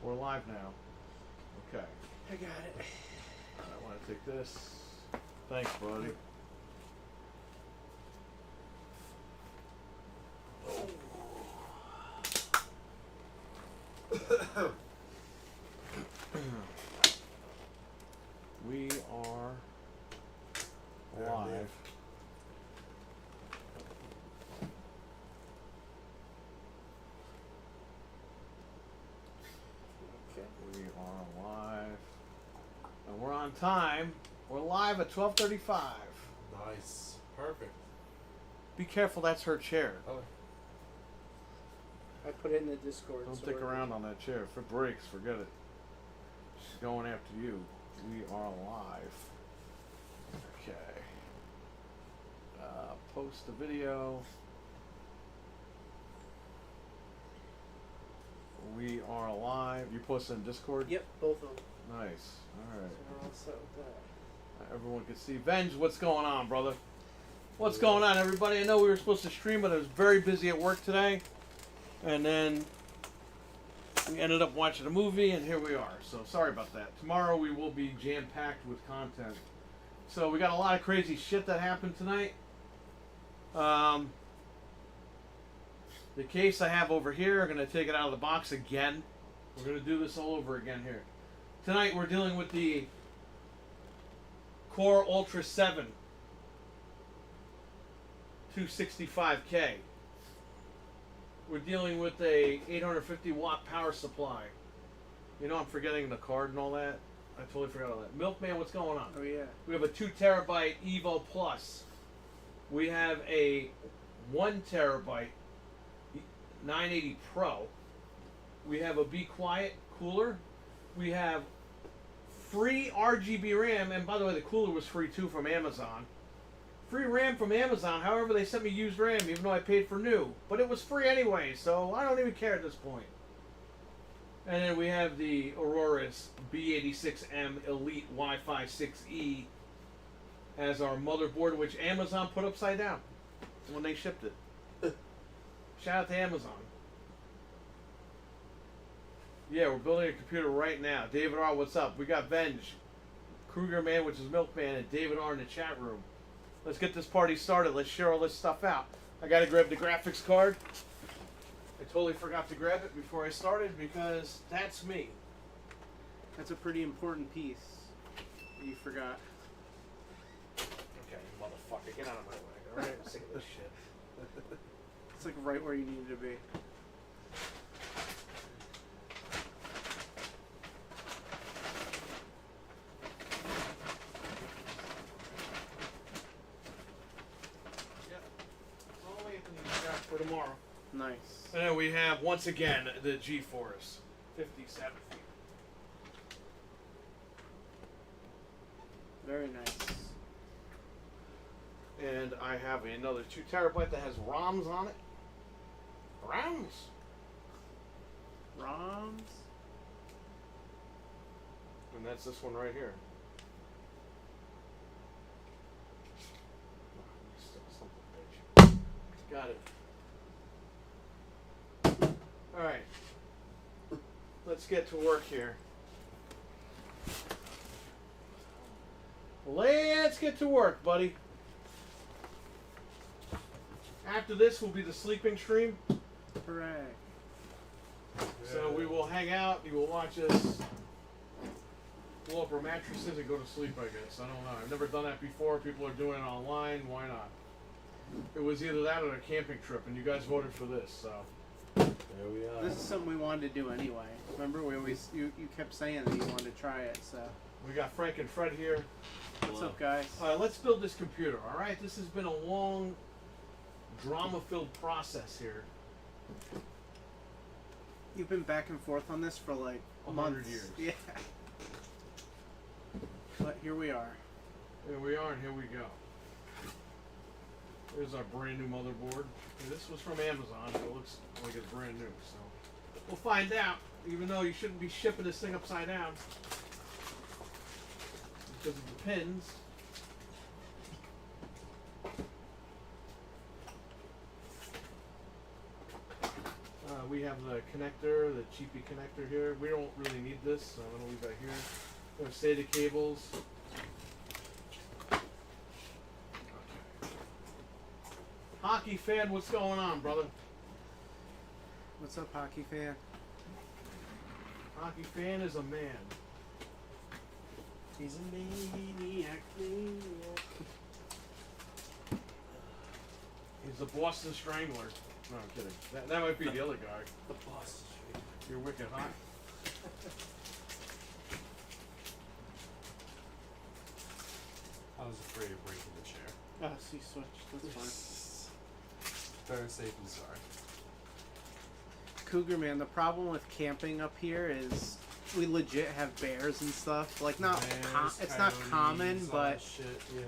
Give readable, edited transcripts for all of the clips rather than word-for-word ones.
We're live now. Okay. I got it. I want to take this. Thanks, buddy. We are live. Okay. We are live. And we're on time. We're live at 12:35. Nice. Perfect. Be careful, that's her chair. Oh, I put it in the Discord. Don't so stick we're- around on that chair. If it breaks, forget it. She's going after you. We are live. Okay. Post the video. We are live. You posted in Discord? Yep, both of them. Nice. Alright. So we're all set with that. Everyone can see. Venge, what's going on, brother? What's going on, everybody? I know we were supposed to stream, but I was very busy at work today. And then we ended up watching a movie, and here we are. So sorry about that. Tomorrow we will be jam-packed with content. So we got a lot of crazy shit that happened tonight. The case I have over here, I'm going to take it out of the box again. We're going to do this all over again here. Tonight we're dealing with the Core Ultra 7 265K. We're dealing with a 850 watt power supply. You know I'm forgetting the card and all that. I totally forgot all that. Milkman, what's going on? Oh yeah. We have a 2 terabyte Evo Plus. We have a 1 terabyte 980 Pro. We have a Be Quiet cooler. We have free RGB RAM, and by the way, the cooler was free too from Amazon. Free RAM from Amazon. However, they sent me used RAM, even though I paid for new. But it was free anyway, so I don't even care at this point. And then we have the Aurora's B86M Elite Wi-Fi 6E as our motherboard, which Amazon put upside down when they shipped it. Shout out to Amazon. Yeah, we're building a computer right now. David R, what's up? We got Venge, Kruger Man, which is Milkman, and David R in the chat room. Let's get this party started. Let's share all this stuff out. I gotta grab the graphics card. I totally forgot to grab it before I started because that's me. That's a pretty important piece. You forgot. Okay, motherfucker, get out of my way. Alright, I'm sick of this shit. It's like right where you needed to be. Yep. All Anthony's got for tomorrow. Nice. And then we have, once again, the GeForce 57. Very nice. And I have another 2 terabyte that has ROMs on it. ROMs? ROMs. And that's this one right here. Son of a bitch. Got it. Alright. Let's get to work here. Let's get to work, buddy. After this will be the sleeping stream. Hooray. So we will hang out, you will watch us blow up our mattresses and go to sleep, I guess. I don't know. I've never done that before. People are doing it online. Why not? It was either that or a camping trip, and you guys voted for this, so. there we are. This is something we wanted to do anyway. Remember, we always you kept saying that you wanted to try it. So We got Frank and Fred here. what's up, guys? Let's build this computer, alright? This has been a long, drama-filled process here. You've been back and forth on this for like 100 months. years. Yeah. But here we are. Here we are, and here we go. Here's our brand new motherboard. And this was from Amazon, so it looks like it's brand new. So we'll find out, even though you shouldn't be shipping this thing upside down because of the pins. We we have the connector, the cheapy connector here. We don't really need this, so I'm gonna leave that here. I'm gonna SATA cables. Okay. Hockey fan, what's going on, brother? What's up, hockey fan? Hockey fan is a man. He's a maniac. He's a Boston Strangler. No, I'm kidding. That might be the other guy. The boss. You're wicked hot. I was afraid of breaking the chair. Oh, so you switched. That's fine. Better safe than sorry. Cougar man, the problem with camping up here is we legit have bears and stuff. Like not, Bears, it's not common, coyotes, all but that shit, yeah.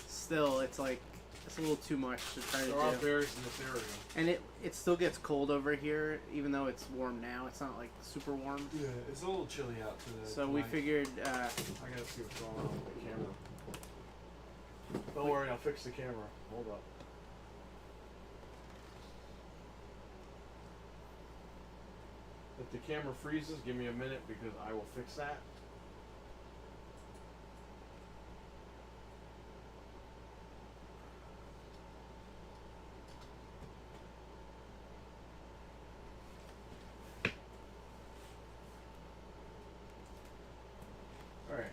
still, it's like it's a little too much to try to There are do. bears in this area. And it still gets cold over here, even though it's warm now. It's not like super warm. Yeah, it's a little chilly out today. So we figured, I gotta see what's going on with the camera. Don't worry, I'll fix the camera. Hold up. If the camera freezes, give me a minute because I will fix that. Alright.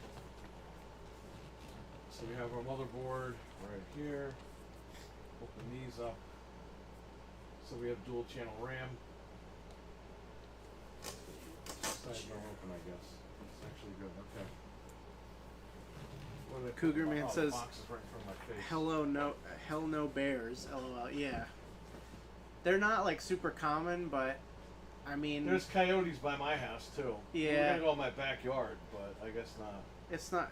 So we have our motherboard right here. Open these up. So we have dual channel RAM. Side door open, I guess. It's actually good. Okay. What are they Cougar called? Man Oh, the says, box is right in front of my face. hell no bears, lol. Yeah. They're not like super common, but I mean, There's coyotes by my house too. We're Yeah. gonna go in my backyard, but I guess not.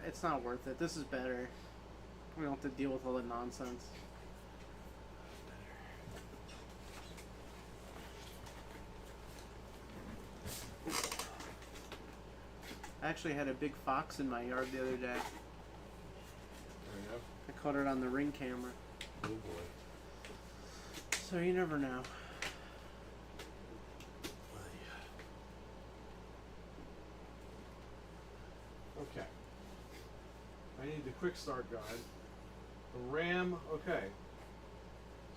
it's not worth it. This is better. We don't have to deal with all the nonsense. I actually had a big fox in my yard the other day. There you go. I caught it on the Ring camera. Oh boy. So you never know. Okay. I need the quick start guide. The RAM, okay.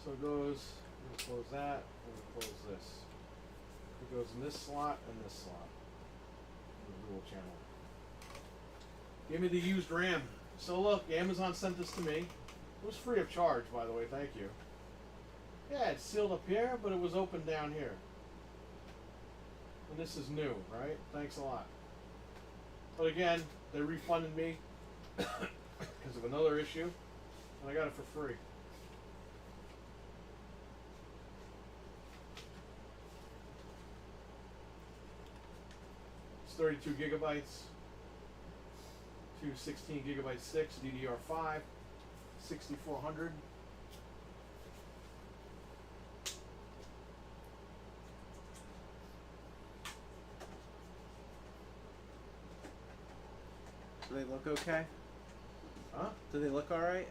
So it goes, I'm gonna close that, I'm gonna close this. It goes in this slot and this slot. The dual channel. Give me the used RAM. So look, Amazon sent this to me. It was free of charge, by the way, thank you. Yeah, it's sealed up here, but it was open down here. And this is new, right? Thanks a lot. But again, they refunded me because of another issue, and I got it for free. It's 32 gigabytes, two 16 gigabyte sticks, DDR5, 6400. Do they look okay? Huh? Do they look alright?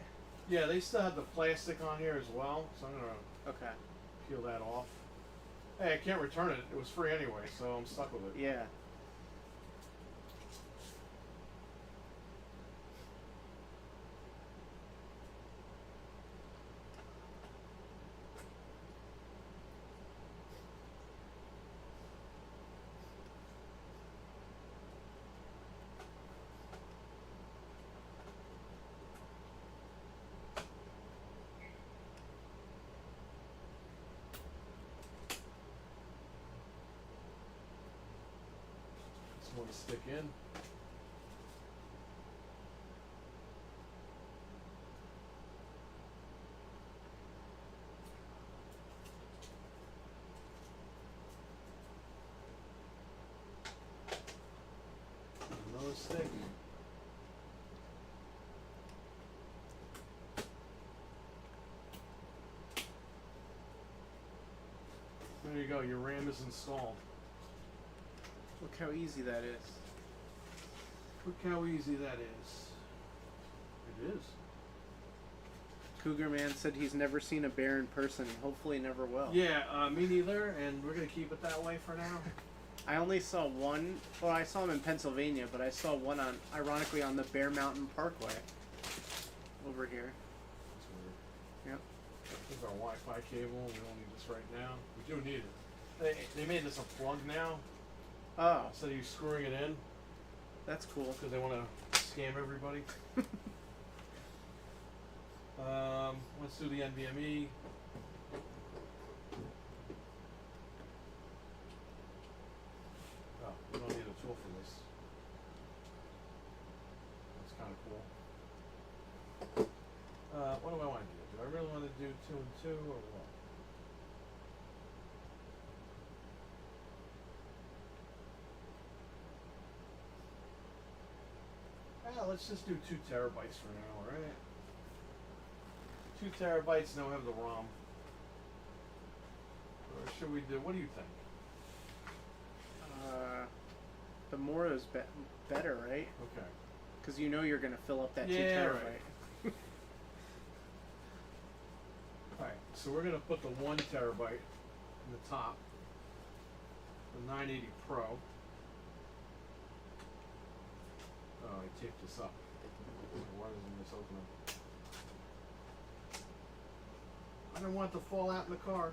Yeah, they still have the plastic on here as well, so I'm gonna Okay. peel that off. Hey, I can't return it. It was free anyway, so I'm stuck with it. Yeah. Just want to stick in. Another stick. There you go, your RAM is installed. Look how easy that is. Look how easy that is. It is. Cougar Man said he's never seen a bear in person. Hopefully, never will. Yeah, me neither, and we're gonna keep it that way for now. I only saw one. Well, I saw him in Pennsylvania, but I saw one on, ironically, on the Bear Mountain Parkway. Over here. That's weird. Yep. This is our Wi-Fi cable. We don't need this right now. We do need it. They made this a plug now Oh, instead of you screwing it in that's cool. because they want to scam everybody. Let's do the NVMe. Oh, we don't need a tool for this. That's kind of cool. What do I want to do? Do I really want to do 2 and 2 or what? Let's just do 2 terabytes for now, alright? 2 terabytes, now we have the ROM. Or should we do, what do you think? The more is better, right? Okay. Because you know you're gonna fill up that 2 Yeah, terabyte. right. Alright, so we're gonna put the 1 terabyte in the top. The 980 Pro. Oh, I taped this up. Why isn't this opening? I don't want it to fall out in the car.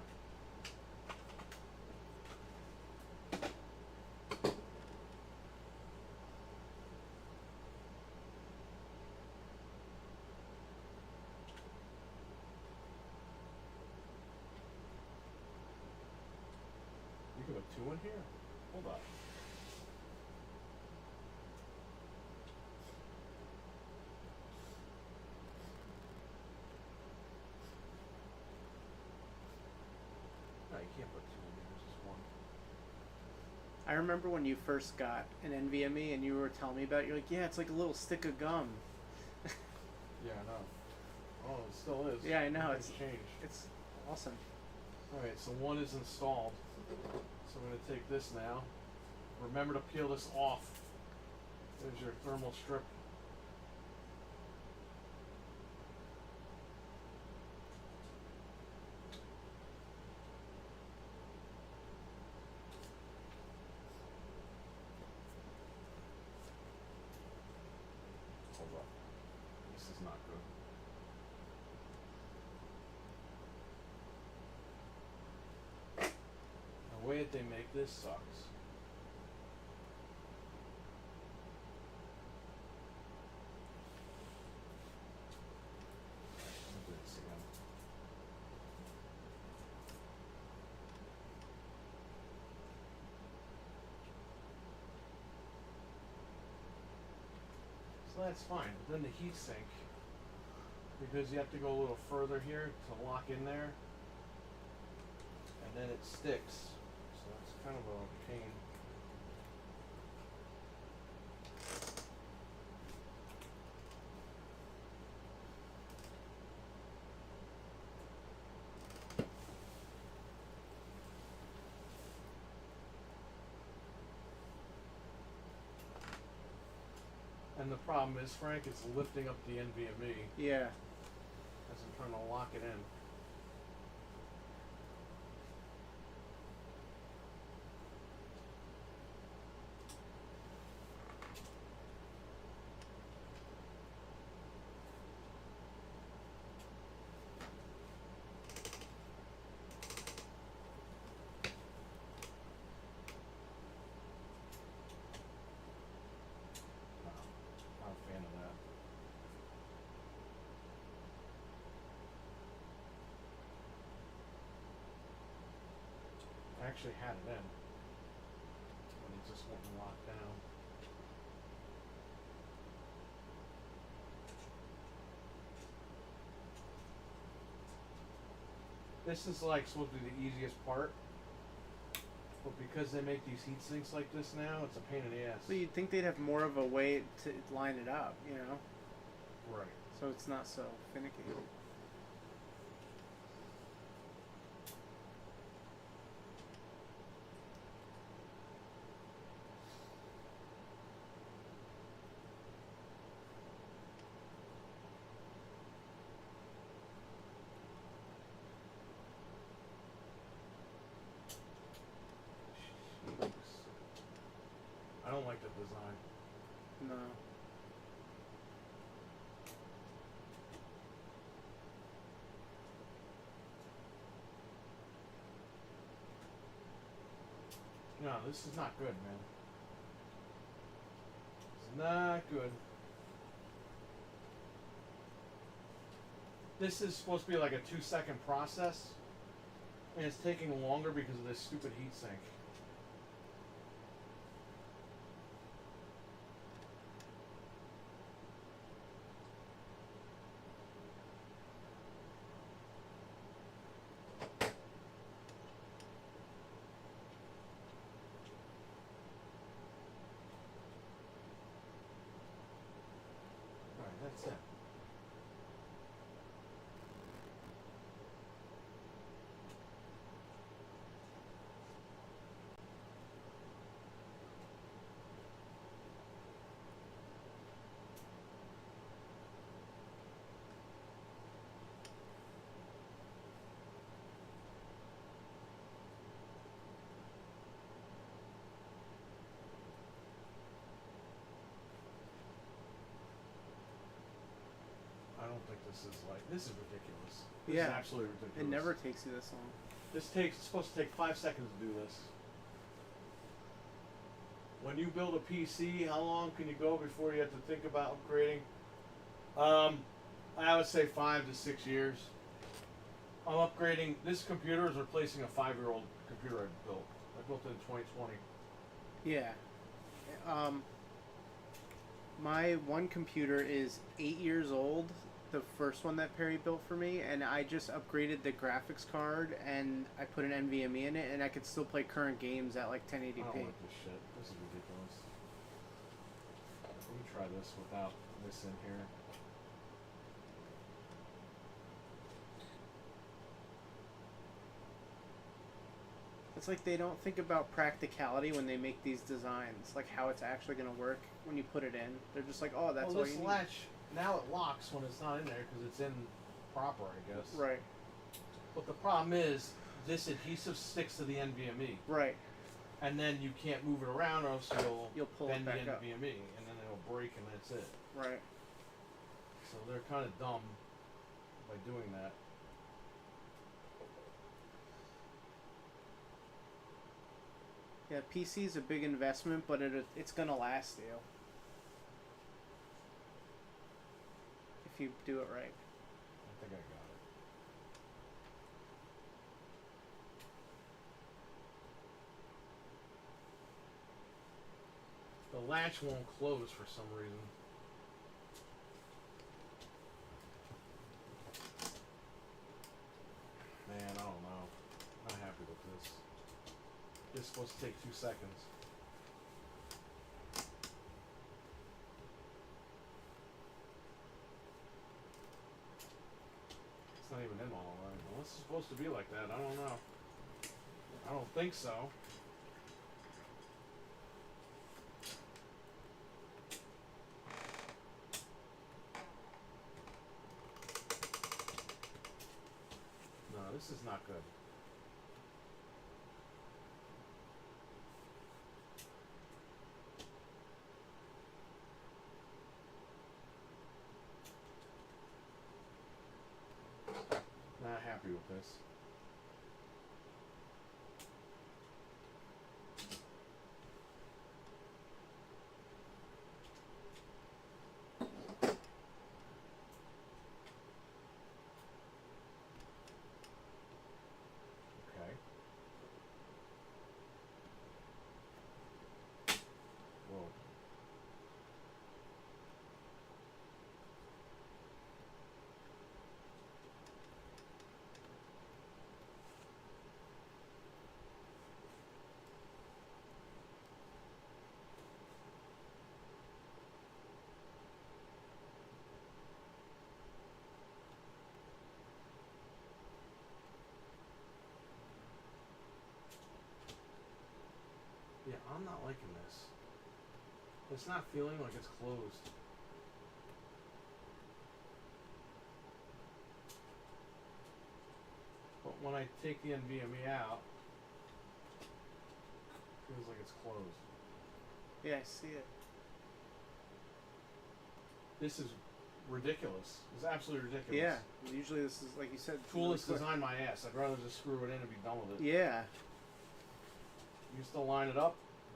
You can put 2 in here? Hold on. No, you can't put 2 in here, it's just 1. I remember when you first got an NVMe and you were telling me about it. You're like, yeah, it's like a little stick of gum. Yeah, I know. Oh, it still is. Yeah, I know, Nothing's it's- changed. It's awesome. Alright, so 1 is installed. So I'm going to take this now. Remember to peel this off. There's your thermal strip. Hold up. This is not good. The way that they make this sucks. Let me do this again. So that's fine, but then the heat sink, because you have to go a little further here to lock in there, and then it sticks. So it's kind of a pain. And the problem is, Frank, it's lifting up the NVMe Yeah. as I'm trying to lock it in. Not a fan of that. I actually had it in, but it just wouldn't lock down. This is like supposed to be the easiest part, but because they make these heat sinks like this now, it's a pain in the ass. So you'd think they'd have more of a way to line it up, you know, Right. so it's not so finicky. don't like the design. No. No, this is not good, man. It's not good. This is supposed to be like a 2-second process, and it's taking longer because of this stupid heatsink. Alright, that's it. I don't think this is ridiculous. This is Yeah. absolutely ridiculous. It never takes you this long. It's supposed to take 5 seconds to do this. When you build a PC, how long can you go before you have to think about upgrading? I would say 5 to 6 years. I'm upgrading. This computer is replacing a 5-year-old computer I built. I built it in 2020. Yeah. My one computer is 8 years old, the first one that Perry built for me, and I just upgraded the graphics card and I put an NVMe in it, and I could still play current games at like 1080p. I don't like this shit. This is ridiculous. Let me try this without this in here. It's like they don't think about practicality when they make these designs, like how it's actually going to work when you put it in. They're just like, oh, that's well, all this you need. latch, now it locks when it's not in there because it's in proper, I guess. Right, But the problem is, this adhesive sticks to the NVMe. right. And then you can't move it around or else You'll pull it bend the back up. NVMe and then it'll break and that's it. Right. So they're kind of dumb by doing that. Yeah, PC is a big investment, but it's going to last you. If you do it right. I think I got it. The latch won't close for some reason. Man, I don't know. Not happy with this. It's supposed to take 2 seconds. It's not even in all right. Unless it's supposed to be like that, I don't know. I don't think so. No, this is not good. Not happy with this. Okay. Whoa. Yeah, I'm not liking this. It's not feeling like it's closed. But when I take the NVMe out, it feels like it's closed. Yeah, I see it. This is ridiculous. It's absolutely ridiculous. Yeah. Usually this is, like you said, Toolless really quick. design my ass. I'd rather just screw it in and be done with it. Yeah. You just line it up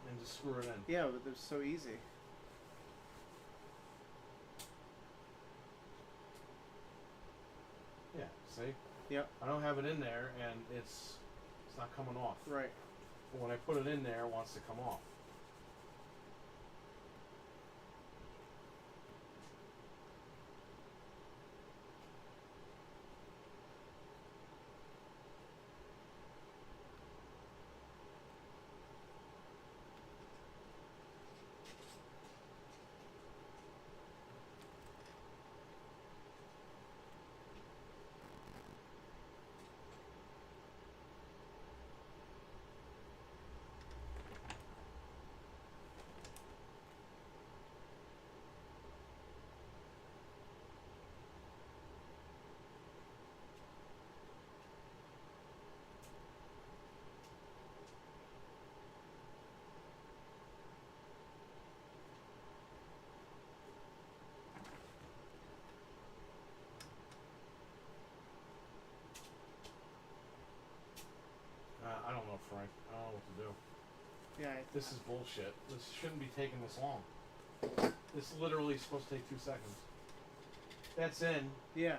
and just screw it in. Yeah, but they're so easy. Yeah, see? Yep. I don't have it in there and it's not coming off. Right. But when I put it in there, it wants to come off. I don't know, Frank. I don't know what to do. Yeah. This is bullshit. This shouldn't be taking this long. This literally is supposed to take 2 seconds. That's in. Yeah.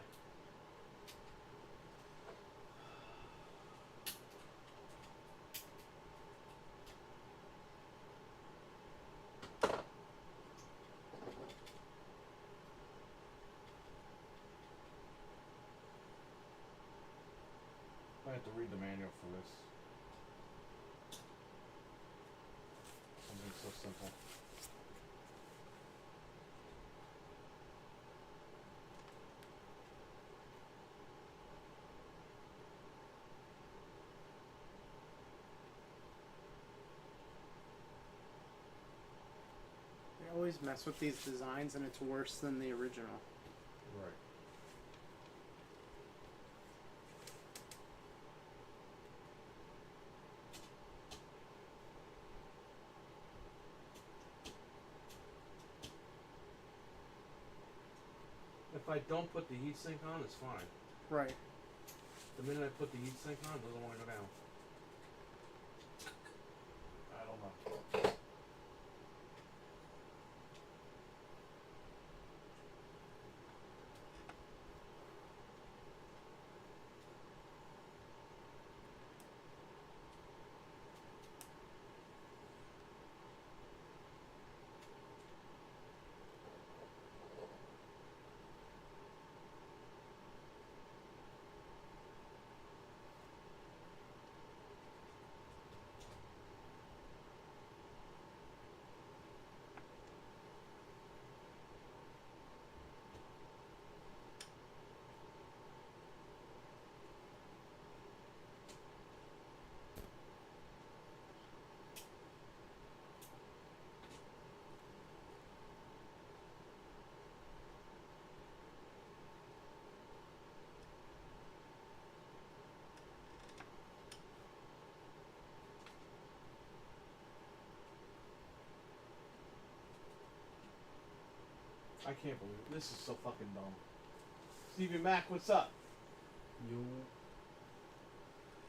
I have to read the manual for this. Something so simple. They always mess with these designs, and it's worse than the original. Right. If I don't put the heatsink on, it's fine. Right. The minute I put the heatsink on, it doesn't want to go down. I don't know. I can't believe it. This is so fucking dumb. Stevie Mac, what's up? You.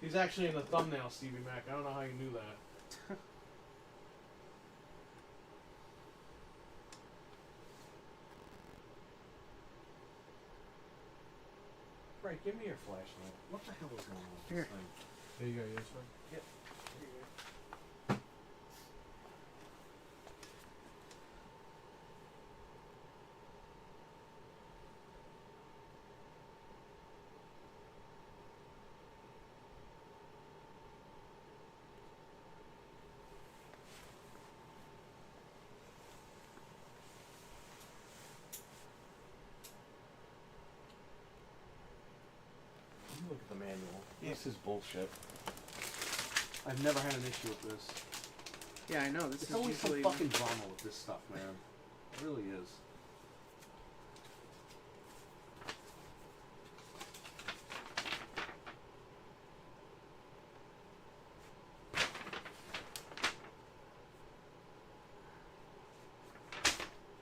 He's actually in the thumbnail, Stevie Mac. I don't know how you knew that. Frank, give me your flashlight. What the hell is going on with Here. this thing? There you go. Yes, sir. Yep. Look at the manual. Yeah. This is bullshit. I've never had an issue with this. Yeah, I know. This There's is always usually. some fucking drama with this stuff, man. It really is.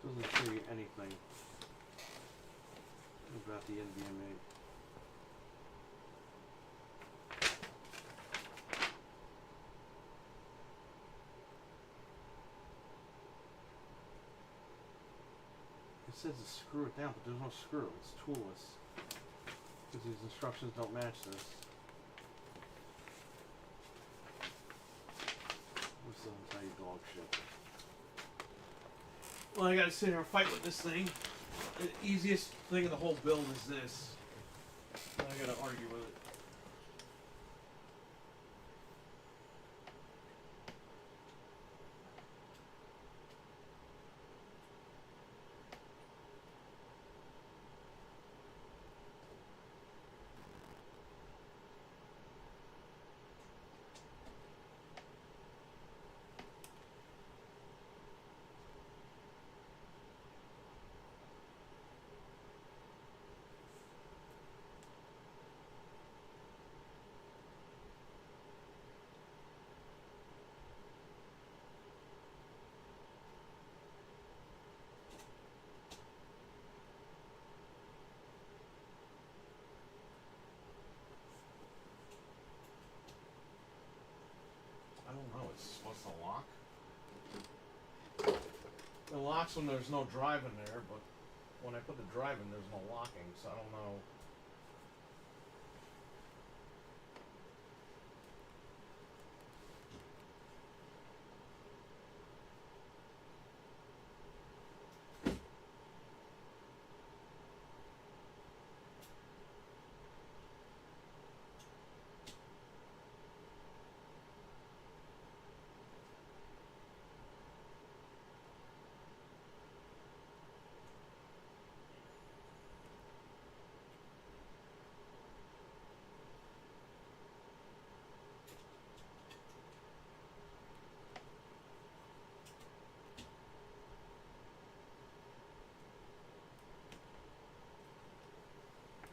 Doesn't show you anything about the NVMe. It says to screw it down, but there's no screw. It's toolless. Because these instructions don't match this. This doesn't tell you dog shit. Well, I gotta sit here and fight with this thing. The easiest thing in the whole build is this. I gotta argue with it. I don't know. It's supposed to lock. It locks when there's no drive in there, but when I put the drive in, there's no locking, so I don't know.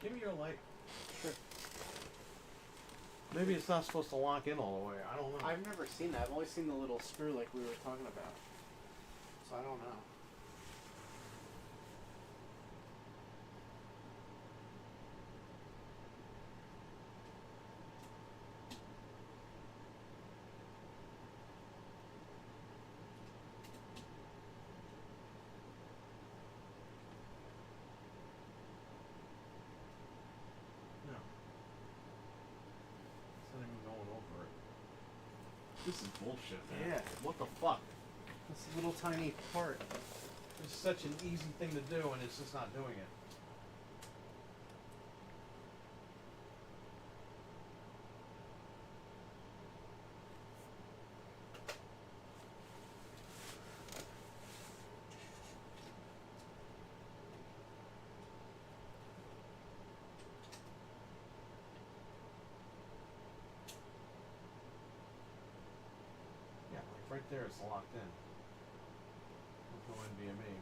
Give me your light. Sure. Maybe it's not supposed to lock in all the way. I don't know. I've never seen that. I've only seen the little screw like we were talking about. So I don't know. No. It's not even going over it. This is bullshit, man. Yeah. What the fuck? This little tiny part. It's such an easy thing to do, and it's just not doing it. Yeah, like right there, it's locked in. There's no NVMe.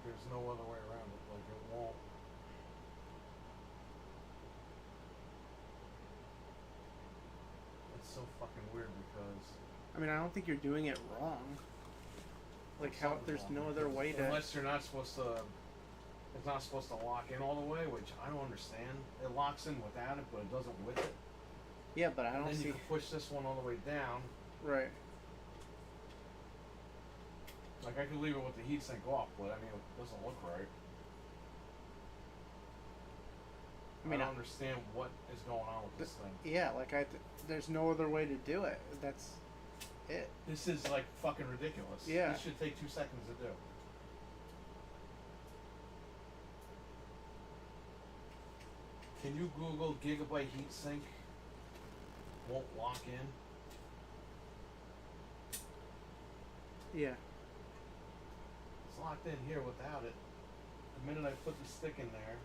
there's no other way around it. Like it won't. It's so fucking weird because I mean, I don't think you're doing it wrong. Like how something's there's wrong no with other it. way to. Unless you're not supposed to. It's not supposed to lock in all the way, which I don't understand. It locks in without it, but it doesn't with it. Yeah, but I And don't then see. you can push this one all the way down. Right. Like I could leave it with the heatsink off, but I mean it doesn't look right. I mean, I don't understand what is going on with this thing. Yeah, like there's no other way to do it. That's it. This is like fucking ridiculous. Yeah. This should take 2 seconds to do. Can you Google Gigabyte heatsink? Won't lock in. Yeah. It's locked in here without it. The minute I put the stick in there.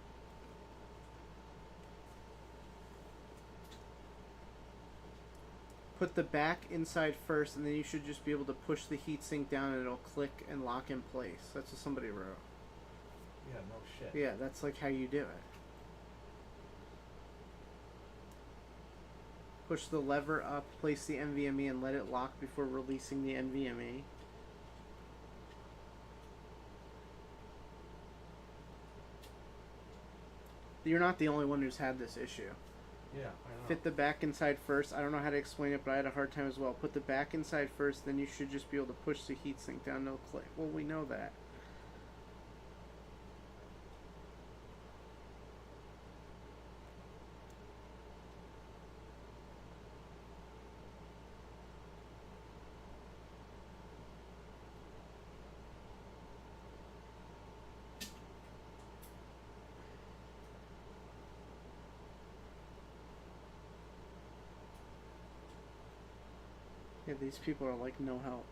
Put the back inside first, and then you should just be able to push the heatsink down, and it'll click and lock in place. That's what somebody wrote. Yeah, no shit. Yeah, that's like how you do it. Push the lever up, place the NVMe, and let it lock before releasing the NVMe. You're not the only one who's had this issue. Yeah, I know. Fit the back inside first. I don't know how to explain it, but I had a hard time as well. Put the back inside first, then you should just be able to push the heatsink down. No click. Well, we know that. Yeah, these people are like no help.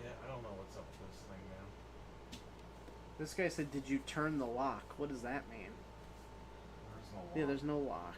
Yeah, I don't know what's up with this thing, man. This guy said, "Did you turn the lock?" What does that mean? There's no lock. Yeah, there's no lock.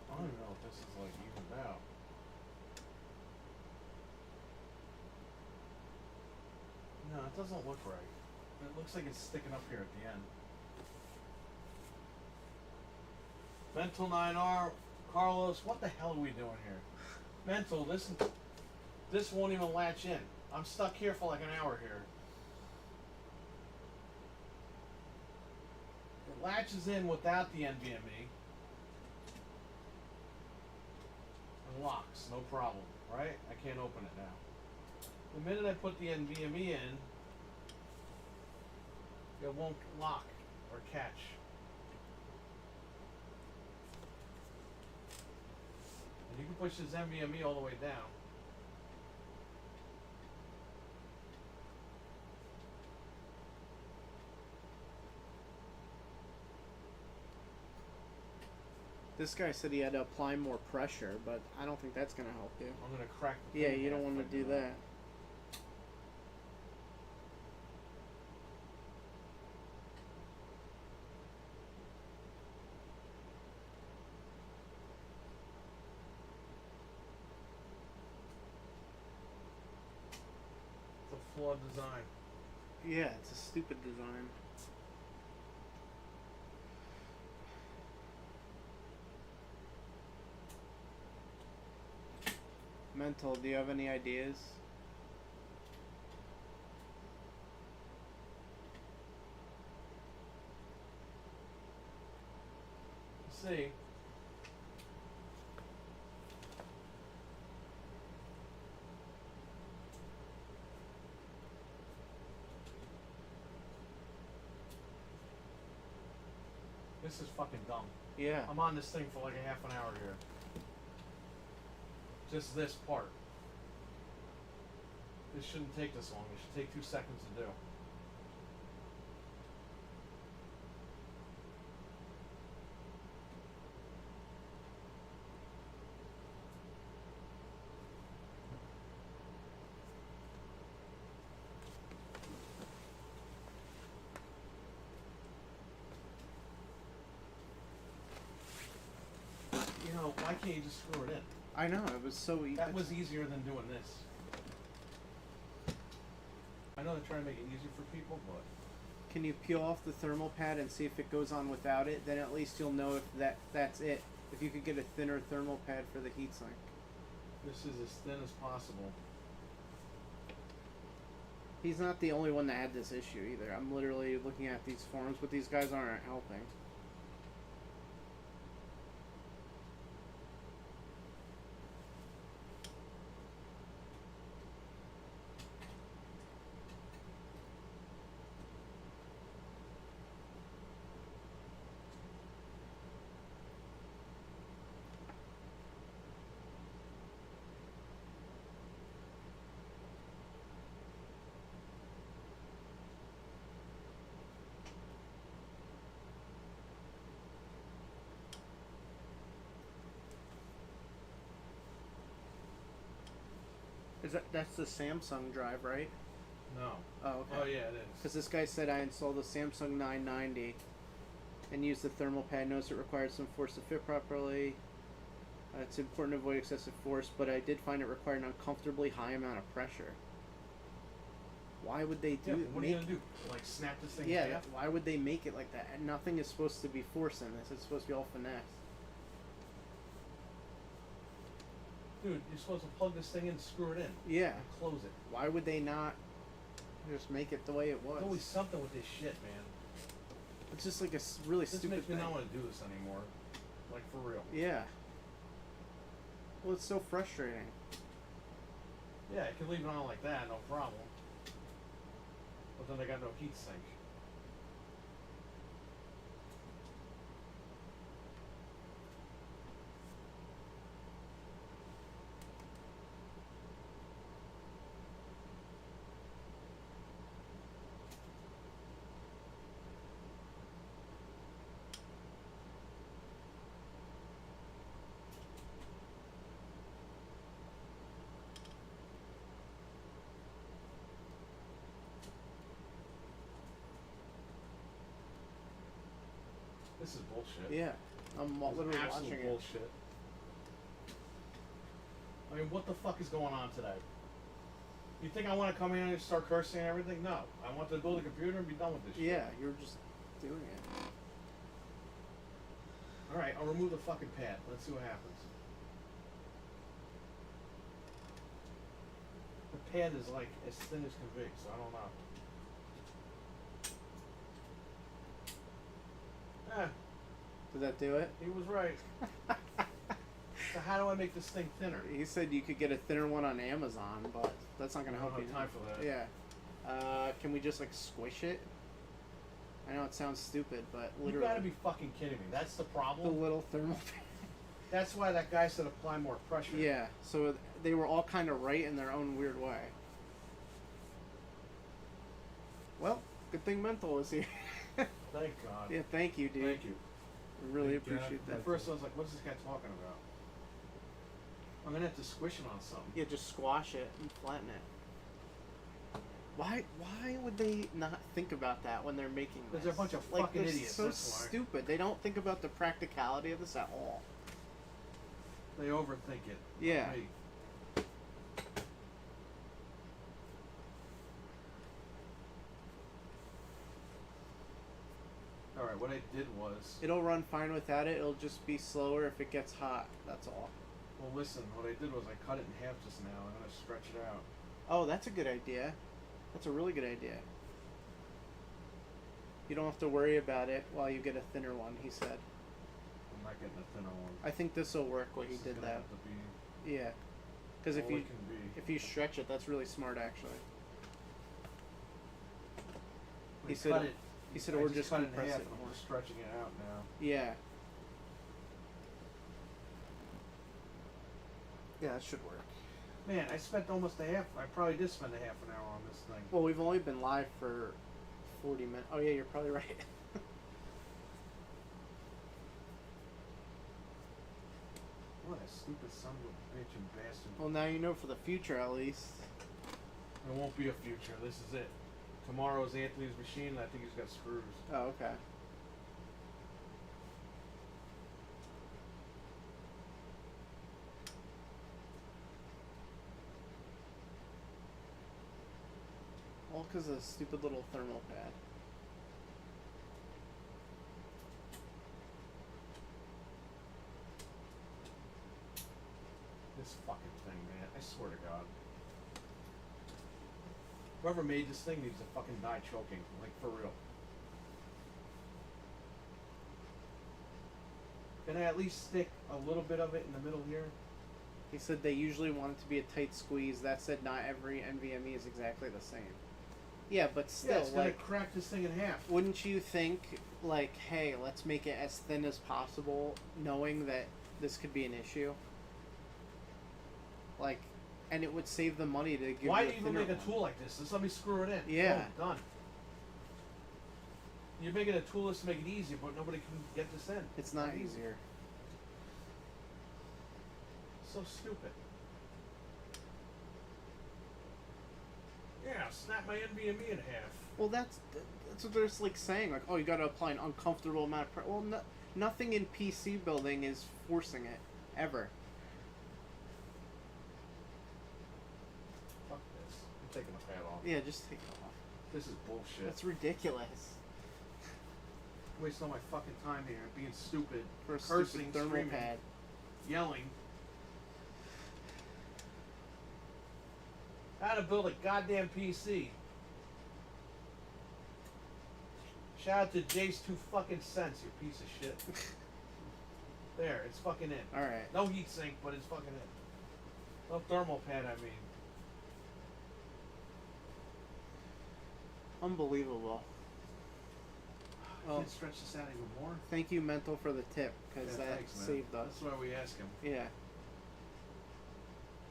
I don't even know if this is like evened out. No, it doesn't look right. It looks like it's sticking up here at the end. Mental 9R, Carlos, what the hell are we doing here? Mental, this won't even latch in. I'm stuck here for like an hour here. It latches in without the NVMe. And locks, no problem, right? I can't open it now. The minute I put the NVMe in, it won't lock or catch. And you can push this NVMe all the way down. This guy said he had to apply more pressure, but I don't think that's gonna help you. I'm gonna crack the Yeah, thing you don't half want if to I do that. flawed design. Yeah, it's a stupid design. Mental, do you have any ideas? See. This is fucking dumb. Yeah. I'm on this thing for like a half an hour here. Just this part. This shouldn't take this long. It should take 2 seconds to do. You know, why can't you just screw it in? I know, it was so easy. That was easier than doing this. I know they're trying to make it easier for people, but Can you peel off the thermal pad and see if it goes on without it? Then at least you'll know if that's it. If you could get a thinner thermal pad for the heatsink. this is as thin as possible. He's not the only one that had this issue either. I'm literally looking at these forums, but these guys aren't helping. That's the Samsung drive, right? No. Oh, okay. Oh yeah, it is. Because this guy said I installed the Samsung 990 and used the thermal pad. Noticed it required some force to fit properly. It's important to avoid excessive force, but I did find it required an uncomfortably high amount of pressure. Why would they Yeah, do? but what are you gonna do? Like snap this thing? Yeah, in half? why would they make it like that? And nothing is supposed to be force in this. It's supposed to be all finesse. Dude, you're supposed to plug this thing in, screw it in, Yeah. and close it. Why would they not just make it the way it was? There's always something with this shit, man. It's just like a really This stupid makes me thing. not want to do this anymore. Like for real. Yeah. Well, it's so frustrating. Yeah, I can leave it on like that, no problem. But then I got no heat sink. This is bullshit. Yeah. I'm This is literally absolute watching it. bullshit. I mean, what the fuck is going on today? You think I want to come in and start cursing and everything? No. I want to build a computer and be done with this shit. Yeah, you're just doing it. Alright, I'll remove the fucking pad. Let's see what happens. The pad is like as thin as can be, so I don't know. Ah, Did that do it? he was right. So how do I make this thing thinner? He said you could get a thinner one on Amazon, but that's not gonna I don't help you. have time for that. Yeah. Can we just like squish it? I know it sounds stupid, but You literally gotta be fucking kidding me. That's the the problem. little thermal. That's why that guy said apply more pressure. Yeah. So they were all kind of right in their own weird way. Well, good thing Mental was here. Thank God. Yeah, thank you, dude. Thank you. I really Thank God. appreciate that. At first I was like, what's this guy talking about? I'm gonna have to squish it on something. Yeah, just squash it and flatten it. Why would they not think about that when they're making this? Because they're a bunch of like, fucking they're idiots, so that's why. stupid. They don't think about the practicality of this at all. They overthink it. Yeah. Hey, Alright, what I did was... It'll run fine without it. It'll just be slower if it gets hot. That's all. Well, listen, what I did was I cut it in half just now. I'm going to stretch it out. Oh, that's a good idea. That's a really good idea. You don't have to worry about it while you get a thinner one, he said. I'm not getting a thinner one. I think this will work when he This is did gonna that. have to be Yeah. Because all it can be. if you stretch it, that's really smart, actually. I He said cut it. He said, I or just cut it in compress half, it and more. I'm just stretching it out now. Yeah. Yeah, that should work. Man, I spent almost a half. I probably did spend a half an hour on this thing. Well, we've only been live for 40 minutes. Oh, yeah, you're probably right. What a stupid son of a bitch and bastard. Well, now you know for the future, at least. There won't be a future. This is it. Tomorrow's Anthony's machine, and I think he's got screws. Oh, okay. All because of the stupid little thermal pad. This fucking thing, man. I swear to God. Whoever made this thing needs to fucking die choking. Like, for real. Can I at least stick a little bit of it in the middle here? He said they usually want it to be a tight squeeze. That said, not every NVMe is exactly the same. Yeah, but still, Yeah, it's gonna like, crack this thing in half. wouldn't you think, like, hey, let's make it as thin as possible, knowing that this could be an issue? Like, and it would save the money to give Why you do a you even thinner make a one. tool like this? Just let me screw it in. Yeah. Boom, done. You're making a tool just to make it easier, but nobody can get this in. It's not easier. So stupid. Yeah, snap my NVMe in half. Well, that's what they're just, like, saying. Like, oh, you got to apply an uncomfortable amount of pressure. Well, nothing in PC building is forcing it, ever. Fuck this. I'm taking the pad off. Yeah, just take it off. This is bullshit. That's ridiculous. Wasting all my fucking time here, being stupid, For a cursing, stupid thermal screaming, pad. yelling. How to build a goddamn PC. Shout out to Jace 2 fucking cents, you piece of shit. There, it's fucking in. Alright. No heat sink, but it's fucking in. No thermal pad, I mean. Unbelievable. I Well, can't stretch this out even more. thank you, Mental, for the tip, because Yeah, that thanks, man. saved us. That's why we ask him. Yeah.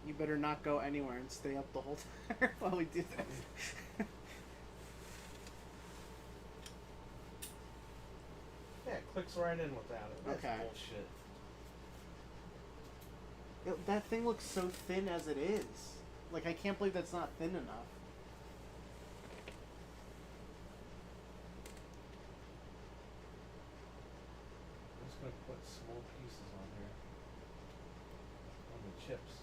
You better not go anywhere and stay up the whole time while we do this. Yeah, it clicks right in without it. That's Okay. bullshit. That thing looks so thin as it is. Like, I can't believe that's not thin enough. I'm just gonna put small pieces on here. On the chips.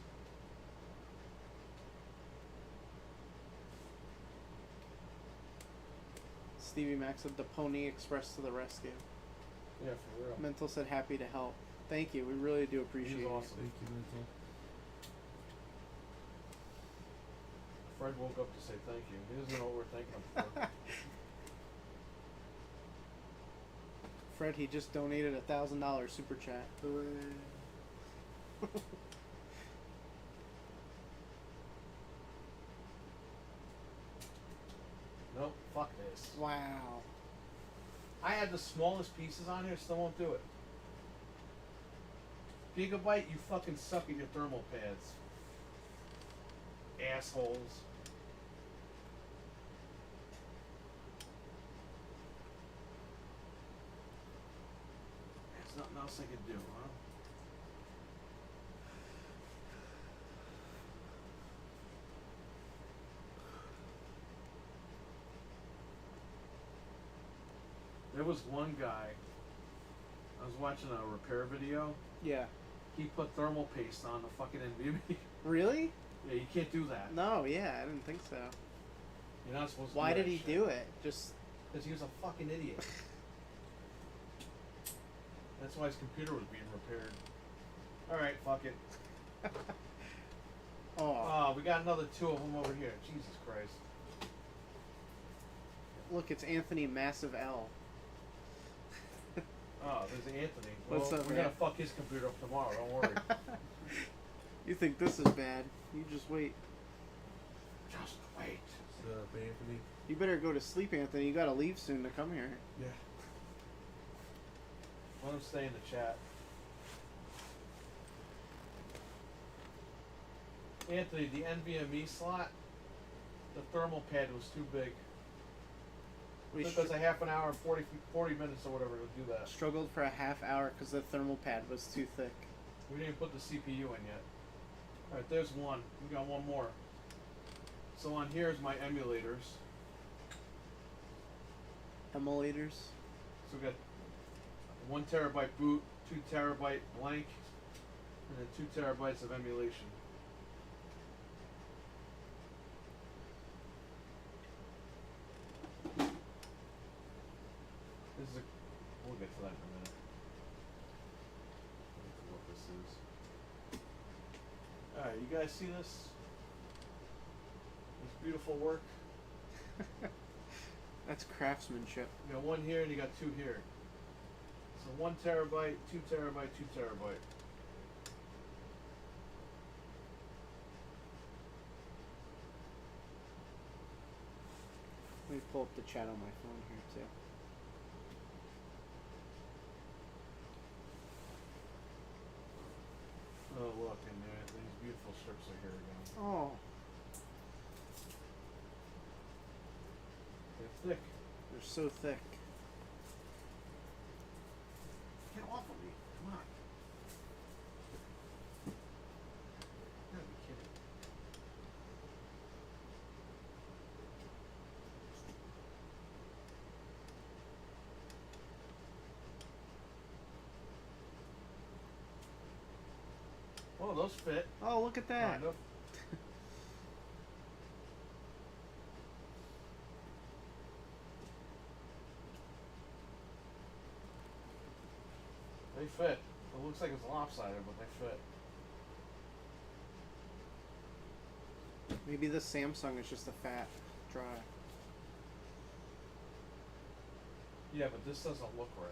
Stevie Mac said the Pony Express to the rescue. Yeah, for real. Mental said happy to help. Thank you. We really do appreciate He's it. awesome. Thank you, Mental. Fred woke up to say thank you. He doesn't know what we're thanking him for. Fred, he just donated $1,000 super chat. Nope, fuck this. Wow. I had the smallest pieces on here, still won't do it. Gigabyte, you fucking suck at your thermal pads. Assholes. There's nothing else I can do, huh? There was one guy, I was watching a repair video, Yeah. he put thermal paste on the fucking NVMe. Really? Yeah, you can't do that. No, yeah, I didn't think so. You're not supposed to Why do did that he shit. do it? Just Because he was a fucking idiot. That's why his computer was being repaired. Alright, fuck it. Oh, Oh, we got another 2 of them over here. Jesus Christ. look, it's Anthony Massive L. Oh, there's Anthony. What's Well, up, we're man? gonna fuck his computer up tomorrow, don't worry. You think this is bad? You just wait. Just wait. What's up, Anthony? You better go to sleep, Anthony. You gotta leave soon to come here. Yeah. Let him stay in the chat. Anthony, the NVMe slot, the thermal pad was too big. We Took us a half an hour and 40 minutes or whatever to do that. struggled for a half hour because the thermal pad was too thick. We didn't put the CPU in yet. Alright, there's one. We got one more. So on here is my emulators. Emulators. So we got 1 terabyte boot, 2 terabyte blank, and then 2 terabytes of emulation. This is a, we'll get to that in a minute. What this is. Alright, you guys see this? This beautiful work? That's craftsmanship. You got 1 here and you got 2 here. So 1 terabyte, 2 terabyte, 2 terabyte. Let me pull up the chat on my phone here too. Oh look, and these beautiful strips are here again. Oh, They're thick. they're so thick. Get off of me. Come on. You gotta be kidding. Oh, those fit. Oh, look at that. Kind of. They fit. It looks like it's lopsided, but they fit. Maybe the Samsung is just a fat drive. Yeah, but this doesn't look right.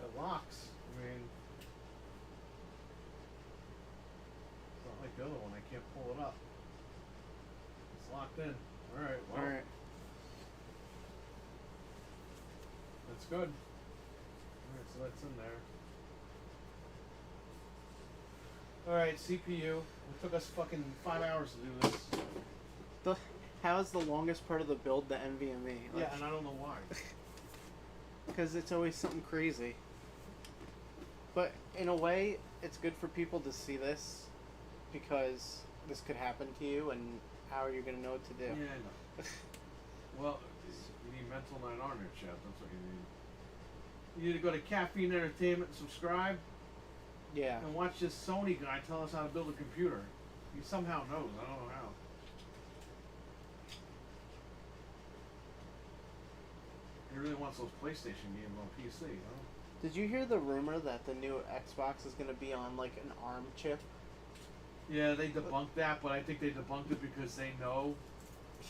It locks. I mean, it's not like the other one. I can't pull it up. It's locked in. All right. Well, All right. that's good. All right, so that's in there. All right, CPU. It took us fucking 5 hours to do this. How is the longest part of the build the NVMe? Yeah, and I don't know why. Because it's always something crazy. But in a way, it's good for people to see this because this could happen to you, and how are you going to know what to do? Yeah, I know. Well, you need Mental 9R in your chat. That's what you need. You need to go to Caffeine Entertainment and subscribe Yeah. and watch this Sony guy tell us how to build a computer. He somehow knows. I don't know how. He really wants those PlayStation games on PC, huh? Did you hear the rumor that the new Xbox is going to be on like an ARM chip? Yeah, they debunked that, but I think they debunked it because they know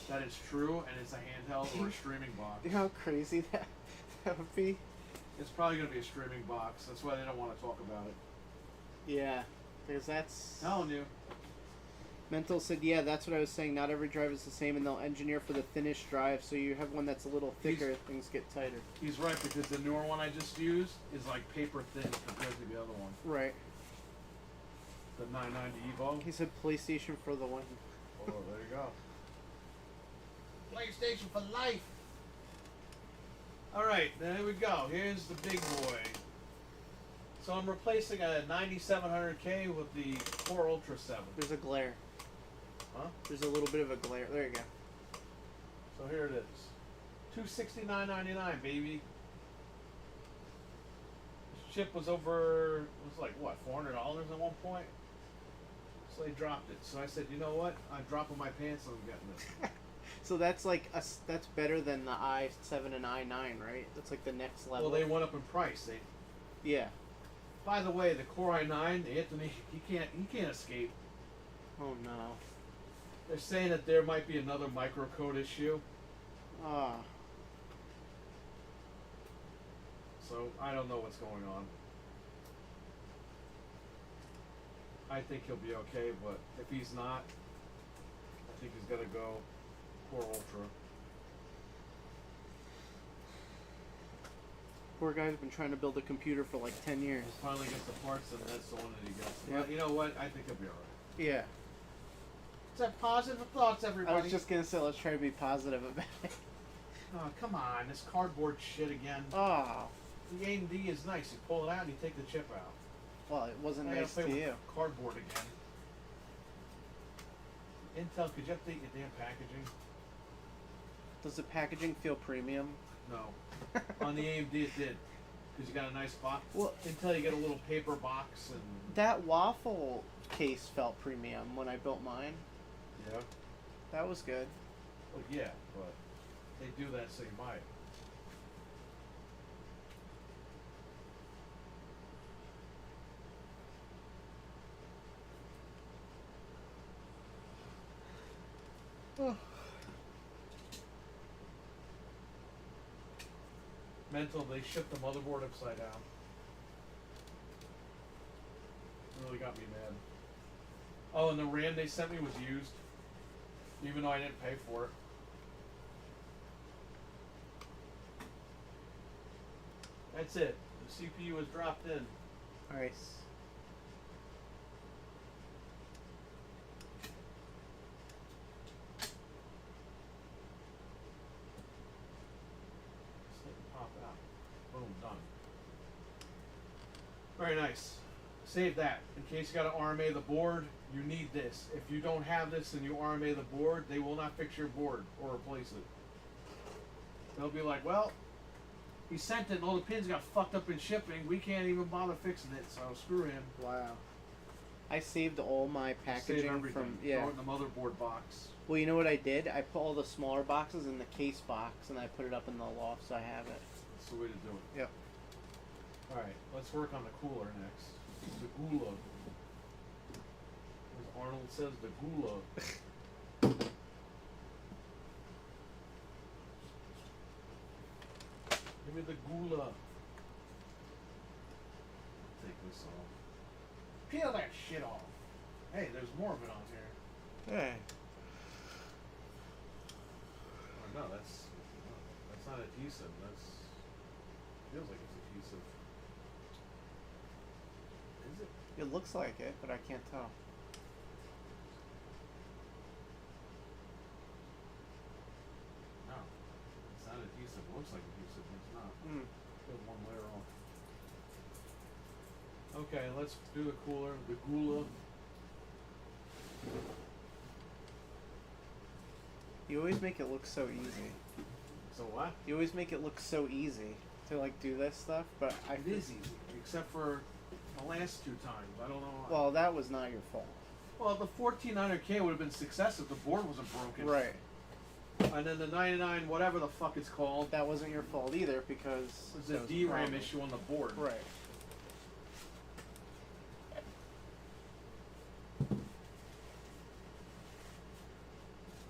that it's true and it's a handheld or a streaming box. You know how crazy that would be? It's probably going to be a streaming box. That's why they don't want to talk about it. Yeah. Because that's... Telling you. Mental said, yeah, that's what I was saying. Not every drive is the same, and they'll engineer for the thinnest drive, so you have one that's a little thicker, things get tighter. He's right, because the newer one I just used is like paper thin compared to the other one. Right. The 990 Evo. He said PlayStation for the win. Oh, there you go. PlayStation for life! Alright, there we go. Here's the big boy. So I'm replacing a 9700K with the Core Ultra 7. There's a glare. Huh? There's a little bit of a glare. There you go. So here it is. $269.99, baby. This chip was over, it was like what, $400 at one point? So they dropped it. So I said, you know what? I'm dropping my pants and I'm getting this. So that's like that's better than the i7 and i9, right? That's like the next level. Well, they went up in price. They. Yeah. By the way, the Core i9, Anthony, he can't escape. Oh no. They're saying that there might be another microcode issue. Ah. So I don't know what's going on. I think he'll be okay, but if he's not, I think he's got to go Core Ultra. Poor guy's been trying to build a computer for like 10 years. Finally gets the parts, and that's the one that he gets. Yep. Well, you know what? I think he'll be alright. Yeah. Let's have positive thoughts, everybody. I was just gonna say, let's try to be positive about it. Oh, come on, this cardboard shit again. Oh. The AMD is nice. You pull it out and you take the chip out. Well, it wasn't I gotta nice play to with you. cardboard again. Intel, could you update your damn packaging? Does the packaging feel premium? No. On the AMD it did. Because you got a nice box. Well- Intel you get a little paper box and... That waffle case felt premium when I built mine. Yeah. That was good. Well, yeah, but they do that so you might. Mental, they shipped the motherboard upside down. Really got me mad. Oh, and the RAM they sent me was used. Even though I didn't pay for it. That's it. The CPU was dropped in. Nice. Just let it pop out. Boom, done. Very nice. Save that. In case you got to RMA the board, you need this. If you don't have this and you RMA the board, they will not fix your board or replace it. They'll be like, well, he sent it and all the pins got fucked up in shipping. We can't even bother fixing it, so screw him. Wow. I saved all my Save packaging everything. from yeah. Throw it in the motherboard box. Well, you know what I did? I put all the smaller boxes in the case box and I put it up in the loft so I have it. That's the way to do it. Yep. Alright, let's work on the cooler next. The Gula. As Arnold says, the Gula. Give me the Gula. Take this off. Peel that shit off. Hey, there's more of it on here. Hey. Oh, no, that's not adhesive. That's feels like it's adhesive. Is it? It looks like it, but I can't tell. No, it's not adhesive. It looks like adhesive, but it's not. Mm. Put one layer off. Okay, let's do the cooler, the Gula. You always make it look so easy. So what? You always make it look so easy to like do this stuff, but It is easy, except for the last two times. I don't know why. Well, that was not your fault. Well, the 14900K would have been success if the board wasn't broken. Right. And then the 99, whatever the fuck it's called, That wasn't your fault either because was there a was DRAM problem. issue on the board. Right.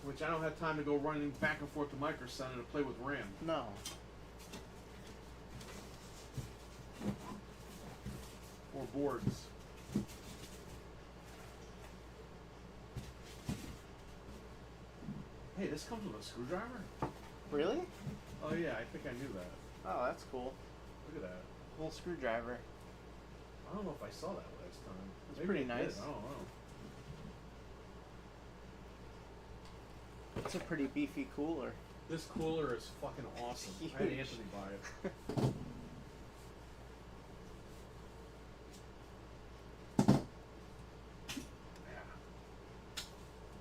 Which I don't have time to go running back and forth to Micro Center to play with RAM. No. Or boards. Hey, this comes with a screwdriver? Really? Oh yeah, I think I knew that. Oh, that's cool. Look at that. Little screwdriver. I don't know if I saw that last time. It's Maybe pretty I did, nice. I don't know. It's a pretty beefy cooler. This cooler is fucking awesome. I had Huge. Anthony buy it.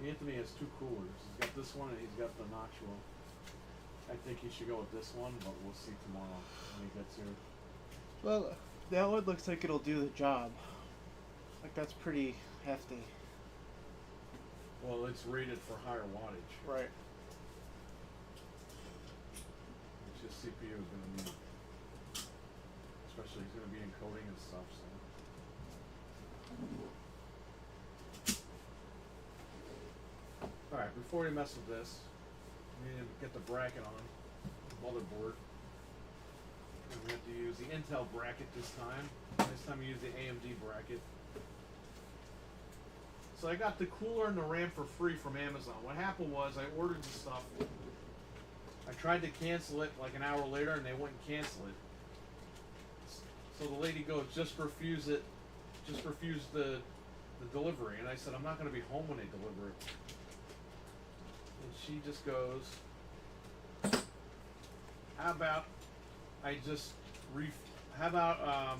Yeah. Anthony has two coolers. He's got this one and he's got the Noctua. I think he should go with this one, but we'll see tomorrow when he gets here. Well, that one looks like it'll do the job. Like that's pretty hefty. Well, it's rated for higher wattage, Right. which this CPU is going to need. Especially it's going to be encoding and stuff. So. All right, before we mess with this, we need to get the bracket on the motherboard. And we have to use the Intel bracket this time. This time we use the AMD bracket. So I got the cooler and the RAM for free from Amazon. What happened was I ordered the stuff. I tried to cancel it like an hour later and they wouldn't cancel it. So the lady goes, just refuse it. Just refuse the delivery. And I said, I'm not going to be home when they deliver it. And she just goes, how about how about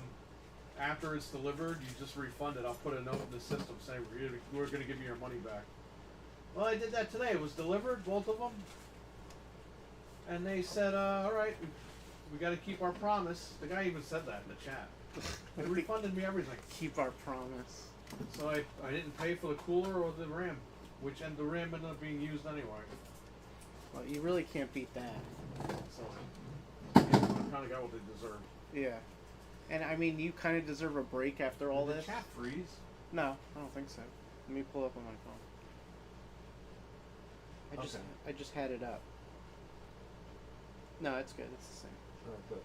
after it's delivered, you just refund it. I'll put a note in the system saying we're going to give you your money back. Well, I did that today. It was delivered, both of them. And they said, all right, we got to keep our promise. The guy even said that in the chat. They refunded me everything. Keep our promise. So I didn't pay for the cooler or the RAM, the RAM ended up being used anyway. Well, you really can't beat that. So yeah, I kind of got what they deserved. Yeah. And I mean, you kind of deserve a break after all Did this. the chat freeze? No, I don't think so. Let me pull up on my phone. Okay. I just had it up. No, it's good. It's the same. Alright, good.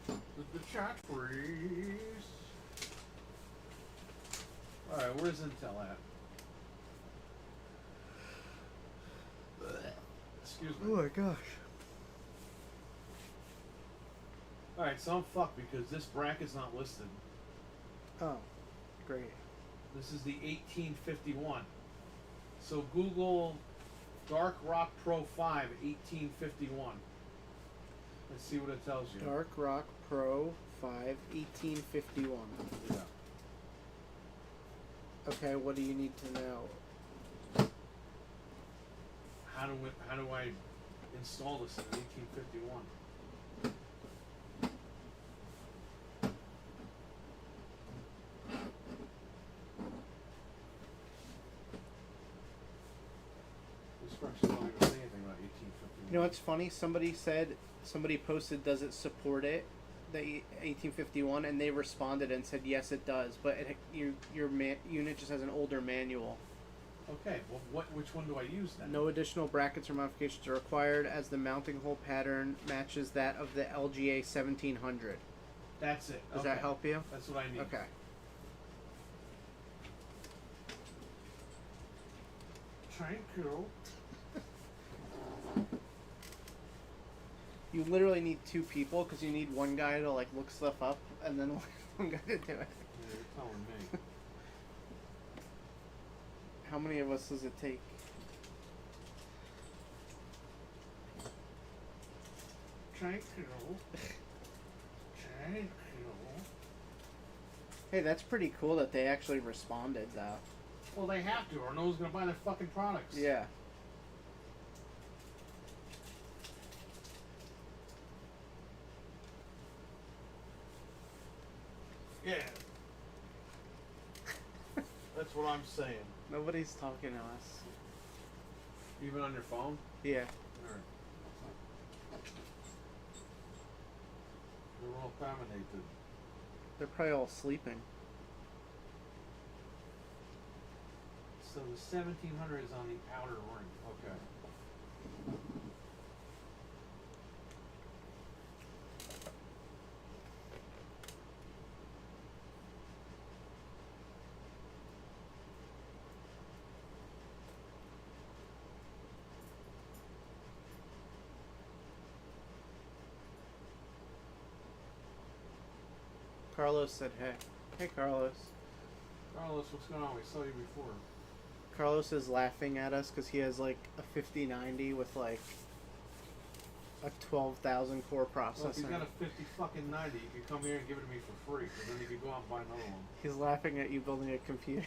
Did the chat freeze? Alright, where's Intel at? Excuse me. Oh my gosh. Alright, so I'm fucked because this bracket's not listed. Oh, great. This is the 1851. So Google Dark Rock Pro 5 1851. Let's see what it tells you. Dark Rock Pro 5 1851. Yeah. Okay, what do you need to know? How do I install this in 1851? This actually don't even say anything about 1851. You know what's funny? Somebody posted, does it support it, the 1851, and they responded and said yes, it does, but your unit just has an older manual. Okay, well, which one do I use then? No additional brackets or modifications are required, as the mounting hole pattern matches that of the LGA 1700. That's it. Does Okay. that help you? That's what I need. Okay. Thank you. You literally need two people because you need one guy to like look stuff up and then one guy to do it. Yeah, you're telling me. How many of us does it take? Thank you. Thank you. Hey, that's pretty cool that they actually responded though. Well, they have to, or no one's gonna buy their fucking products. Yeah. Yeah. That's what I'm saying. Nobody's talking to us. Even on your phone? Yeah. Alright. They're all contaminated. They're probably all sleeping. So the 1700 is on the outer ring. Okay. Carlos said hey. Hey Carlos. Carlos, what's going on? We saw you before. Carlos is laughing at us because he has like a 5090 with like a 12,000 core Well, if processor. he's got a 50 fucking 90, you could come here and give it to me for free, because then you could go out and buy another one. He's laughing at you building a computer.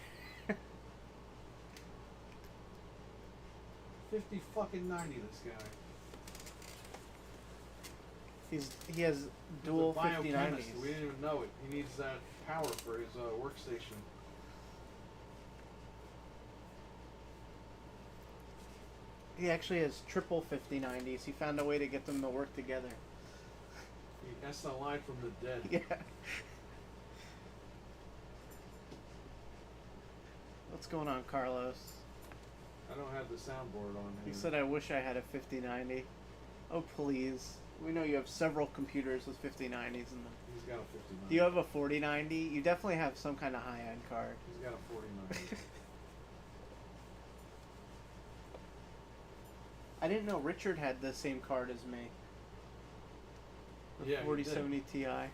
50 fucking 90, this guy. He has dual He's a biochemist. 5090s. We didn't even know it. He needs that power for his workstation. He actually has triple 5090s. He found a way to get them to work together. That's the line from the dead. Yeah. What's going on, Carlos? I don't have the soundboard on He here. said, I wish I had a 5090. Oh, please. We know you have several computers with 5090s in them. He's got a 59. Do you have a 4090? You definitely have some kind of high-end card. He's got a 49. I didn't know Richard had the same card as me. The Yeah, he 4070 Ti. As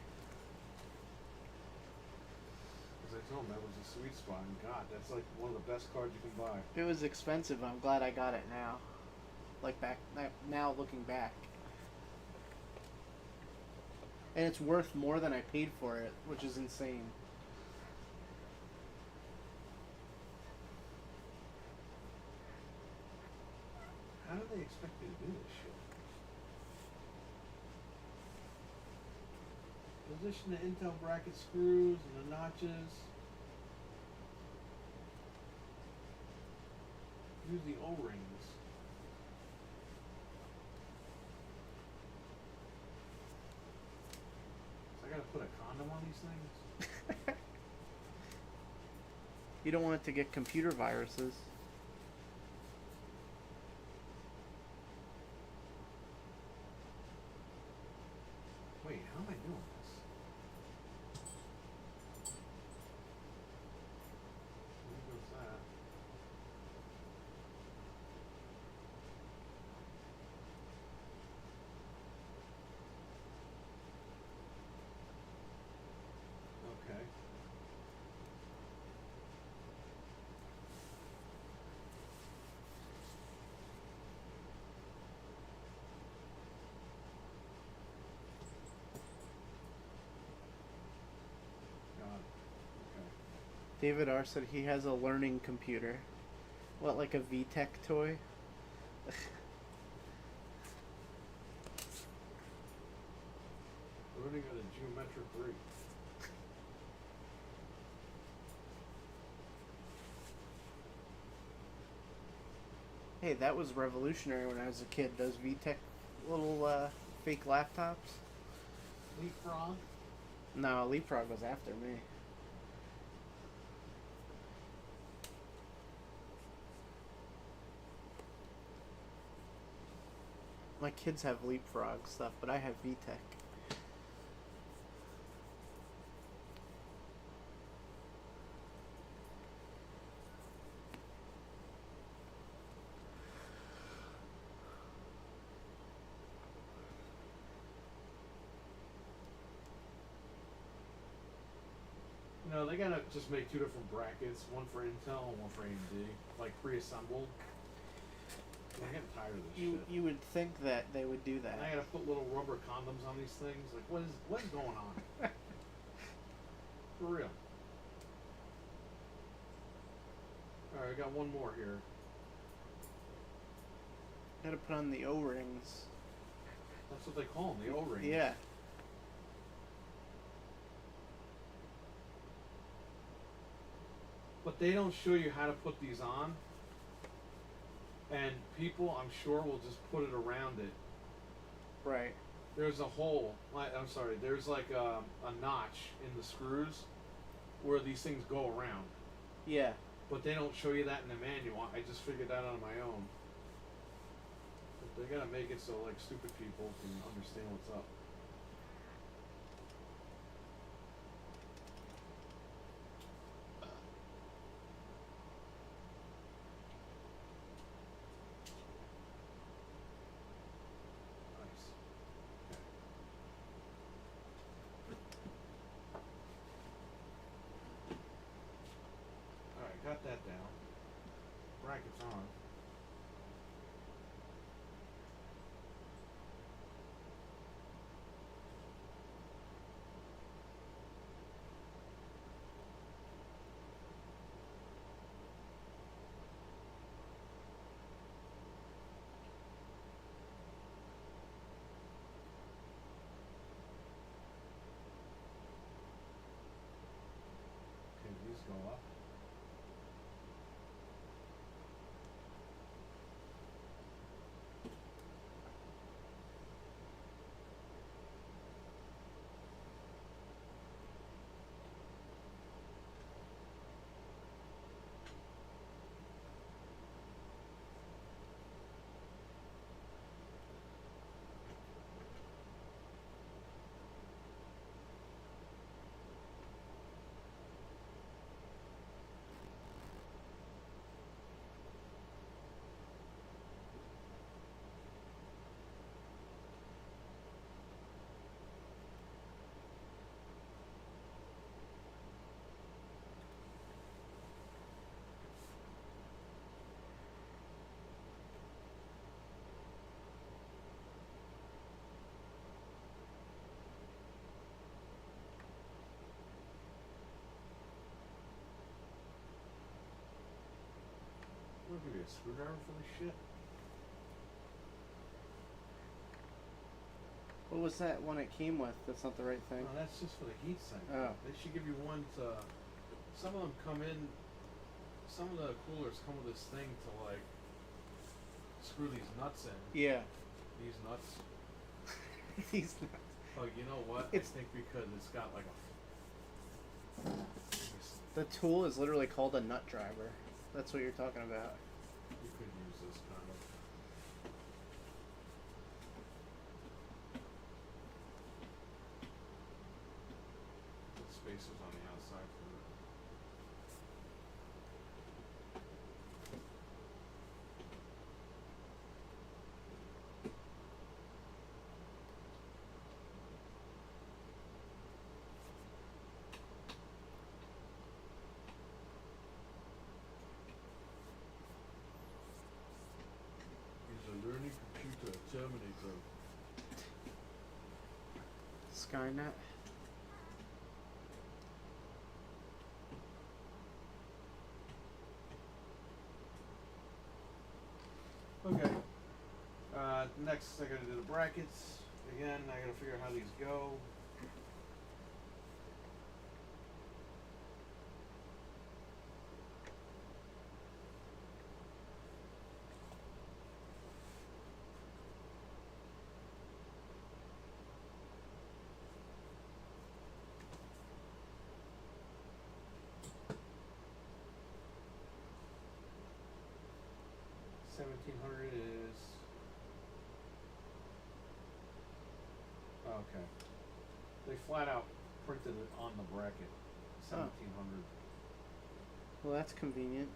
I told him, that was a sweet spot. And God, that's like one of the best cards you can buy. It was expensive. I'm glad I got it now. Like now looking back. And it's worth more than I paid for it, which is insane. How do they expect you to do this shit? Position the Intel bracket screws and the notches. Use the O-rings. So I gotta put a condom on these things? You don't want it to get computer viruses. Wait, how am I doing this? Where goes that? Okay. Got it. Okay. David R. said he has a learning computer. What, like a VTech toy? Learning at a geometric rate. Hey, that was revolutionary when I was a kid. Those VTech little fake laptops. Leapfrog? No, Leapfrog was after me. My kids have Leapfrog stuff, but I have VTech. You know, they gotta just make two different brackets, one for Intel and one for AMD, like pre-assembled. I'm getting tired of this shit. You would think that they would do that. And I gotta put little rubber condoms on these things. Like, what is going on? For real. Alright, I got one more here. Gotta put on the O-rings. That's what they call them, the O-rings. Yeah. But they don't show you how to put these on. And people, I'm sure, will just put it around it. Right. There's a hole. I'm sorry. There's like a notch in the screws where these things go around. Yeah. But they don't show you that in the manual. I just figured that out on my own. But they gotta make it so like stupid people can understand what's up. Nice. Okay. Alright, got that down. Brackets on. a screwdriver for this shit? What was that one it came with? That's not the right thing. No, that's just for the heat sink. Oh. They should give you one to. Some of them come in. Some of the coolers come with this thing to like screw these nuts in. Yeah. These nuts. These nuts. Oh, you know what? It's- I think because it's got like a. The tool is literally called a nut driver. That's what you're talking about. You could use this kind of. Put spacers on the outside for it. He's a learning computer, Terminator. Skynet. Okay. Next I gotta do the brackets. Again, I gotta figure out how these go. $1,700 is. Okay. They flat out printed it on the bracket. 1,700. Well, that's convenient.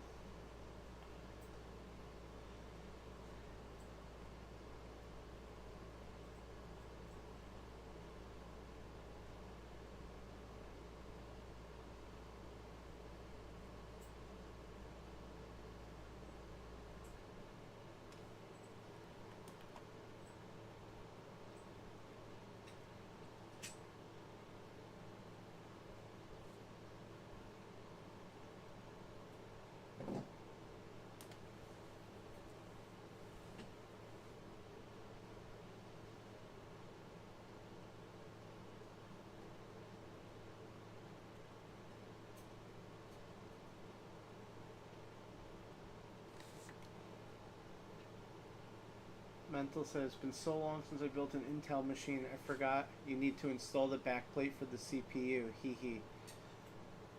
Mental says, it's been so long since I built an Intel machine, I forgot you need to install the backplate for the CPU. Hee hee.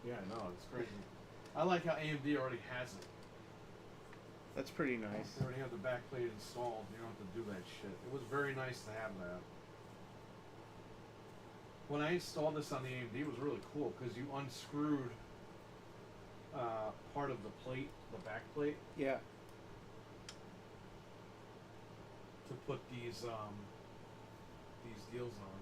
Yeah, no, it's crazy. I like how AMD already has it. That's pretty nice. They already have the backplate installed. You don't have to do that shit. It was very nice to have that. When I installed this on the AMD, it was really cool because you unscrewed part of the plate, the back plate, Yeah. to put these deals on.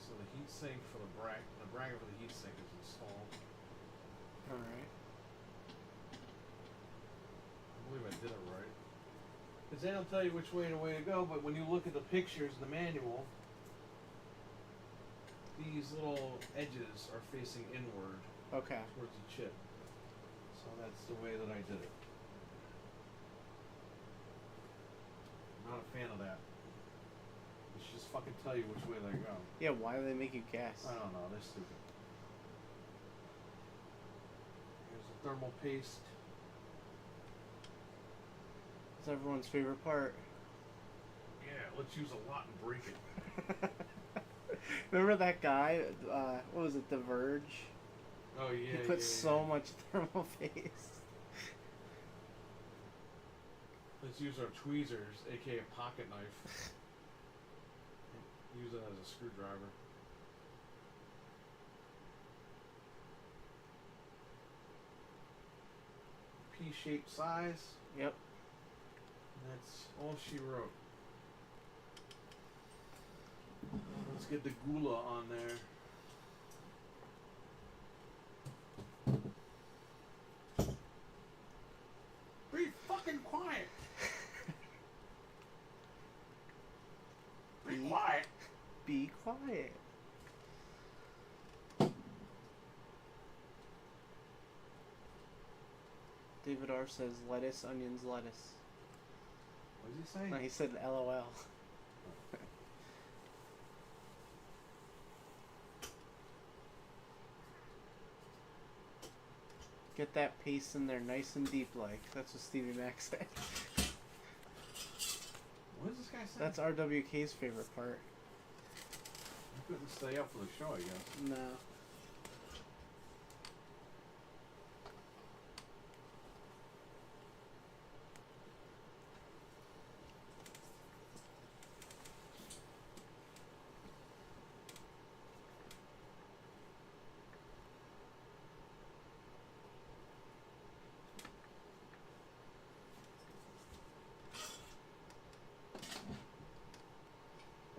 So the heat sink for the bracket for the heat sink is installed. Alright. I believe I did it right. Because they don't tell you which way to go, but when you look at the pictures, the manual, these little edges are facing inward Okay. towards the chip. So that's the way that I did it. Not a fan of that. They should just fucking tell you which way they go. Yeah, why do they make you guess? I don't know, they're stupid. Here's the thermal paste. It's everyone's favorite part. Yeah, let's use a lot and break it. Remember that guy? What was it? The Verge. Oh yeah. He put yeah, so yeah. much thermal paste. Let's use our tweezers, aka pocket knife. Use it as a screwdriver. P-shaped size. Yep. And that's all she wrote. Let's get the gula on there. Be fucking quiet. Be quiet. Be quiet. David R says lettuce, onions, lettuce. What does he say? No, he said LOL. Get that paste in there nice and deep like. That's what Stevie Mac said. What does this guy say? That's RWK's favorite part. I couldn't stay up for the show, I guess. No.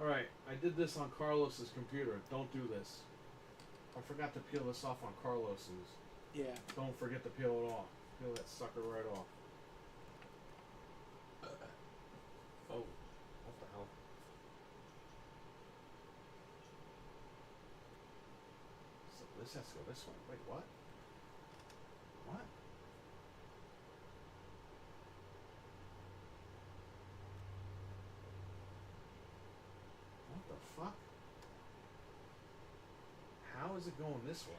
Alright, I did this on Carlos's computer. Don't do this. I forgot to peel this off on Carlos's. Yeah. Don't forget to peel it off. Peel that sucker right off. Oh, what the hell? So this has to go this way. Wait, what? What? What the fuck? How is it going this way?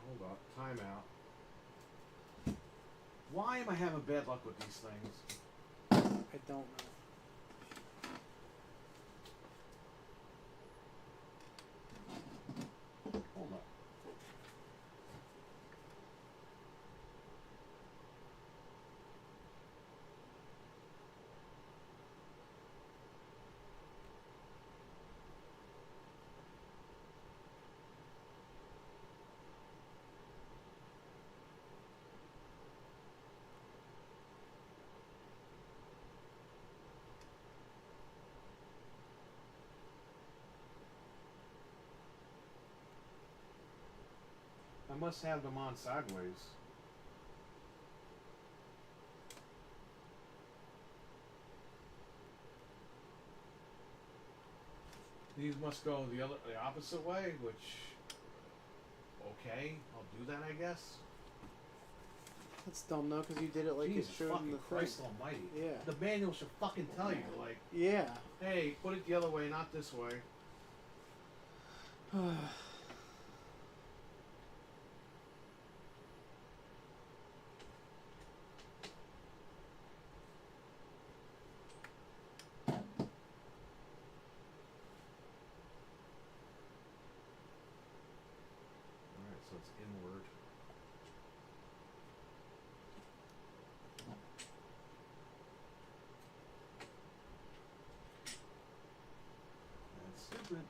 Hold up. Timeout. Why am I having bad luck with these things? I don't know. Hold up. I must have them on sideways. These must go the opposite way, which, okay, I'll do that, I guess. That's dumb though, because you did it like Jesus it showed in fucking the Christ thing. Almighty! Yeah. The manual should fucking tell you, like, Yeah. hey, put it the other way, not this way. Alright, so it's inward. That's stupid.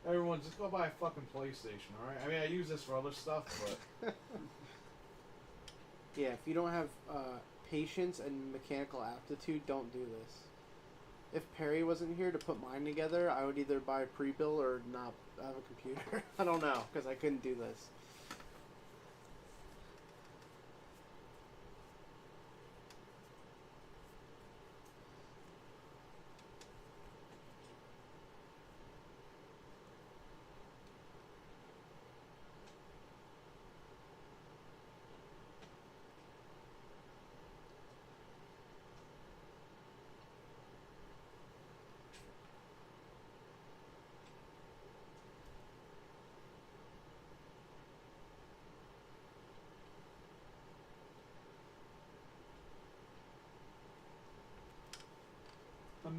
Everyone, just go buy a fucking PlayStation, alright? I mean, I use this for other stuff, but Yeah, if you don't have patience and mechanical aptitude, don't do this. If Perry wasn't here to put mine together, I would either buy a pre-bill or not have a computer. I don't know, because I couldn't do this.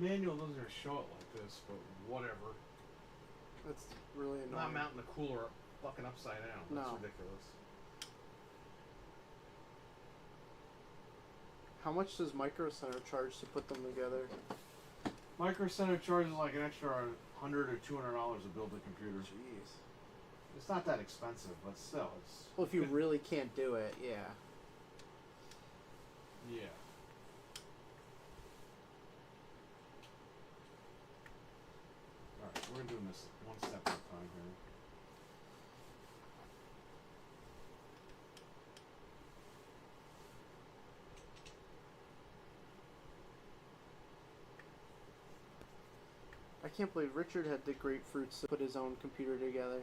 manual doesn't show it like this, but whatever. That's really I'm annoying. not mounting the cooler fucking upside down. That's No. ridiculous. How much does Micro Center charge to put them together? Micro Center charges like an extra $100 or $200 to build a computer. Jeez. It's not that expensive, but still, it's. Well, if you really can't do it, yeah. Yeah. Alright, we're doing this one step at a time here. I can't believe Richard had the grapefruits to put his own computer together.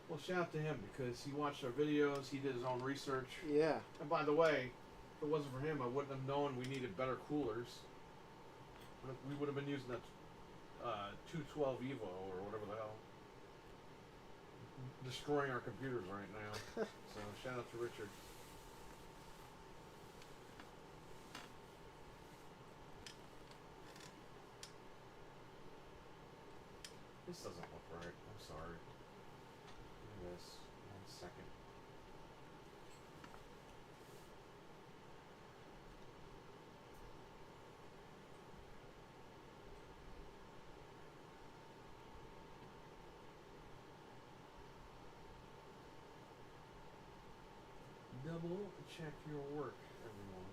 Well, shout out to him because he watched our videos, he did his own research. Yeah. And by the way, if it wasn't for him, I wouldn't have known we needed better coolers. We would have been using that 212 Evo or whatever the hell. Destroying our computers right now. So shout out to Richard. This doesn't look right. I'm sorry. Look at this. 1 second. Double check your work, everyone.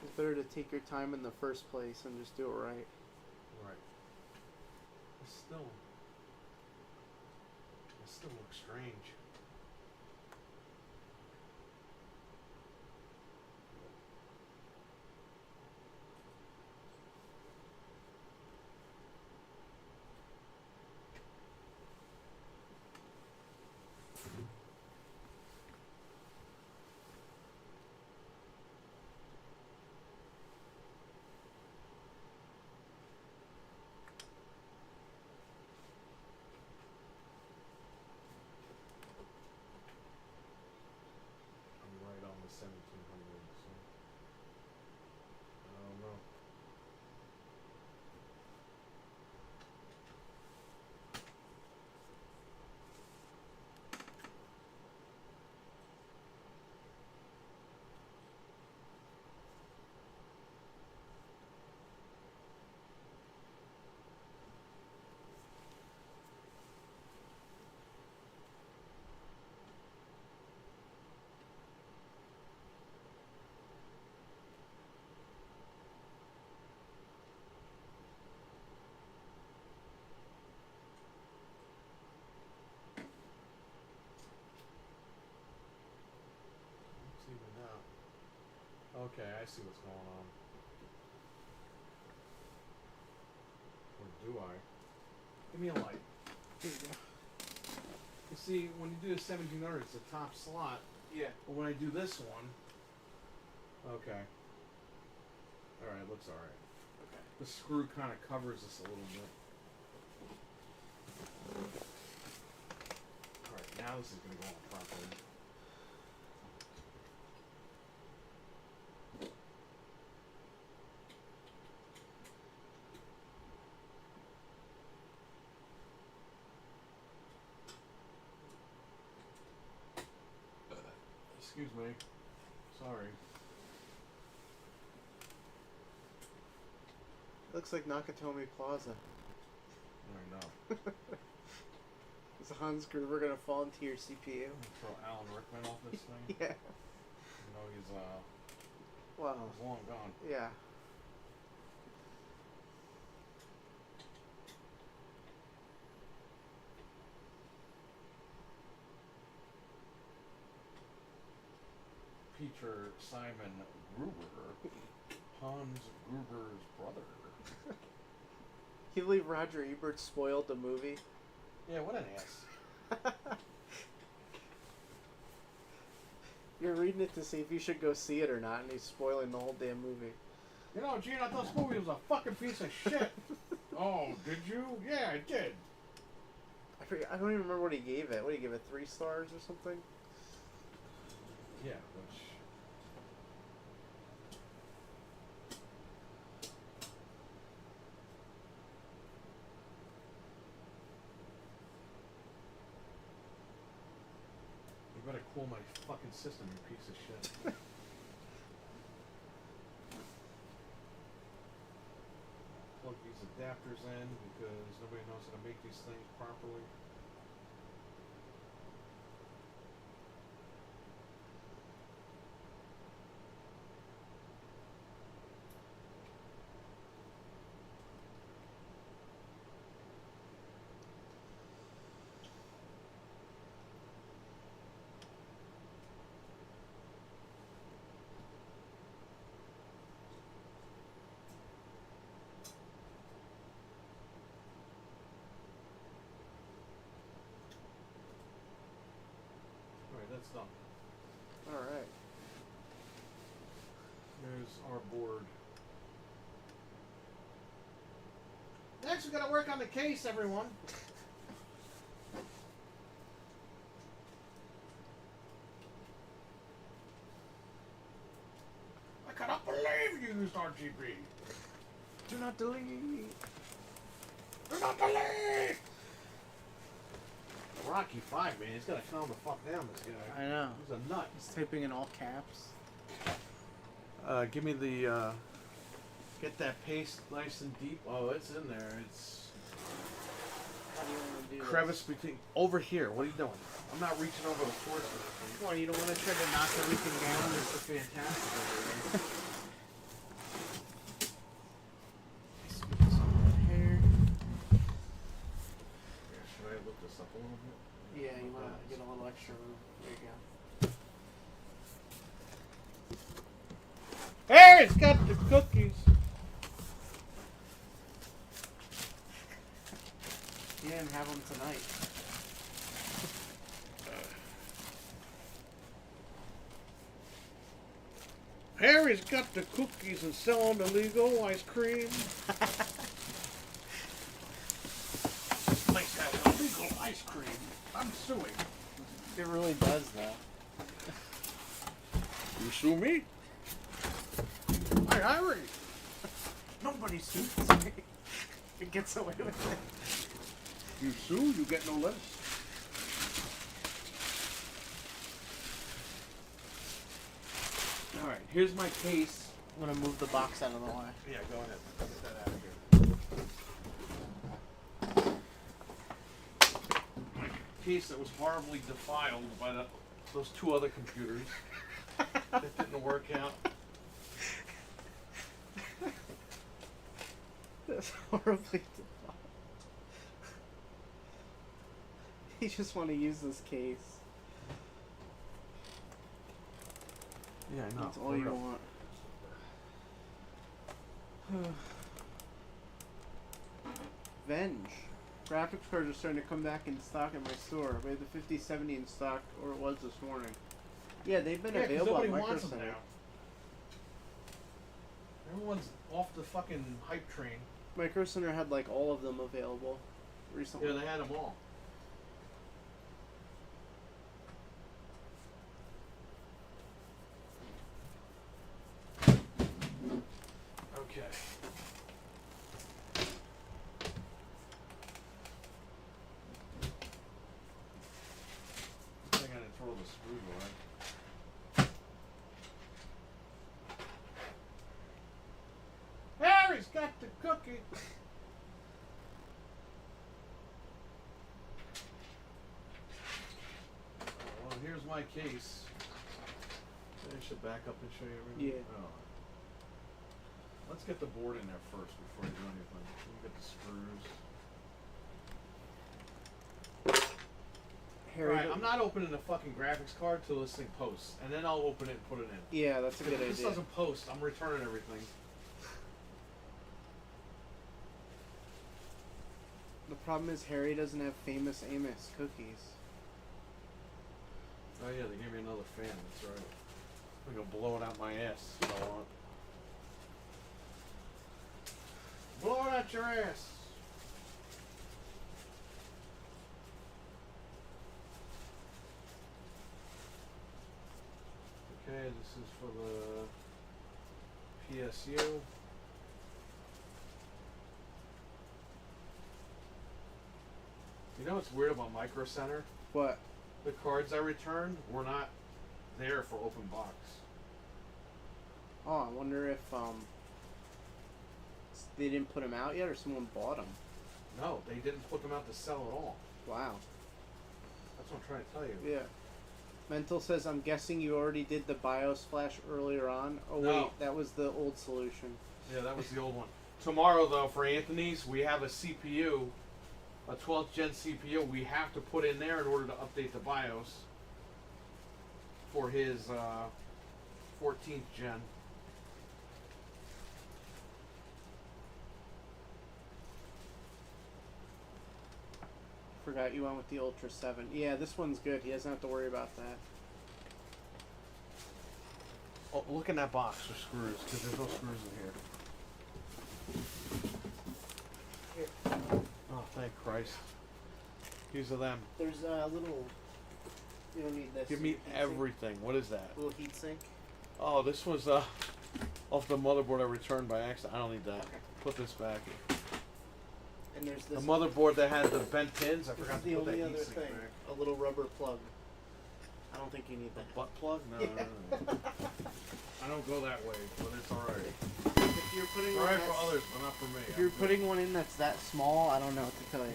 It's better to take your time in the first place and just do it right. Right. It still looks strange. I'm right on the 1700, so I don't know. What's even now? Okay, I see what's going on. Or do I? Give me a light. Here you go. You see, when you do the 1700, it's the top slot. Yeah. But when I do this one, okay. All right, looks all right. Okay. The screw kind of covers this a little bit. All right, now this is gonna go on properly. Excuse me. Sorry. Looks like Nakatomi Plaza. I know. Is Hans Gruber gonna fall into your CPU? Throw Alan Rickman off this thing. Yeah. You know he's Wow. long gone. Yeah. Peter Simon Gruber, Hans Gruber's brother. Can you believe Roger Ebert spoiled the movie? Yeah, what an ass. You're reading it to see if you should go see it or not, and he's spoiling the whole damn movie. You know, Gene, I thought this movie was a fucking piece of shit. Oh, did you? Yeah, I did. I forget, I don't even remember what he gave it. What, he gave it 3 stars or something? Yeah, which... cool my fucking system, you piece of shit. Plug these adapters in because nobody knows how to make these things properly. Alright, that's done. Alright. There's our board. Next, we gotta work on the case, everyone. I cannot believe you used RGB. Do not delete. Do not delete. Rocky 5, man, he's gotta calm the fuck down, this guy. I know. He's a nut. He's typing in all caps. Give me the, get that paste nice and deep. Oh, it's in there. It's How do you want to do crevice between, over here. What are you doing? I'm not reaching over the force or anything. Come on, you don't want to try to knock everything down? This is fantastic over here. Here. Yeah, should I look this up a little bit? Yeah, you want to get a little extra room. There you go. Hey, it's got the cookies. You didn't have them tonight. Harry's got the cookies and selling illegal ice cream. This place has illegal ice cream. I'm suing. It really does, though. You sue me? Hi, Harry. Nobody sues me. It gets away with it. You sue, you get no lettuce. Alright, here's my case. I'm going to move the box out of the way. Yeah, go ahead. Get that out of here. My case that was horribly defiled by those two other computers. That didn't work out. That's horribly defined. You just want to use this case. Yeah, I know. That's all you want. Venge. Graphics cards are starting to come back in stock at my store. I had the 5070 in stock, or it was this morning. Yeah, they've been Yeah, 'cause available at nobody wants Micro them Center. now. Everyone's off the fucking hype train. Micro Center had like all of them available recently. Yeah, they had them all. Okay. I think I didn't throw the screws away. Harry's got the cookie. Well, here's my case. I should back up and show you everything. Yeah. Oh. Let's get the board in there first before we do anything. Let me get the screws. Harry, Alright, I'm not opening the fucking graphics card till this thing posts, and then I'll open it and put it in. yeah, that's a good If this idea. doesn't post, I'm returning everything. The problem is Harry doesn't have famous Amos cookies. Oh yeah, they gave me another fan, that's right. I'm gonna blow it out my ass if I want. Blow it out your ass! Okay, this is for the PSU. You know what's weird about Micro Center? What? the cards I returned were not there for open box. Oh, I wonder if they didn't put them out yet, or someone bought them. No, they didn't put them out to sell at all. Wow. That's what I'm trying to tell you. Yeah. Mental says, I'm guessing you already did the BioSplash earlier on. Oh No. wait, that was the old solution. Yeah, that was the old one. Tomorrow, though, for Anthony's, we have a CPU, a 12th gen CPU. We have to put in there in order to update the BIOS for his 14th gen. Forgot you went with the Ultra 7. Yeah, this one's good. He doesn't have to worry about that. Oh, look in that box for screws, because there's no screws in here. Oh, thank Christ. These are them. There's a little... You don't need this. Give me heat sink. everything. What is that? Little heat sink. Oh, this was off the motherboard I returned by accident. I don't need that. Okay. Put this back. And there's The this... motherboard that had the bent pins, I This forgot is to the put that only heat other sink thing. back. A little rubber plug. I don't think you need that. Butt plug? No, Yeah. no. I don't go that way, but it's alright. If you're putting It's one alright that's- for others, but not for me. If you're putting one in that's that small, I don't know what to tell you.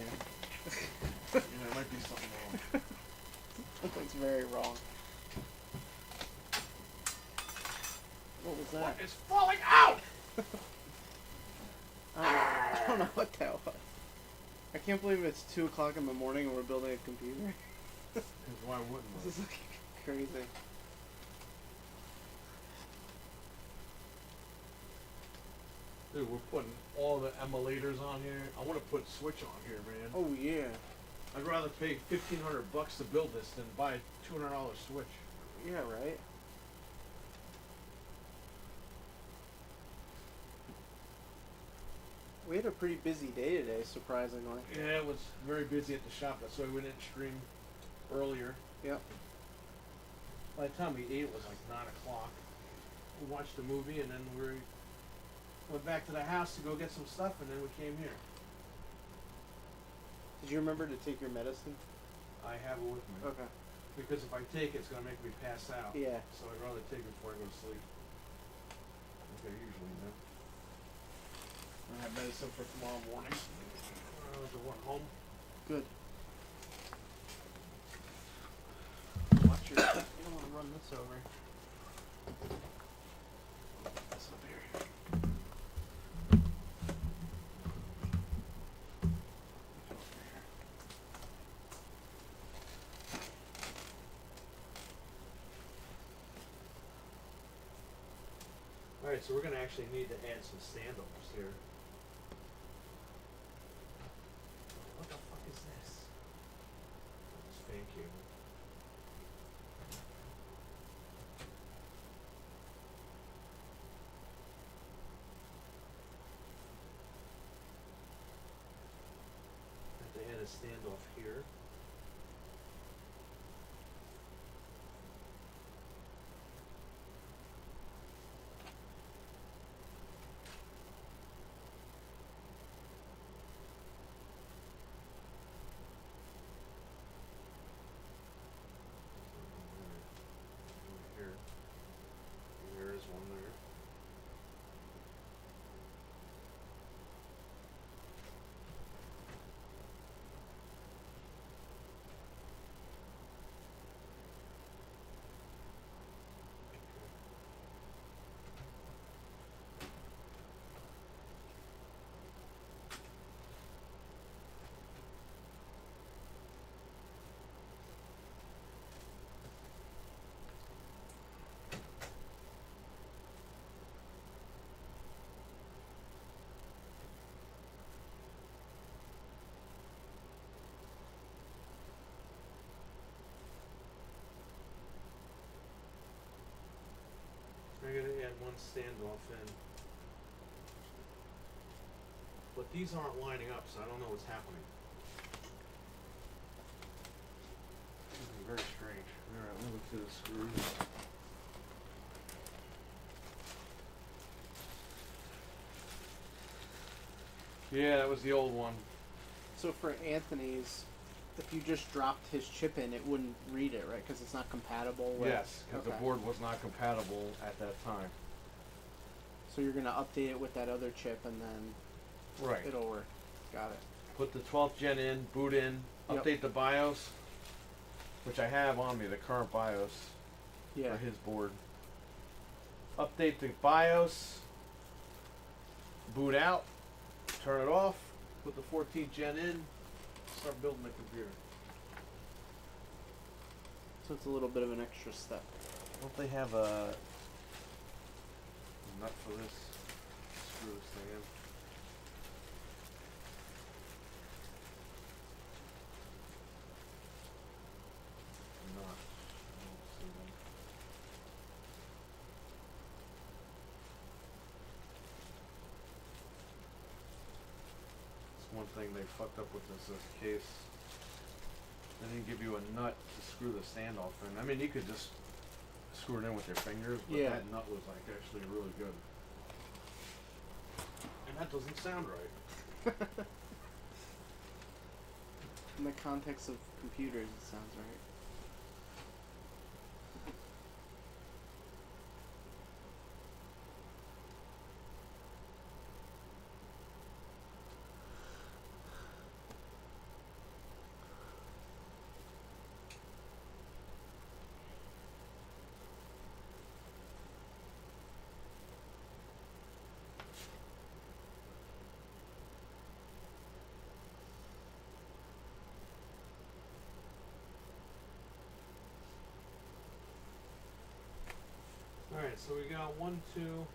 Yeah, there might be something wrong. Something's very wrong. What was that? What is falling out? I don't know what that was. I can't believe it's 2 o'clock in the morning and we're building a computer. 'Cause why wouldn't we? This is like crazy. Dude, we're putting all the emulators on here. I want to put Switch on here, man. Oh yeah. I'd rather pay $1,500 to build this than buy a $200 Switch. Yeah, right? We had a pretty busy day today, surprisingly. Yeah, it was very busy at the shop. That's why we didn't stream earlier. Yep. By the time we ate, it was like 9 o'clock. We watched the movie and then we went back to the house to go get some stuff, and then we came here. Did you remember to take your medicine? I have it with me. Okay. Because if I take it, it's going to make me pass out. Yeah. So I'd rather take it before I go to sleep. Okay, usually, no. I have medicine for tomorrow morning. The one home. Good. Watch your. You don't want to run this over. That's up here. Alright, so we're going to actually need to add some standoffs here. What the fuck is this? It's fan cable. Have to add a standoff here. Here. There is one there. I gotta add one standoff in. But these aren't lining up, so I don't know what's happening. This is very strange. Alright, let me look through the screws. Yeah, that was the old one. So for Anthony's, if you just dropped his chip in, it wouldn't read it, right? Because it's not compatible with. Yes, because the Okay. board was not compatible at that time. So you're gonna update it with that other chip, and then Right. it'll work. Got it. Put the 12th gen in, boot in, Yep. update the BIOS, which I have on me, the current BIOS Yeah. for his board. Update the BIOS, boot out, turn it off, put the 14th gen in, start building the computer. So it's a little bit of an extra step. Don't they have a nut for this? Screw this thing in. Nut. I don't see them. That's one thing they fucked up with this case. They didn't give you a nut to screw the standoff in. I mean, you could just screw it in with your fingers, but Yeah. that nut was like actually really good. And that doesn't sound right. In the context of computers, it sounds right. Alright, so we got 1, 2.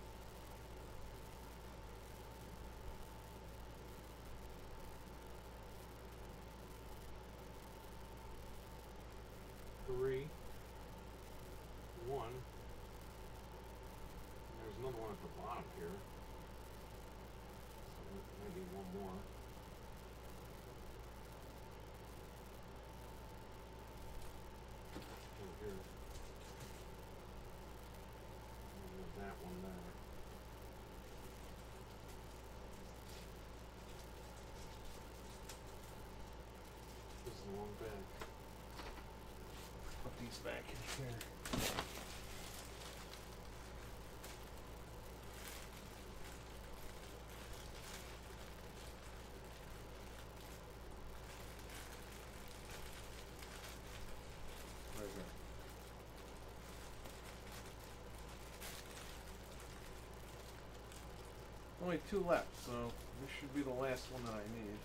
Three. 1. And there's another one at the bottom here. So maybe one more. Over here. And there's that one there. This is a long bag. Put these back in here. Right here. Only 2 left, so this should be the last one that I need.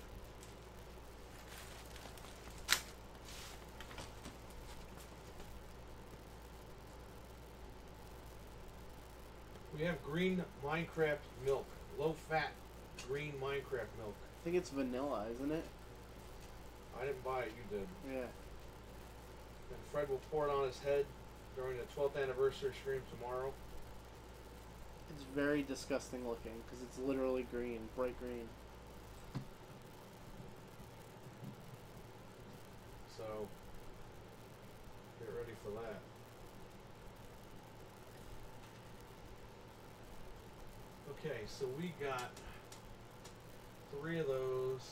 We have green Minecraft milk, low fat green Minecraft milk. I think it's vanilla, isn't it? I didn't buy it, you did. Yeah. And Fred will pour it on his head during the 12th anniversary stream tomorrow. It's very disgusting looking because it's literally green, bright green. So, get ready for that. Okay, so we got 3 of those.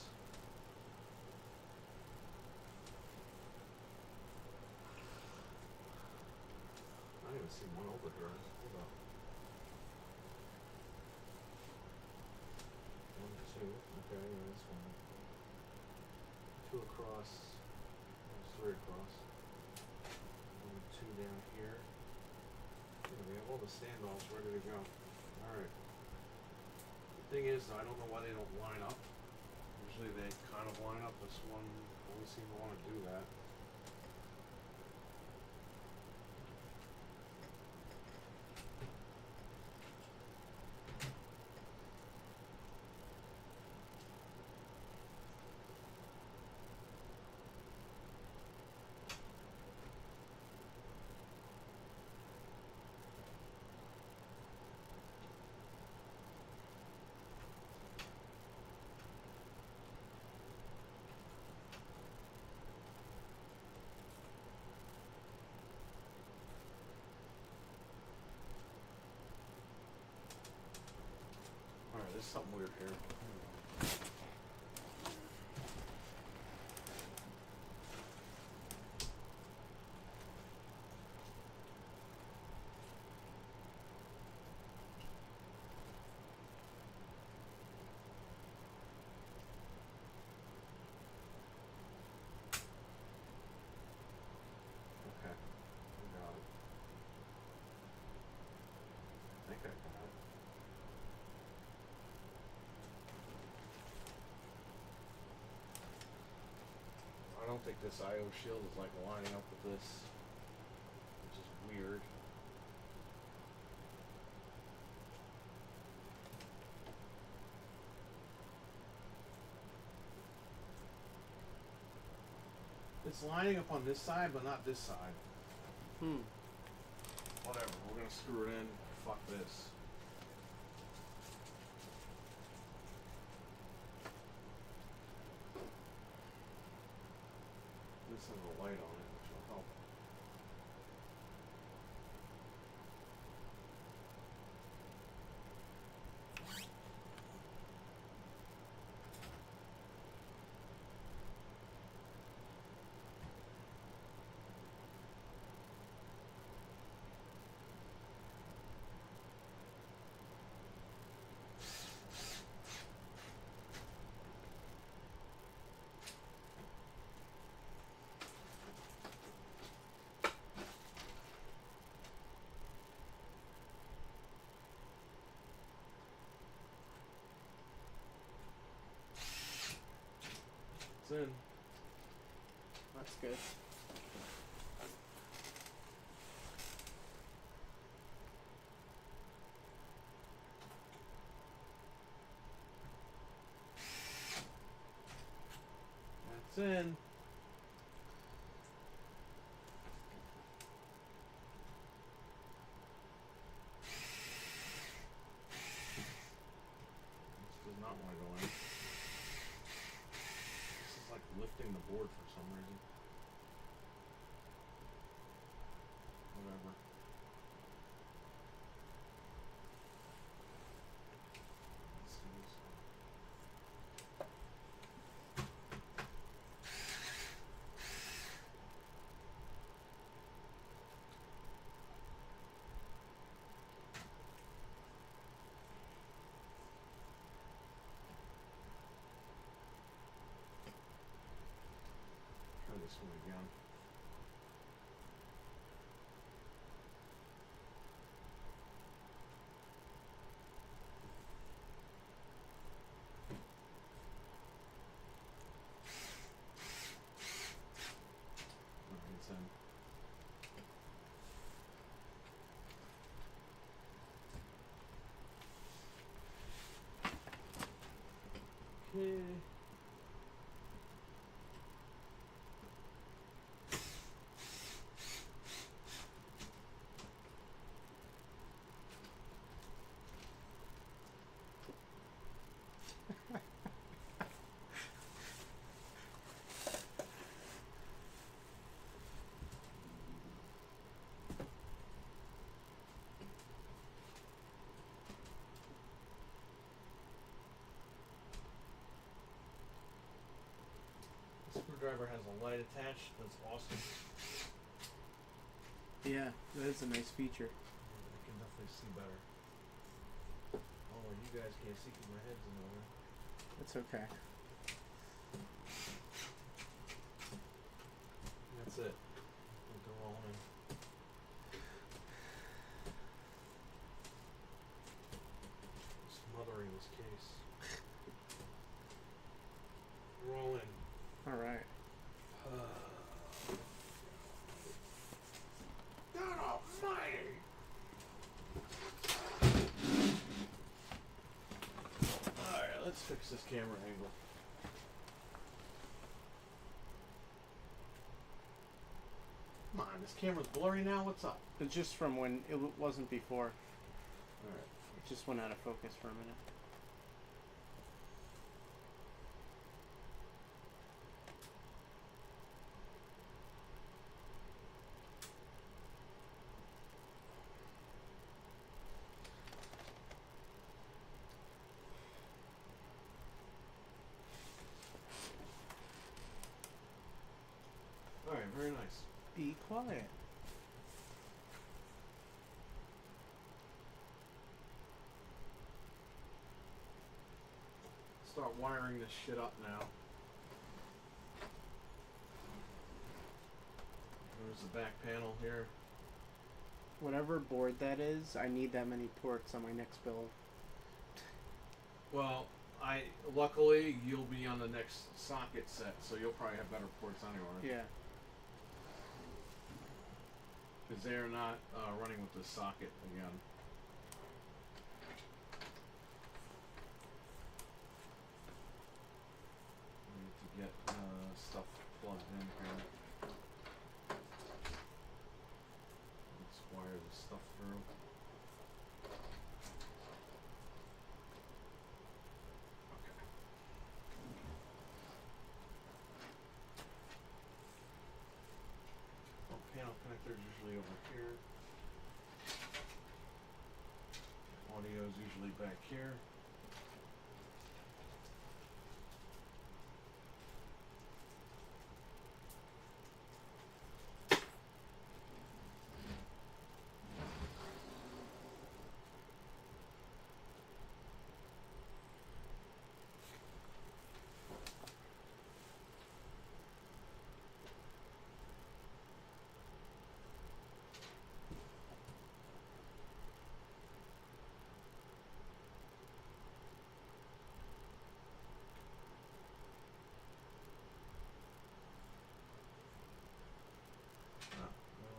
I don't even see one over here. Hold up. 1, 2. Okay, yeah, that's one. 2 across. There's 3 across. 1, 2 down here. Yeah, we have all the standoffs ready to go. Alright. The thing is, I don't know why they don't line up. Usually they kind of line up. This one doesn't seem to want to do that. Alright, there's something weird here. this IO shield is like lining up with this, which is weird. It's lining up on this side, but not this side. Whatever, we're gonna screw it in. Fuck this. This has a light on it, which will help. It's in. That's good. That's in. This does not want to go in. This is like lifting the board for some reason. Whatever. Let's see this. Try this one again. Alright, it's in. Okay. Screwdriver has a light attached. That's awesome. Yeah, that is a nice feature. I can definitely see better. Oh, you guys can't see because my head's in the way. That's okay. That's it. Let them roll in. Smothering this case. Roll in. All right. God almighty! Alright, let's fix this camera angle. Come on, this camera's blurry now? What's up? It's just from when it wasn't before. Alright. It just went out of focus for a minute. Alright, very nice. Be quiet. Start wiring this shit up now. There's the back panel here. Whatever board that is, I need that many ports on my next build. Well, luckily you'll be on the next socket set, so you'll probably have better ports anyway. Yeah. Because they're not running with the socket again. We need to get stuff plugged in here. Let's wire the stuff through. Okay. Well, panel connector is usually over here. Audio is usually back here.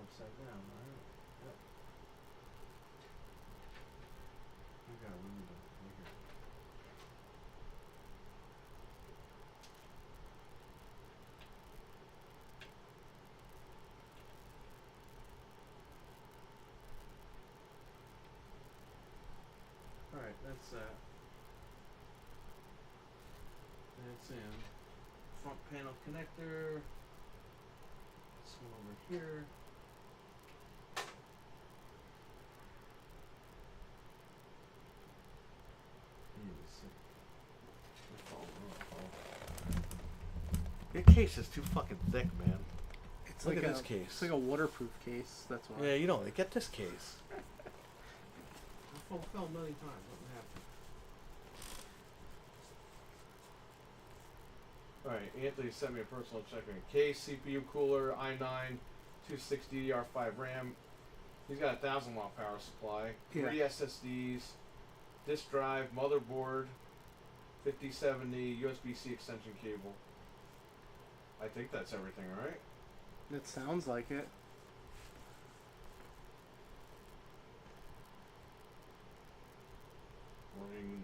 Upside down, alright. Yep. I got room to bigger. Alright, that's that. That's in. Front panel connector. This one over here. Your case is too fucking thick, man. It's Look like at a, this case. It's like a waterproof case. That's why. Yeah, you don't get this case. I fell a million times. Nothing happened. Alright, Anthony sent me a personal checking. Case, CPU cooler, i9, 260 DDR5 RAM. He's got a 1,000 watt power supply, 3 SSDs, disk drive, motherboard, 5070 USB-C extension cable. I think that's everything, right? It sounds like it. Running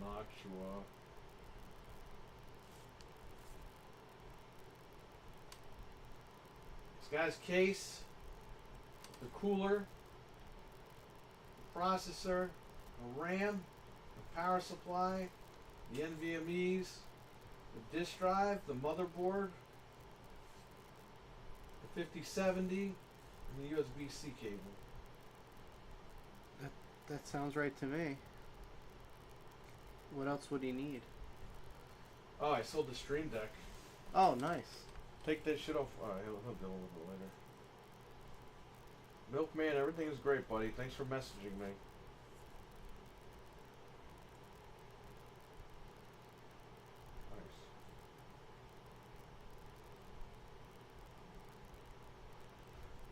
Noctua. This guy's case, the cooler, the processor, the RAM, the power supply, the NVMEs, the disk drive, the motherboard, the 5070, and the USB-C cable. That sounds right to me. What else would he need? Oh, I sold the Stream Deck. Oh, nice. Take that shit off. Alright, he'll deal with it later. Milkman, everything is great, buddy. Thanks for messaging me. Nice.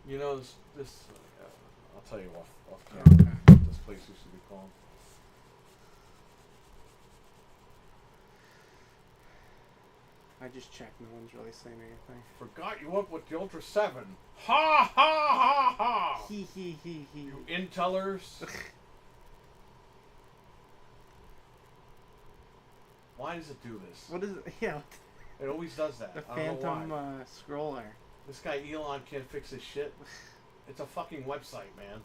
You know, this I'll tell you off camera. Okay. What this place used to be called. I just checked. No one's really saying anything. Forgot you up with the Ultra 7. Ha ha ha ha! He. You Intellers. Why does it do this? What is it? Yeah, It always does that. the I don't know phantom why. scroller. This guy Elon can't fix his shit. It's a fucking website, man.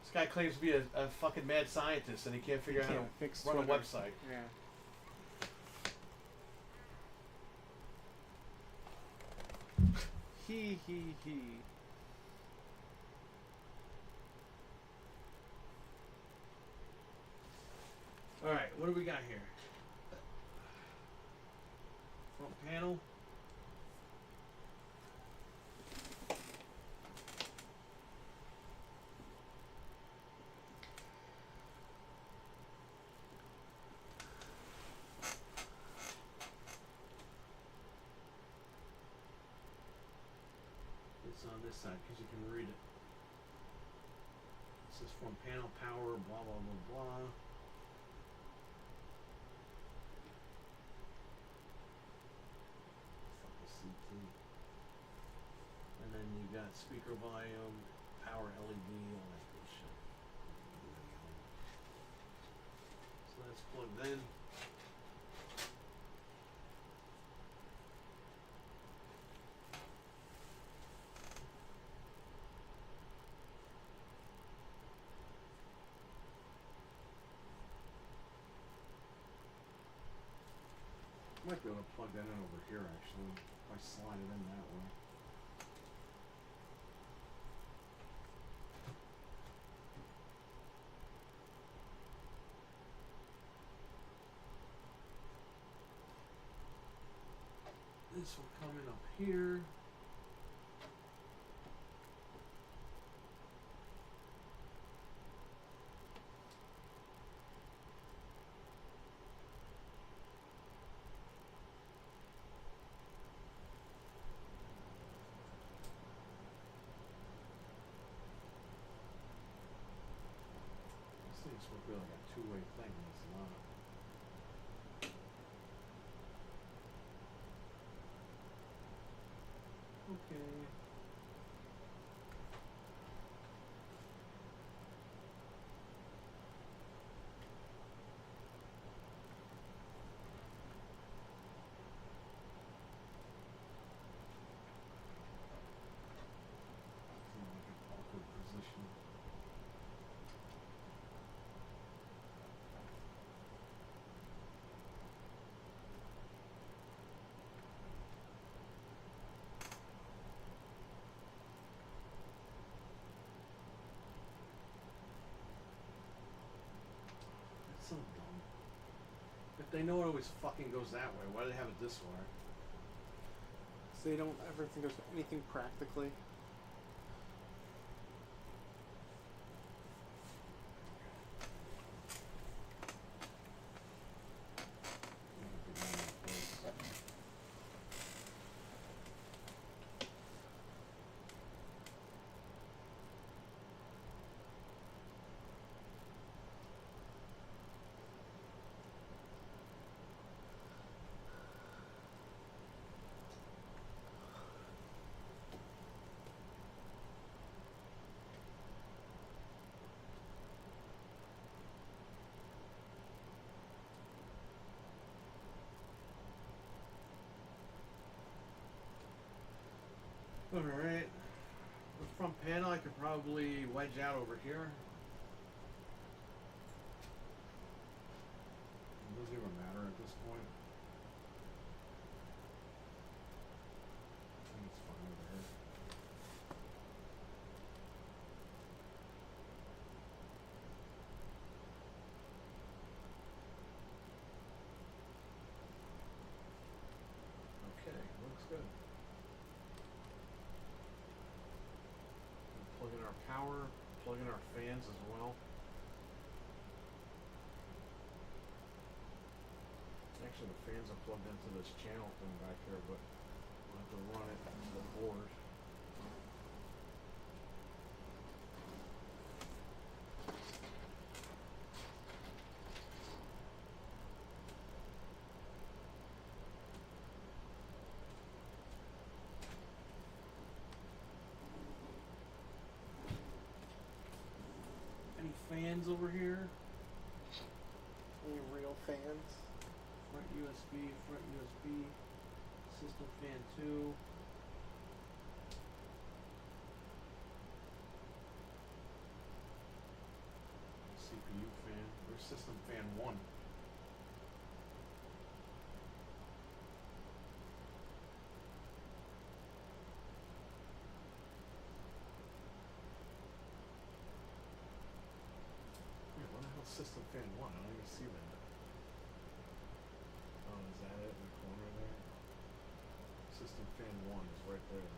This guy claims to be a fucking mad scientist and he can't figure out how to fix run a Twitter. website. Yeah. He. Alright, what do we got here? Front panel. It's on this side because you can read it. This is front panel power, blah blah blah blah. then you got speaker volume, power LED, all that good shit. So that's plugged in. Might be able to plug that in over here actually, if I slide it in that way. This will come in up here. This thing's supposed to be like a two-way thing, and it's not. Okay. Seems like an awkward position. It's so dumb. If they know it always fucking goes that way, why do they have it this way? So they don't ever think of anything practically. Alright. The front panel I could probably wedge out over here. It doesn't even matter at this point. I think it's fine over here. Okay, looks good. Plug in our power, plug in our fans as well. Actually, the fans are plugged into this channel thing back here, but we'll have to run it into the board. Any fans over here? Any real fans? Front USB, system fan 2. CPU fan. Where's system fan 1? Wait, what the hell's system fan 1? I don't even see that. Oh, is that it in the corner there? System fan 1 is right there.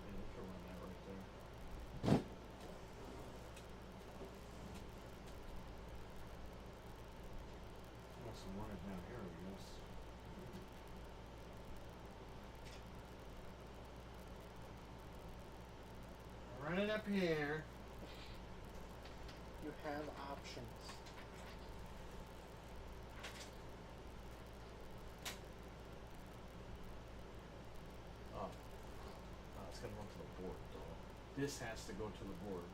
Yeah, we can run that right there. Wants to run it down here, I guess. Run it up here. You have options. That's gonna run to the board, though. This has to go to the board.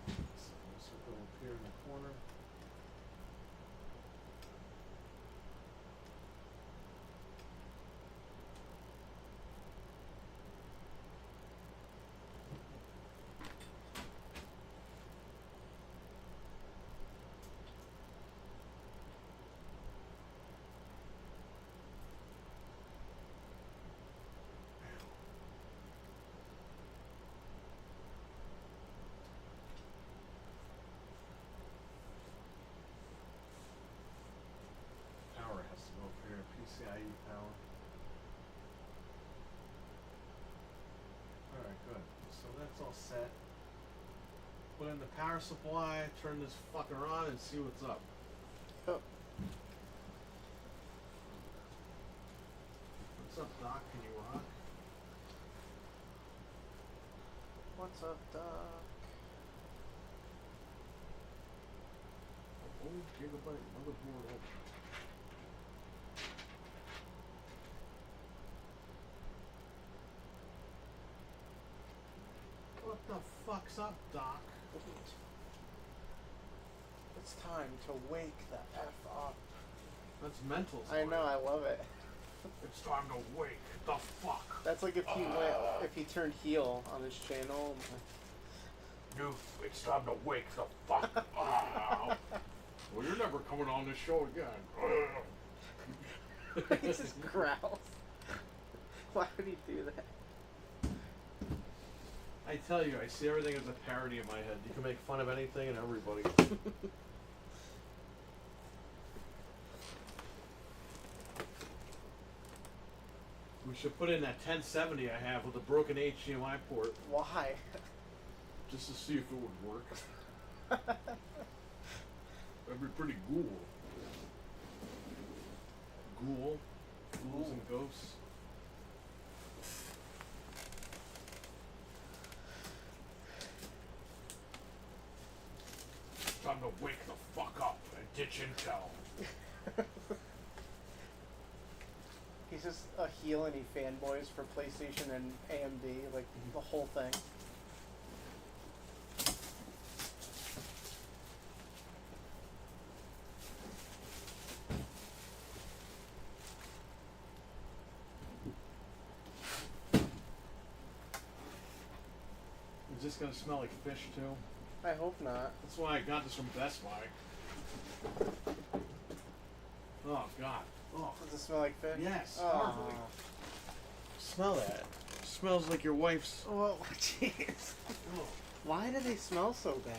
So this will go up here in the corner. Power has to go up here. PCIe power. Alright, good. So that's all set. Put in the power supply, turn this fucker on, and see what's up. Oh, What's up, Doc? Can you rock? what's up, Doc? Oh, gigabyte motherboard ultra. What the fuck's up, Doc? It's time to wake the F up. That's mental. I know, I love it. It's time to wake the fuck. That's like if he turned heel on his channel. Dude, it's time to wake the fuck up. Well, you're never coming on this show again. He just growls. Why would he do that? I tell you, I see everything as a parody in my head. You can make fun of anything and everybody. We should put in that 1070 I have with a broken HDMI port Why? just to see if it would work. That'd be pretty cool. Ghouls and ghosts. Time to wake the fuck up and ditch Intel. He's just a heel and he fanboys for PlayStation and AMD, like the whole thing. Is this gonna smell like fish too? I hope not. That's why I got this from Best Buy. Oh God. Oh. Does it smell like fish? Yes, Oh. horribly. Smell that. Smells like your wife's. Oh, jeez. Oh. Why do they smell so bad?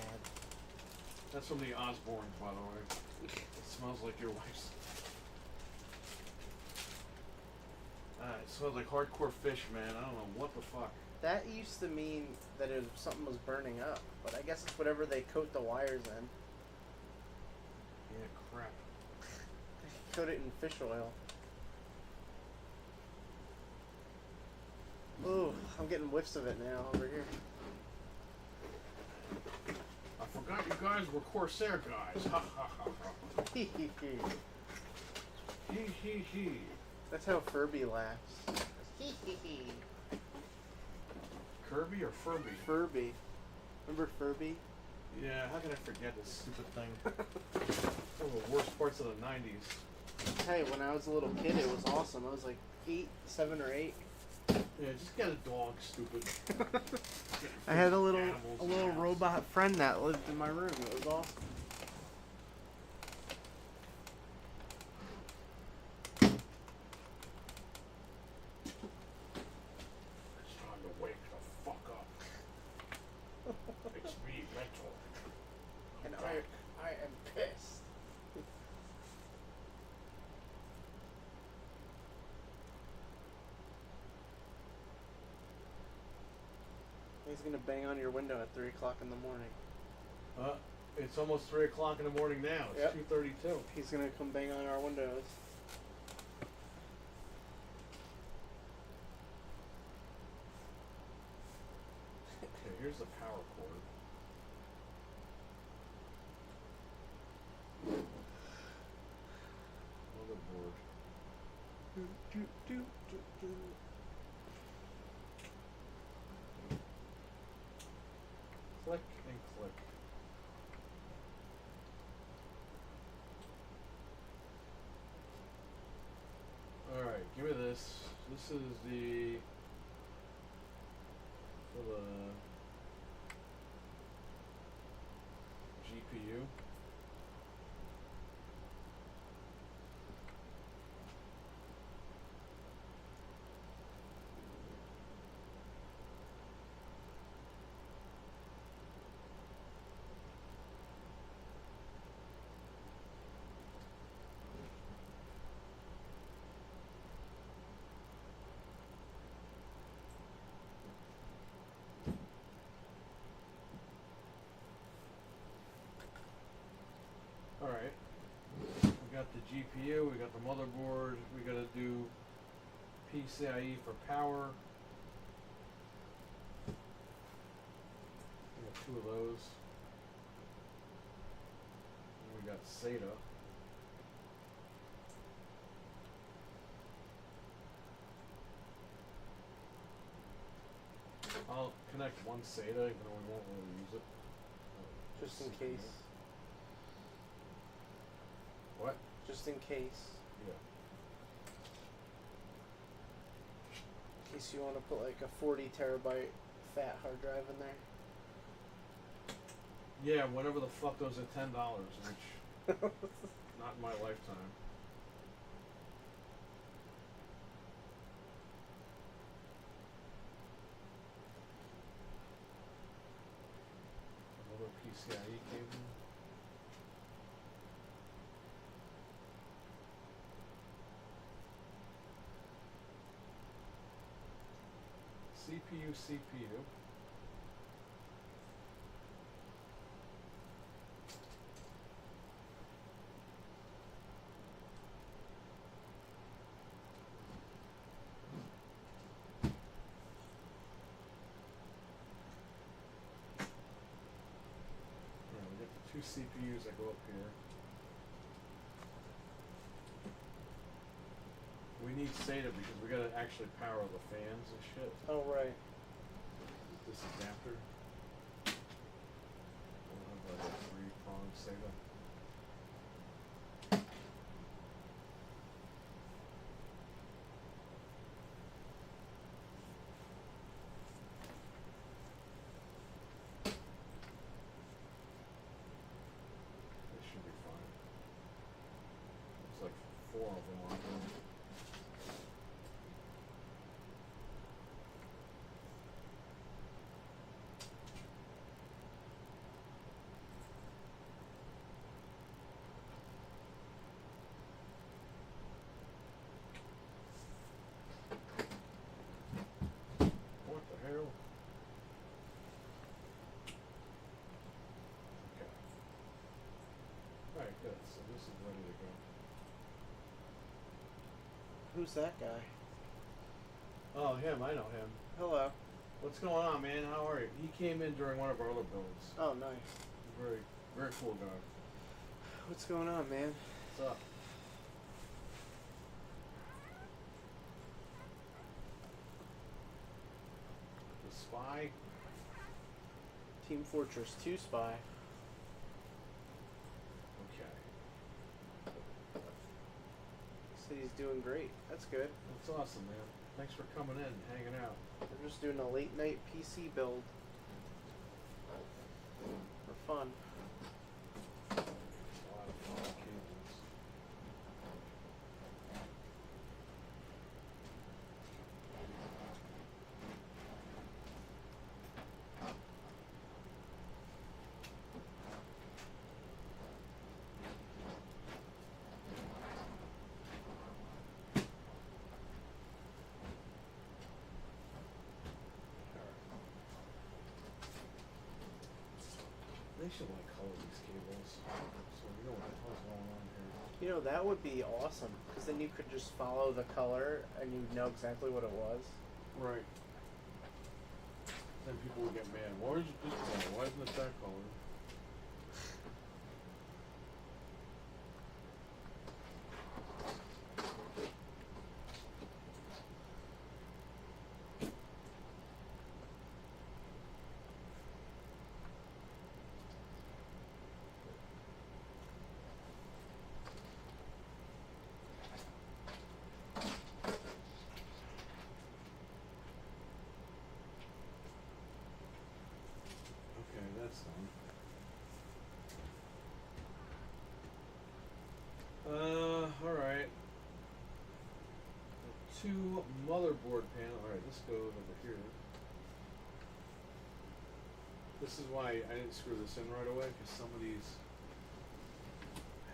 That's from the Osbournes, by the way. It smells like your wife's. It smells like hardcore fish, man. I don't know what the fuck. That used to mean that something was burning up, but I guess it's whatever they coat the wires in. Yeah, crap. They coat it in fish oil. Ooh, I'm getting whiffs of it now over here. I forgot you guys were Corsair guys. Ha ha ha ha. Hee hee hee. Hee hee hee. That's how Furby laughs. Hee hee hee. Kirby or Furby? Furby. Remember Furby? Yeah, how can I forget this stupid thing? One of the worst parts of the 90s. Hey, when I was a little kid, it was awesome. I was like 7 or 8. Yeah, just get a dog, stupid. I had a little Animals in the house. robot friend that lived in my room. It was awesome. It's time to wake the fuck up. It's me, Mental. And I'm back. I am pissed. He's gonna bang on your window at 3 o'clock in the morning. It's almost 3 o'clock in the morning now. It's Yep. 2:32. He's gonna come bang on our windows. Okay, here's the power cord. Motherboard. Click and click. Alright, give me this. This is the for the GPU. Alright. We got the GPU, we got the motherboard, we gotta do PCIe for power. We got 2 of those. And we got SATA. I'll connect one SATA, even though we won't really use it. Just in CPU. case. What? Just in case. Yeah. In case you want to put like a 40 terabyte fat hard drive in there. Yeah, whatever the fuck those are $10, which not in my lifetime. Another PCIe cable. CPU. Alright, we got the 2 CPUs that go up here. We need SATA because we gotta actually power the fans and shit. Oh, right. This adapter. We'll have like a 3-prong SATA. This should be fine. There's like 4 of them on here. What the hell? Okay. Alright, good. So this is ready to go. Who's that guy? Oh, him. I know him. Hello. What's going on, man? How are you? He came in during one of our other builds. Oh, nice. Very, very cool guy. What's going on, man? What's up? The spy. Team Fortress 2 spy. Okay. Said he's doing great. That's good. That's awesome, man. Thanks for coming in and hanging out. We're just doing a late night PC build. For fun. A lot of fun cables. They should like color these cables, so we know what the hell's going on here. You know, that would be awesome. Because then you could just follow the color and you'd know exactly what it was. Right. Then people would get mad. Why is it this color? Why isn't it that color? to motherboard panel. Alright, this goes over here. This is why I didn't screw this in right away, because some of these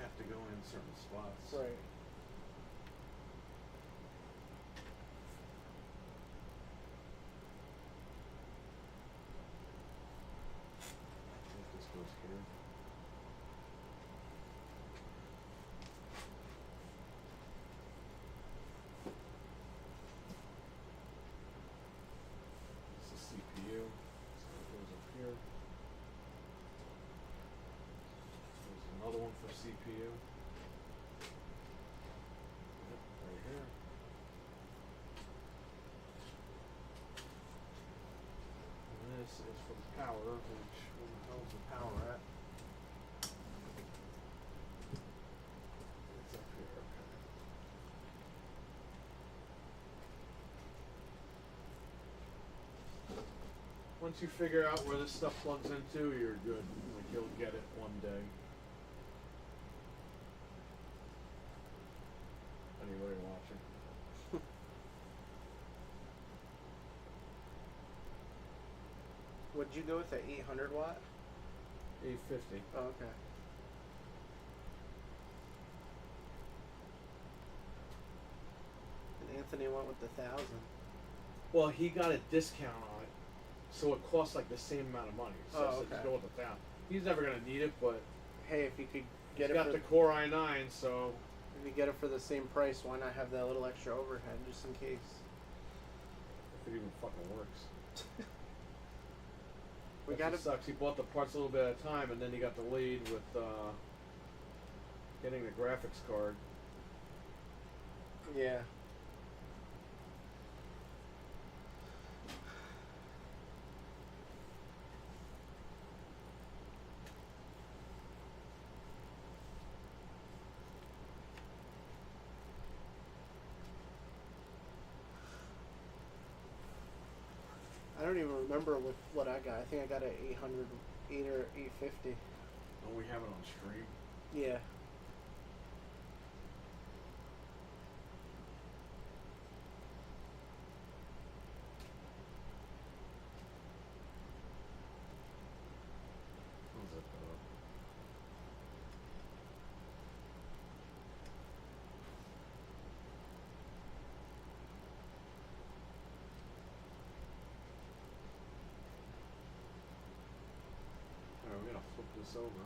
have to go in certain spots. Right. I think this goes here. This is CPU, so it goes up here. There's another one for CPU. Yep, right here. And this is for the power, which where the hell's the power at? It's up here, okay. Once you figure out where this stuff plugs into, you're good. Like, you'll get it one day. Anybody watching? Would you go with the 800 watt? 850. Oh, okay. And Anthony went with the 1000. Well, he got a discount on it, so it costs like the same amount of money. So I Oh, said, okay. just go with the 1000. He's never gonna need it, but Hey, if you could he's get it got for the Core i9, so if you get it for the same price, why not have that little extra overhead just in case? if it even fucking works. We That's got what to sucks. He bought the parts a little bit at a time, and then he got delayed with getting the graphics card. Yeah. I don't even remember what I got. I think I got an 800, 8 or 850. And we have it on stream. Yeah. How's that go up? Alright, we're gonna flip this over.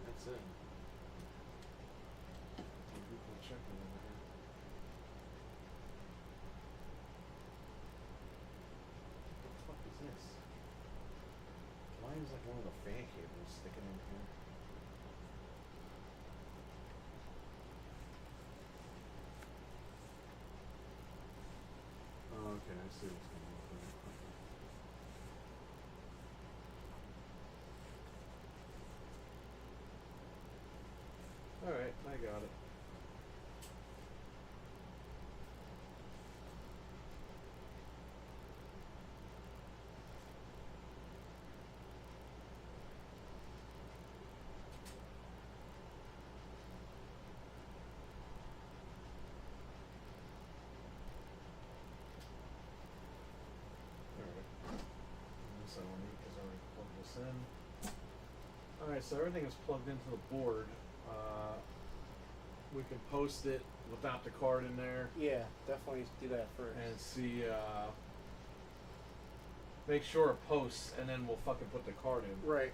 That's it. Some people checking over here. What the fuck is this? Why is like one of the fan cables sticking in here? Oh, okay, I see what's going on there. Alright, I got it. Alright. This I don't need because I already plugged this in. Alright, so everything is plugged into the board. we can post it without the card in there Yeah, definitely do that first. and see. Make sure it posts, and then we'll fucking put the card in. Right.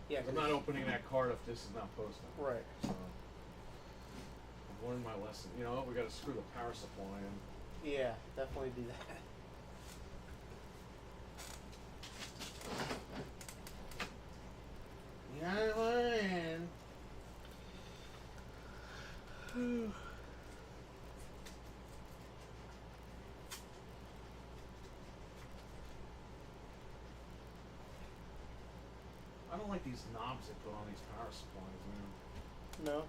Yeah. I'm not opening that card if this is not posted. Right. So, I've learned my lesson. You know what? We got to screw the power supply in. Yeah, definitely do that. Yeah, man. I don't like these knobs they put on these power supplies, man. No.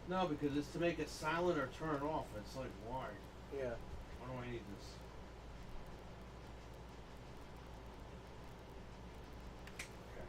No, because it's to make it silent or turn off. It's like, why? Yeah. Why do I need this? Okay.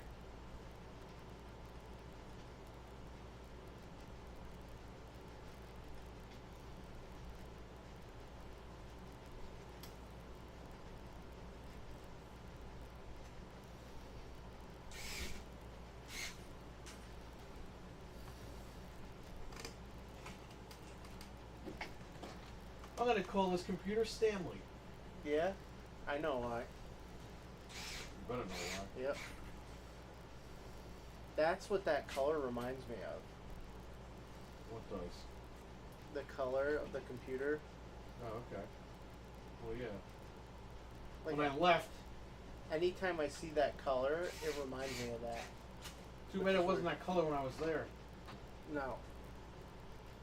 I'm gonna call this computer Stanley. Yeah. I know why. You better know why. Yep. That's what that color reminds me of. What does? The color of the computer. Oh, okay. Well, yeah. Like When I left, anytime I see that color, it reminds me of that. too bad it wasn't that color when I was there. No.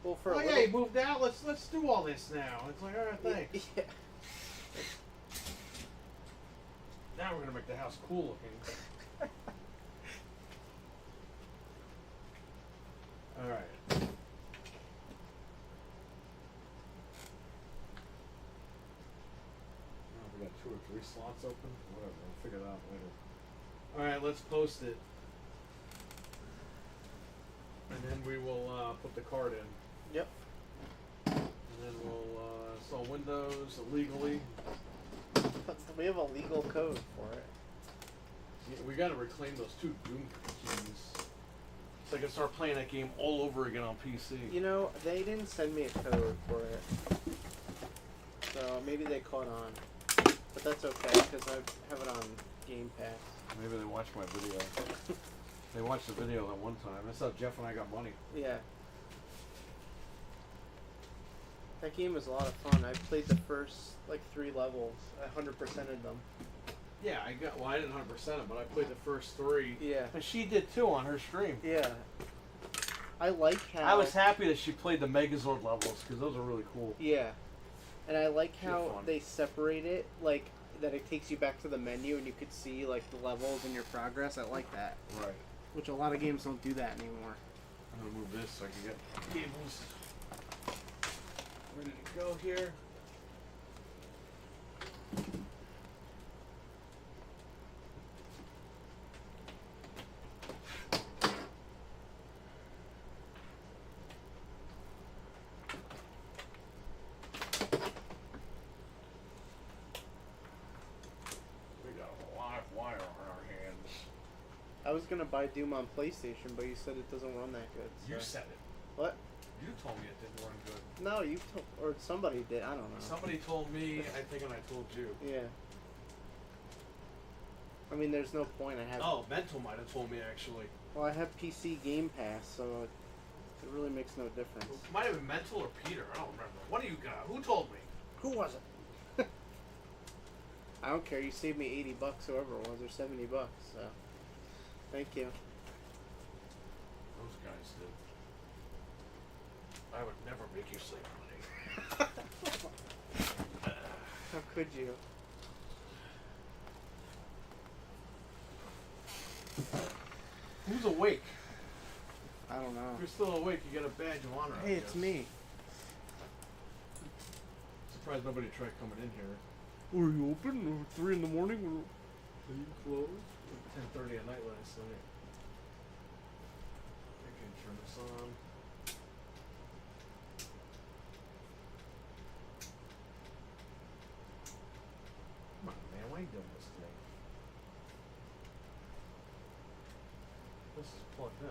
Well, for Oh a yeah, little. he moved out. Let's do all this now. It's like, all right, thanks. Yeah. Now we're gonna make the house cool looking. All right. Oh, we got 2 or 3 slots open. Whatever, we'll figure it out later. All right, let's post it, and then we will put the card in, Yep. and then we'll install Windows illegally. We have a legal code for it. Yeah, we gotta reclaim those 2 Doom keys. So I can start playing that game all over again on PC. You know, they didn't send me a code for it. So maybe they caught on. But that's okay, because I have it on Game Pass. Maybe they watched my video. They watched the video that one time. That's how Jeff and I got money. Yeah. That game was a lot of fun. I played the first, 3 levels. I 100%ed them. Yeah, I didn't 100% it, but I played the first 3. Yeah. And she did too on her stream. Yeah. I like how... I was happy that she played the Megazord levels, because those are really cool. Yeah. And I like They're how fun. they separate it, that it takes you back to the menu and you could see, the levels and your progress. I like that. Right. Which a lot of games don't do that anymore. I'm going to move this so I can get cables ready to go here. We got a lot of wire on our hands. I was gonna buy Doom on PlayStation, but you said it doesn't run that good. So. You said it. What? You told me it didn't run good. No, you or somebody did. I don't know. Somebody told me, I think, and I told you. Yeah. I mean, there's no point. I have. Oh, Mental might have told me, actually. Well, I have PC Game Pass, so it really makes no difference. It might have been Mental or Peter. I don't remember. One of you got. Who told me? Who was it? I don't care. You saved me $80, whoever it was, or $70. So, thank you. Those guys did. I would never make you save money. How could you? Who's awake? I don't know. If you're still awake, you get a badge of honor. I Hey, it's guess. me. Surprised nobody tried coming in here. Are you open? 3 in the morning? Are you closed? 10:30 at night last night. I can turn this on. Come on, man. Why are you doing this today? This is plugged in.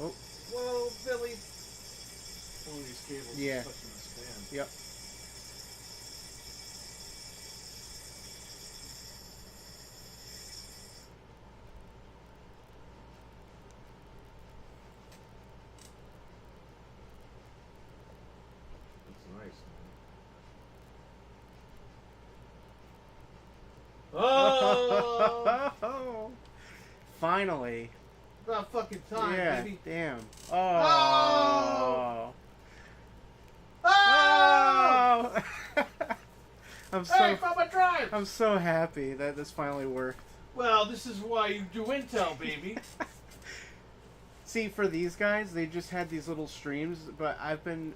Oh, Whoa, Billy. One of these cables Yeah. is touching this fan. yep. That's nice, man. Oh! Finally. About fucking time, Yeah. baby. Damn. Oh! Oh. Oh! Oh. I'm Hey, so Papa Drive! I'm so happy that this finally worked. Well, this is why you do Intel, baby. See, for these guys, they just had these little streams, but I've been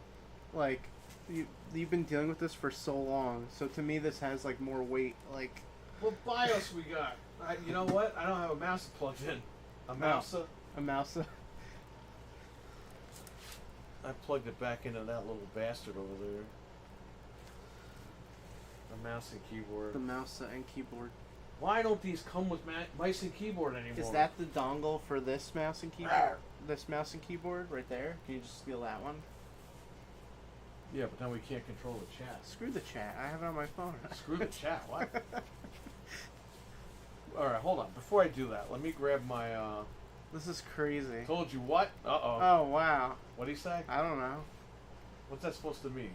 like, you've been dealing with this for so long. So to me, this has like more weight. Like, What BIOS we got? You know what? I don't have a mouse plugged in. A mouse. a mouse. I plugged it back into that little bastard over there. A mouse and keyboard. The mouse and keyboard. Why don't these come with mice and keyboard anymore? Is that the dongle for this mouse and keyboard? This mouse and keyboard right there? Can you just steal that one? Yeah, but then we can't control the chat. Screw the chat. I have it on my phone. Screw the chat. What? All right, hold on. Before I do that, let me grab my. This is crazy. Told you what? Uh-oh. Oh wow. What'd he say? I don't know. What's that supposed to mean?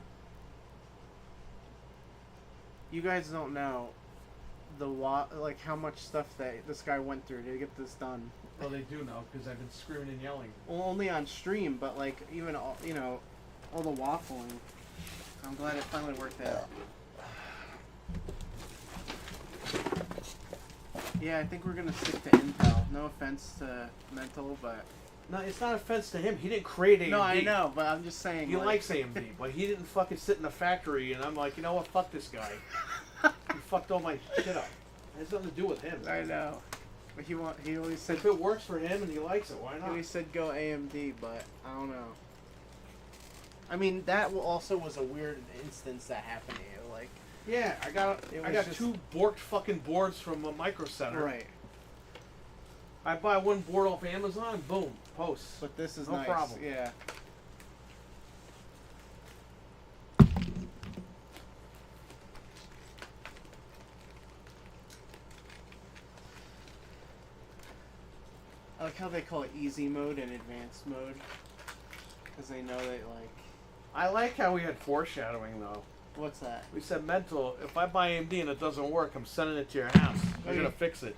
You guys don't know like how much stuff that this guy went through to get this done. Well, they do know because I've been screaming and yelling. Well, only on stream, but like even all, all the waffling. I'm glad it finally worked out. Yeah, I think we're gonna stick to Intel. No offense to Mental, but No, it's not offense to him. He didn't create AMD. no, I know, but I'm just saying. He like, likes AMD, but he didn't fucking sit in the factory. And I'm like, you know what? Fuck this guy. He fucked all my shit up. It has nothing to do with him. I know, but he always said If it works for him and he likes it, why he not? always said go AMD, but I don't know. I mean, that also was a weird instance that happened to you, like. Yeah, I got It I was got just- two borked fucking boards from a Micro Center. Right. I buy one board off Amazon, boom, posts. But this is No nice. problem. Yeah. I like how they call it easy mode and advanced mode. Because they know that, like. I like how we had foreshadowing though. What's that? We said mental. If I buy AMD and it doesn't work, I'm sending it to your house. You're Okay. gonna fix it.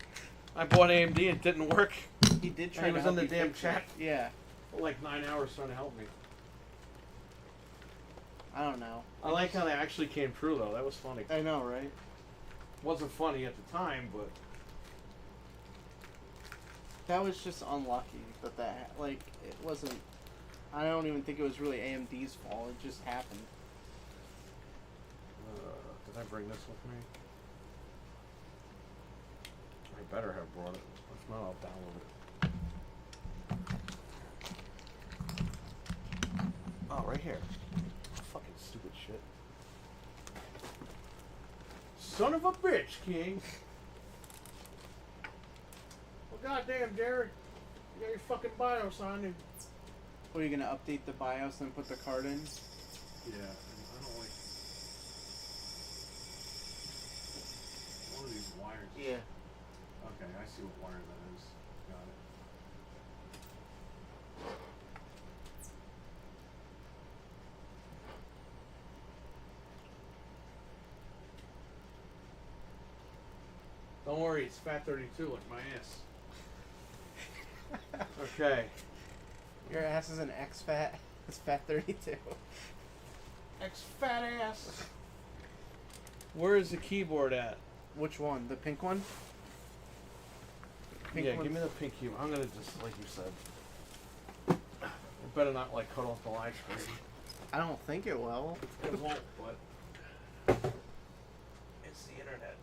I bought AMD and it didn't work. He did try He to was help in the you damn fix it. chat. Yeah. For like 9 hours trying to help me. I don't know. I like how they actually came true though. That was funny. I know, right? Wasn't funny at the time, but That was just unlucky that like, it wasn't. I don't even think it was really AMD's fault. It just happened. did I bring this with me? I better have brought it. If not, I'll download it. Oh, right here. Fucking stupid shit. Son of a bitch, King. Well, goddamn, Derek. You got your fucking BIOS on you. What, are you gonna update the BIOS and put the card in? Yeah, I don't like one of these wires. Yeah. Okay, I see what wire that is. Got it. Don't worry, it's Fat 32 like my ass. Okay. Your ass is an X-Fat. It's Fat 32. X fat ass. Where is the keyboard at? Which one? The pink one? Pink Yeah, one's- give me the pink keyboard. I'm gonna just, like you said. It better not, like, cut off the live stream. I don't think it will. It won't, but it's the internet.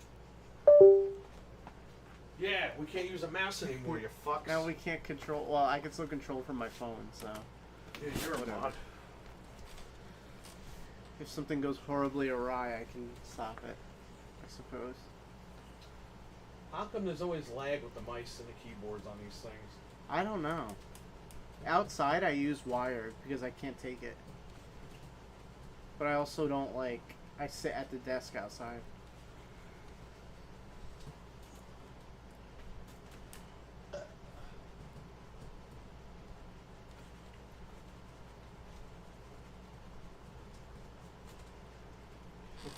Yeah, we can't use a mouse anymore, you fucks. Now we can't control. Well, I can still control from my phone, so Yeah, you're a Whatever. mod. if something goes horribly awry, I can stop it. I suppose. How come there's always lag with the mice and the keyboards on these things? I don't know. Outside, I use wired because I can't take it. But I also don't like. I sit at the desk outside.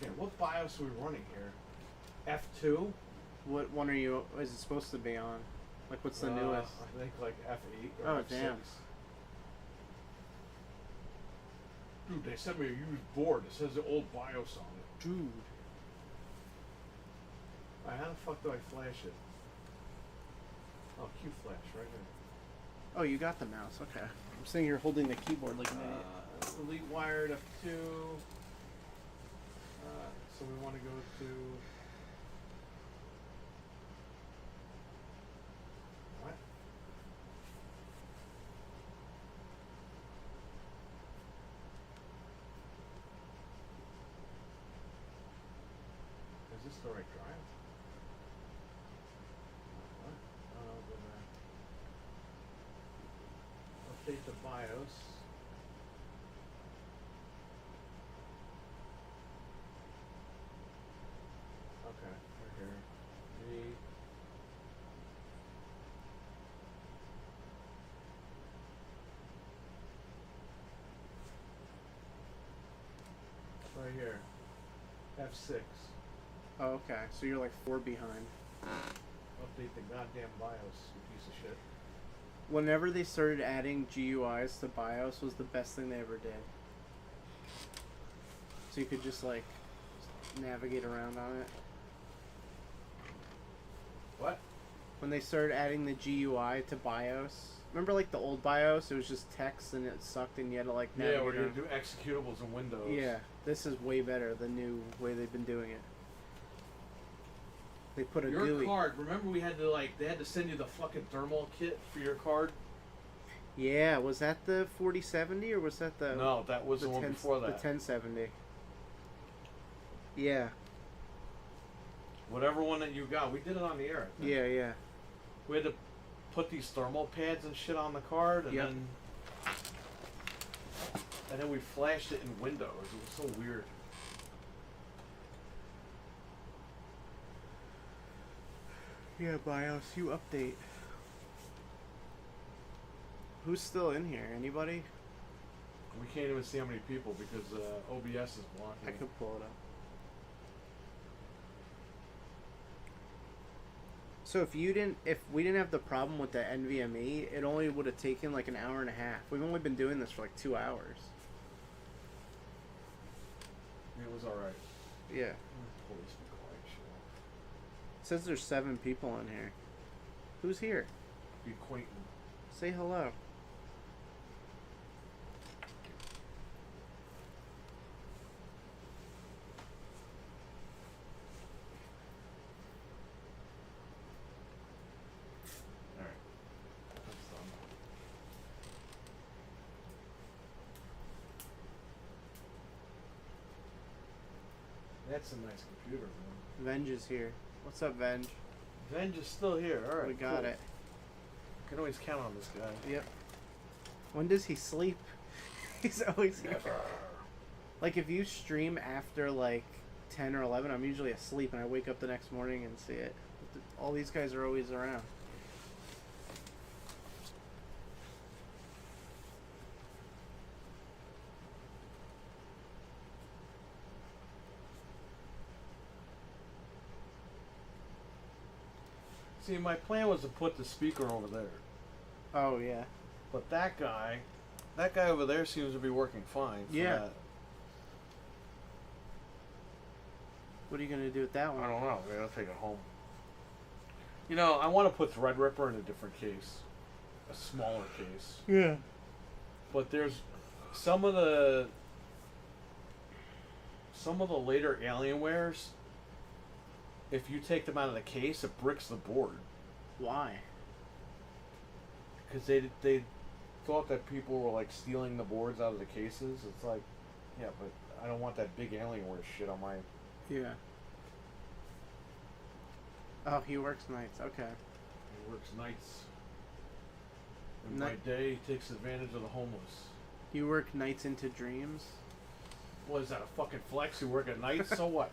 Okay, what BIOS are we running here? F2? What one are you? Is it supposed to be on? Like, what's the newest? I think like F8 or Oh, F6. damn. Dude, they sent me a used board. It says the old BIOS on it. Dude. Alright, how the fuck do I flash it? Oh, Q flash right here. Oh, you got the mouse. Okay. I'm sitting here holding the keyboard like an idiot. Elite wired F2. So we want to go to. What? Is this the right drive? What? I'll go back. Update the BIOS. Okay, right here. The right here. F6. Oh, okay. So you're like 4 behind. Update the goddamn BIOS, you piece of shit. Whenever they started adding GUIs to BIOS was the best thing they ever did. So you could just like navigate around on it. What? When they started adding the GUI to BIOS, remember like the old BIOS? It was just text and it sucked and you had to like navigate. Yeah, we're gonna around. do executables in Windows. Yeah, this is way better. The new way they've been doing it. They put a Your GUI. card, remember we had to they had to send you the fucking thermal kit for your card? Yeah, was that the 4070 or was that the? No, that was the one before that. The 1070. Yeah. Whatever one that you got, we did it on the air. I think. Yeah, yeah. We had to put these thermal pads and shit on the card, and Yep. then we flashed it in Windows. It was so weird. Yeah, BIOS, you update. Who's still in here? Anybody? We can't even see how many people because OBS is blocking. I it. could pull it up. So if we didn't have the problem with the NVMe, it only would have taken like an hour and a half. We've only been doing this for like 2 hours. It was alright. Yeah. Police be quiet, shit. It says there's 7 people in here. Who's here? Be Quainton. Say hello. Alright. That's done. That's a nice computer, man. Venge is here. What's up, Venge? Venge is still here. Alright. We got cool. it. Can always count on this guy. Yep. When does he sleep? He's always here. Like if you stream after like 10 or 11, I'm usually asleep and I wake up the next morning and see it. All these guys are always around. See, my plan was to put the speaker over there. Oh yeah. But that guy over there seems to be working fine. For Yeah. that. What are you gonna do with that one? I don't know. Maybe I'll take it home. You know, I want to put Threadripper in a different case. A smaller case. Yeah. But there's some of the later Alienwares, if you take them out of the case, it bricks the board. Why? Because they thought that people were like stealing the boards out of the cases. It's like, yeah, but I don't want that big Alienware shit on my. Yeah. Oh, he works nights. Okay. It works nights. And by day, he takes advantage of the homeless. You work nights into dreams. What is that, a fucking flex? You work at night? So what?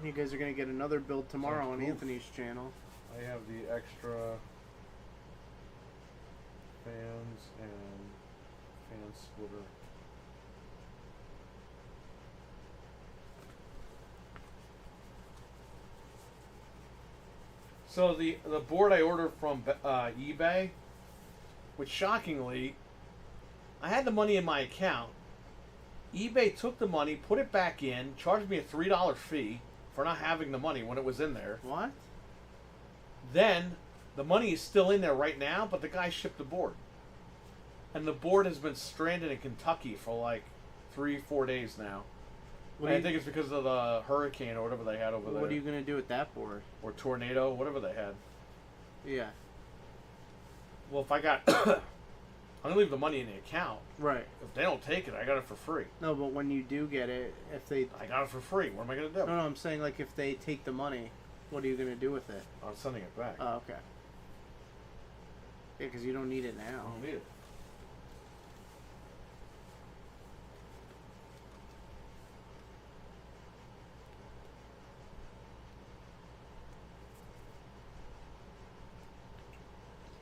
You guys are gonna get another build tomorrow on Oof. Anthony's channel. I have the extra fans and fan splitter. So the board I ordered from eBay, which shockingly, I had the money in my account. eBay took the money, put it back in, charged me a $3 fee for not having the money when it was in there. What? Then the money is still in there right now, but the guy shipped the board. And the board has been stranded in Kentucky for like 3-4 days now. What I think it's because of the hurricane or whatever they had over there. What are you gonna do with that board? Or tornado, whatever they had. Yeah. Well, if I got... I'm going to leave the money in the account. Right. If they don't take it, I got it for free. No, but when you do get it, if they I got it for free. What am I going to do? no, I'm saying like if they take the money, what are you gonna do with it? I'm sending it back. Oh, okay. Yeah, because you don't need it I now. don't need it.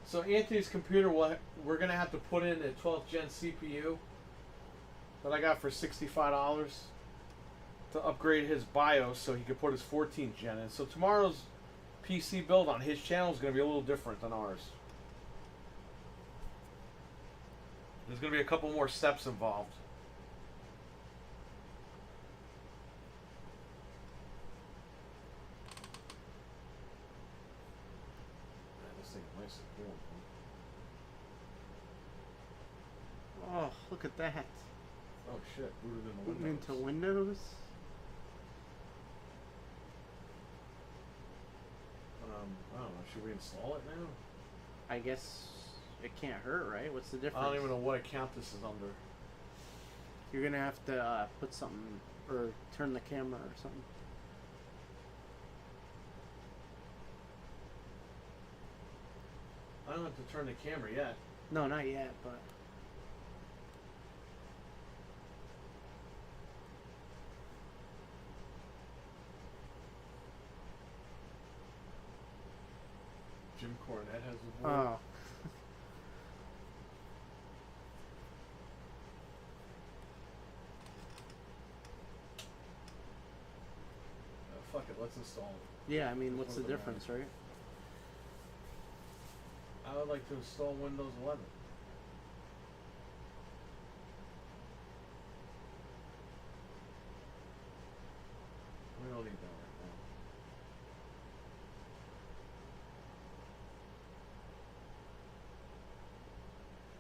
So Anthony's computer, we're gonna have to put in a 12th gen CPU that I got for $65 to upgrade his BIOS so he could put his 14th gen in. So tomorrow's PC build on his channel is gonna be a little different than ours. There's gonna be a couple more steps involved. Man, this thing is nice and cool. Oh, look at that. Oh shit, booted in the Booting Windows. into Windows. I don't know, should we install it now? I guess it can't hurt, right? What's the difference? I don't even know what account this is under. You're gonna have to put something or turn the camera or something. I don't have to turn the camera yet. No, not yet, but Jim Cornette has a board. oh, Fuck it, let's install it. yeah. I mean, Which what's the one's the difference, right? I would like to install Windows 11. We don't need that right now.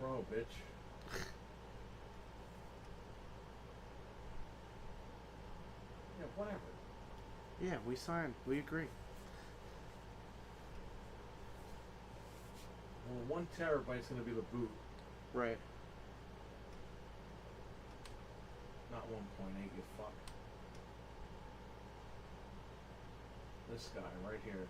Pro, bitch. Yeah, whatever. Yeah, we signed. We agree. Well, 1 terabyte's gonna be the boot, Right. not 1.8. You fuck. This guy right here.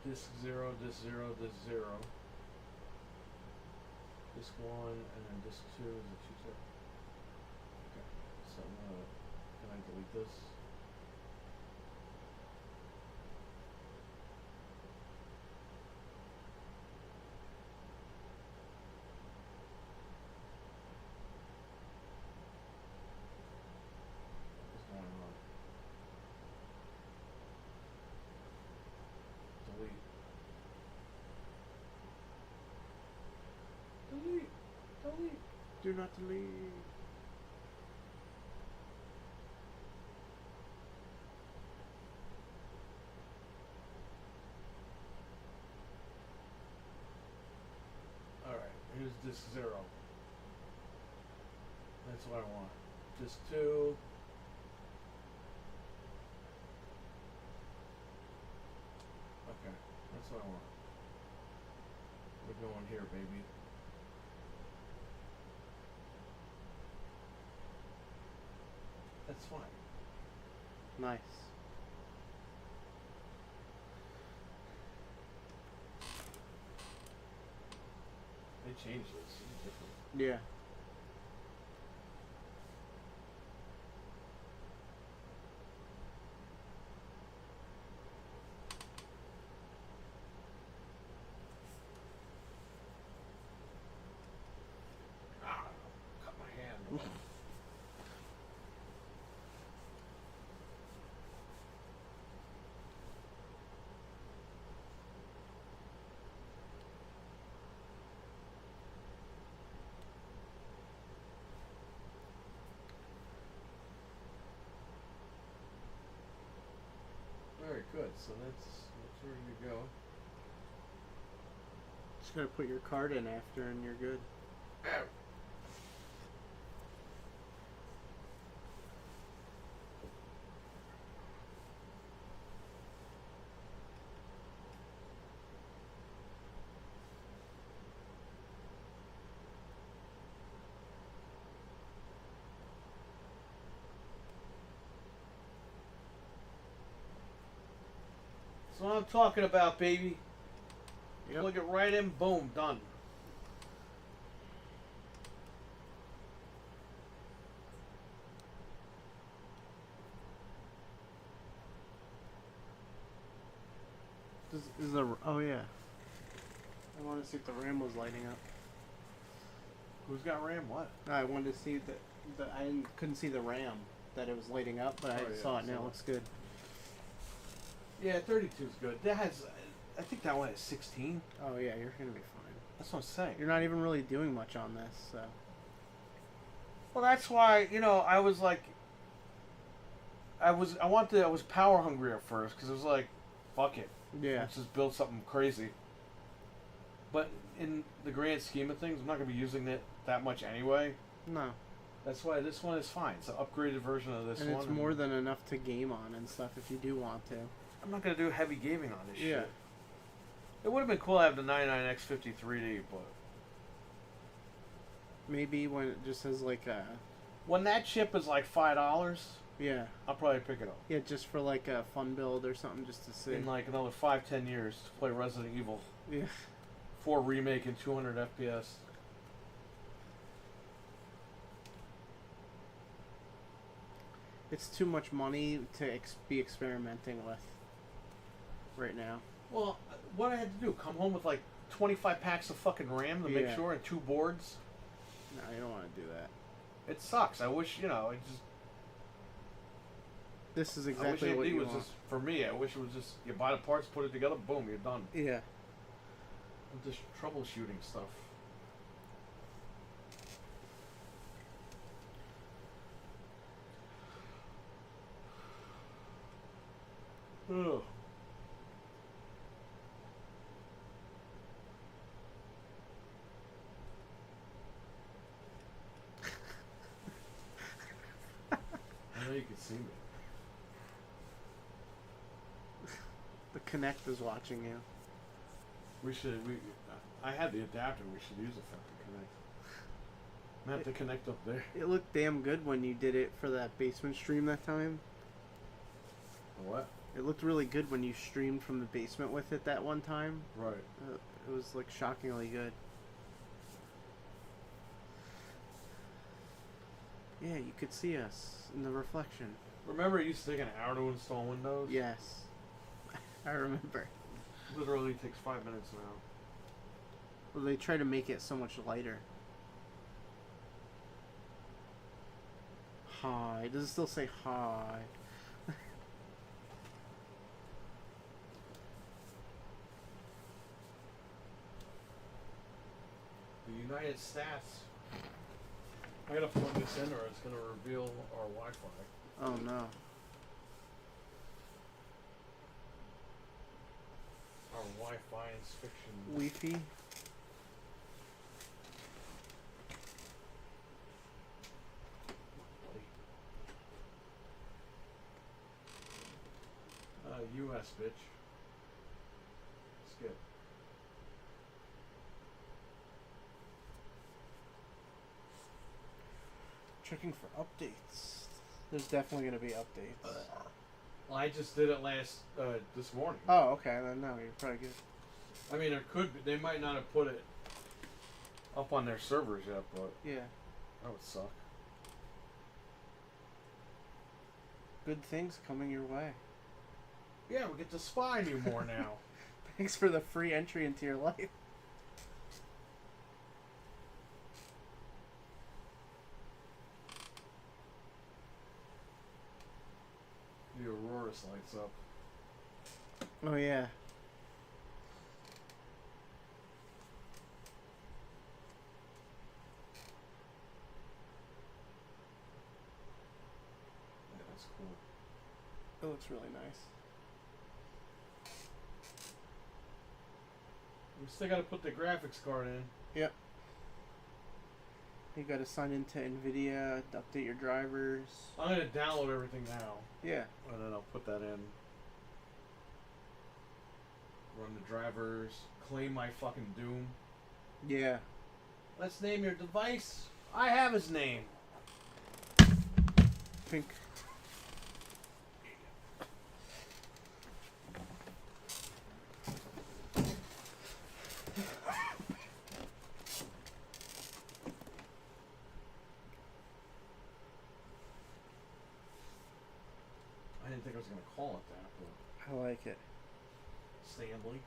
Disk 0, disk 0, disk 0. Disk 1, and then disk 2 is a 2 terabyte. Okay, so can I delete this? What's going on? Delete. Delete. Delete. Do not delete. Alright, here's disk 0. That's what I want. Just two. Okay, that's what I want. We're going here, baby. That's fine. Nice. They changed this. It's different. Yeah. Ah, cut my hand. Very good. So that's ready to go. Just gotta put your card in after and you're good. That's what I'm talking about, baby. Yep. Plug it right in, boom, done. Is the oh yeah. I wanted to see if the RAM was lighting up. Who's got RAM? What? No, I wanted to see the couldn't see the RAM that it was lighting up, but I Oh, yeah, saw it I now. saw It looks good. Yeah, 32 is good. That has, I think that one is 16. Oh yeah, you're gonna be fine. That's what I'm saying. You're not even really doing much on this, so Well, that's why I was like, I was power hungry at first because it was like, fuck it, yeah. let's just build something crazy. But in the grand scheme of things, I'm not gonna be using it that much anyway. No, That's why this one is fine. It's an upgraded version of this and one. it's more than enough to game on and stuff if you do want to. I'm not gonna do heavy gaming on this Yeah. shit. It would have been cool to have the 99X53D, but Maybe when it just has like a when that chip is like $5, yeah, I'll probably pick it up. yeah, just for like a fun build or something, just to see. In like another 5-10 years to play Resident Evil Yeah. 4 remake in 200 FPS. It's too much money to be experimenting with right now. Well, what I had to do, come home with like 25 packs of fucking RAM to make Yeah. sure and 2 boards. No, you don't want to do that. It sucks. I wish, it just. This is I exactly wish what AMD you was want. just, for me, I wish it was just, you buy the parts, put it together, boom, you're done. Yeah. I'm just troubleshooting stuff. Ugh. I know you can see me. The Kinect is watching you. I had the adapter, we should use it for the Connect. I have to connect up there. It looked damn good when you did it for that basement stream that time. What? It looked really good when you streamed from the basement with it that one time. Right. It was like shockingly good. Yeah, you could see us in the reflection. Remember it used to take an hour to install Windows? Yes. I remember. Literally takes 5 minutes now. Well, they try to make it so much lighter. Hi. Does it still say hi? The United Stats. I gotta plug this in or it's gonna reveal our Wi-Fi. Oh no. Our Wi-Fi is fiction. Wi-Fi? West, bitch. Skip. Checking for updates. There's definitely gonna be updates. Well, I just did it this morning. Oh, okay. Then no, you're probably good. I mean, there could be, they might not have put it up on their servers yet, but Yeah. that would suck. Good things coming your way. Yeah, we get to spy you more now. Thanks for the free entry into your life. The Aurorus lights up. Oh yeah. Yeah, that's cool. It looks really nice. We still gotta put the graphics card in. Yep. You gotta sign into NVIDIA, update your drivers. I'm gonna download everything now, Yeah. and then I'll put that in. Run the drivers, claim my fucking Doom. Yeah. Let's name your device. I have his name. Pink. I didn't think I was gonna call it that, but I like it. Stanley.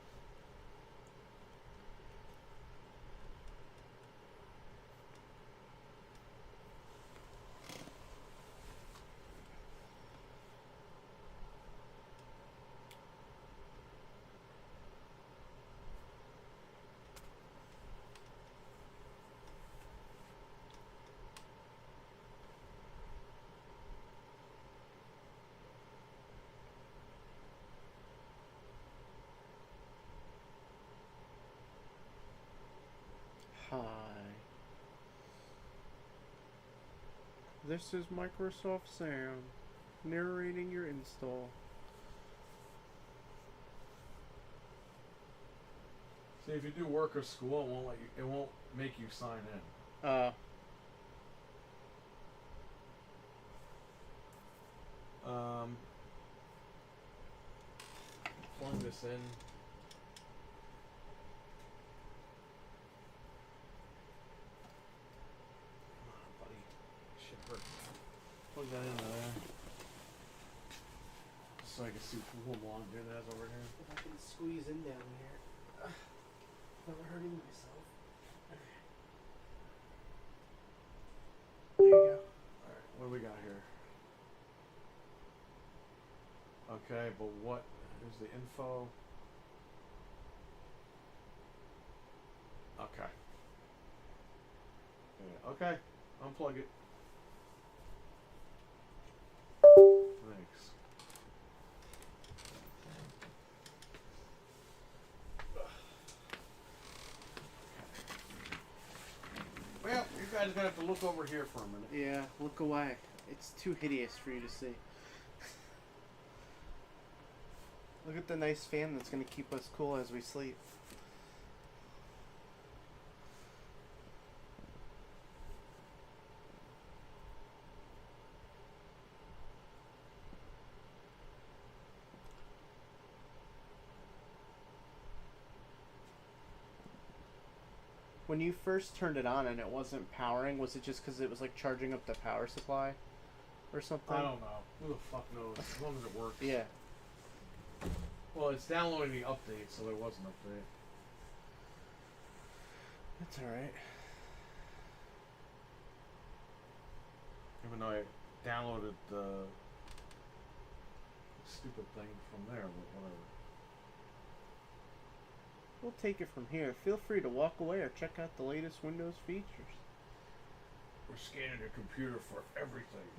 Hi. This is Microsoft Sound, narrating your install. See, if you do work or school, it won't let you. It won't make you sign in. Plug this in. Come on, buddy. Shit hurt. Plug that into there. So I can see who long dude has over here. If I can squeeze in down here. Without hurting myself. There you go. Alright, what do we got here? Okay, but what is the info? Okay. Yeah, okay, unplug it. Thanks. Well, you guys are gonna have to look over here for a minute. Yeah, look away. It's too hideous for you to see. Look at the nice fan that's going to keep us cool as we sleep. When you first turned it on and it wasn't powering, was it just because it was like charging up the power supply or something? I don't know. Who the fuck knows? As long as it works. Yeah. Well, it's downloading the update, so there was an update. That's alright. Even though I downloaded the stupid thing from there, but whatever. We'll take it from here. Feel free to walk away or check out the latest Windows features. We're scanning your computer for everything.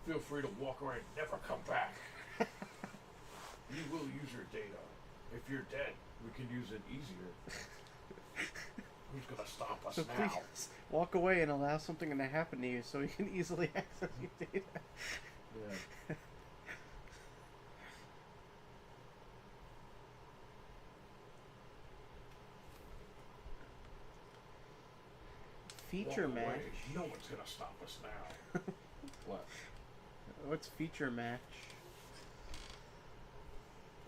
Feel free to walk away and never come back. You will use your data. If you're dead, we can use it easier. Who's gonna stop us So now? please walk away and allow something to happen to you so you can easily access your data. Yeah. feature Walk away. match? No one's gonna stop us now. What? What's feature match?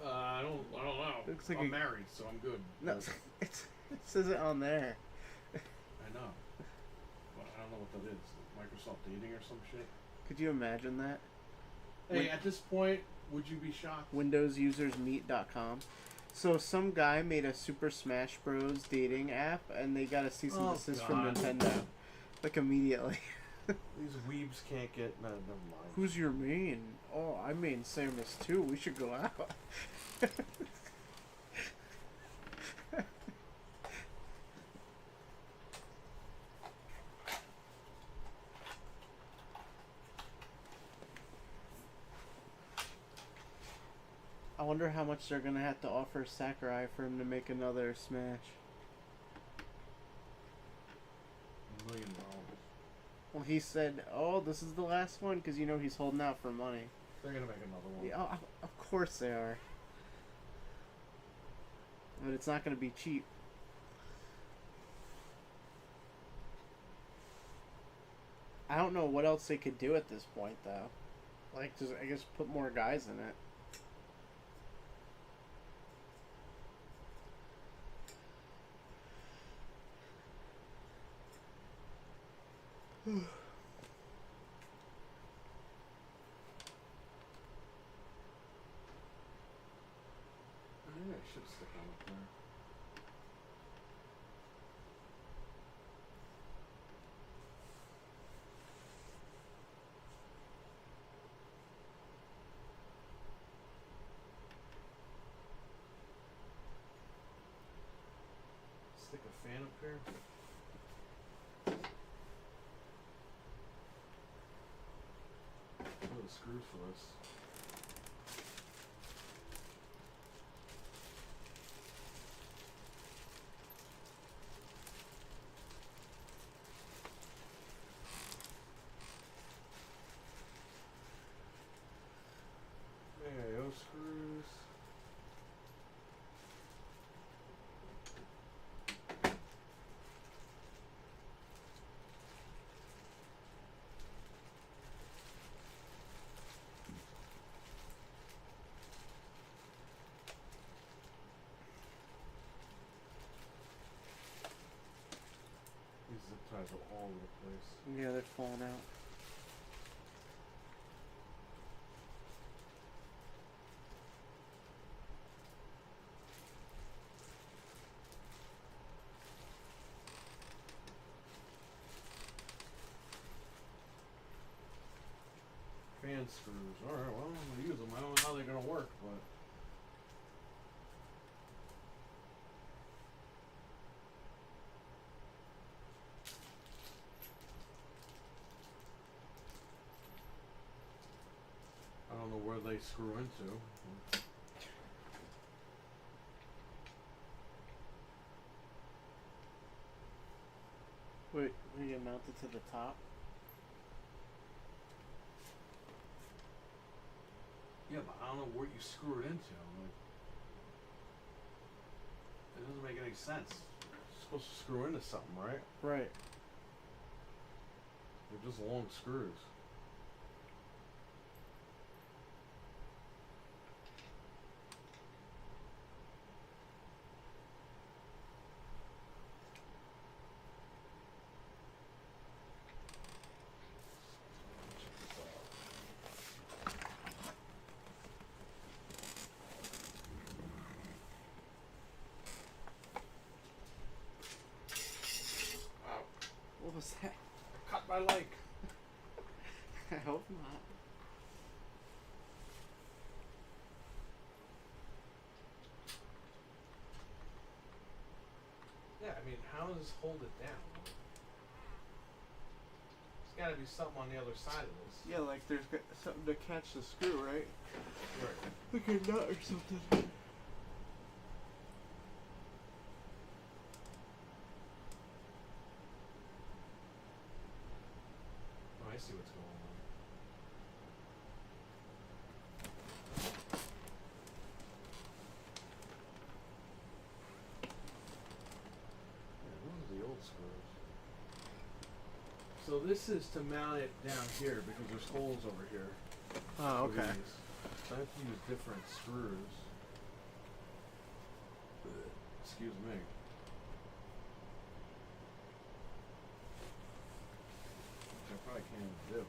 I don't know. Looks like I'm a- married, so I'm good. No, it says it on there. I know. But I don't know what that is. Microsoft dating or some shit. Could you imagine that? Hey, at this point, would you be shocked? WindowsUsersMeet.com. So some guy made a Super Smash Bros. Dating app, and they got a cease and Oh, desist from God. Nintendo, like immediately. These weebs can't get. No, never mind. Who's your main? Oh, I main Samus too. We should go out. I wonder how much they're gonna have to offer Sakurai for him to make another Smash. $1 million. Well, he said, "Oh, this is the last one," because you know he's holding out for money. They're gonna make another one. Yeah, of course they are. But it's not gonna be cheap. I don't know what else they could do at this point, though. Like, just I guess put more guys in it. Maybe I should stick on up there. Stick a fan up here. Oh, the screws for this. There you go, screws. These zip ties are all over the place. Yeah, they're falling out. Fan screws. Alright, well, I'm gonna use them. I don't know how they're gonna work, but. I don't know where they screw into. Wait, we get mounted to the top? Yeah, but I don't know where you screw it into. Like, it doesn't make any sense. You're supposed to screw into something, right? Right. They're just long screws. Check this out. Wow, What was that? cut my leg. I hope not. Yeah, I mean, how does this hold it down? There's got to be something on the other side of this. Yeah, like there's something to catch the screw, right? Right. Like a nut or something. Oh, I see what's going on. Yeah, those are the old screws. So this is to mount it down here because there's holes over here. Oh, for okay. these. So I have to use different screws. Excuse me. Which I probably can't even do.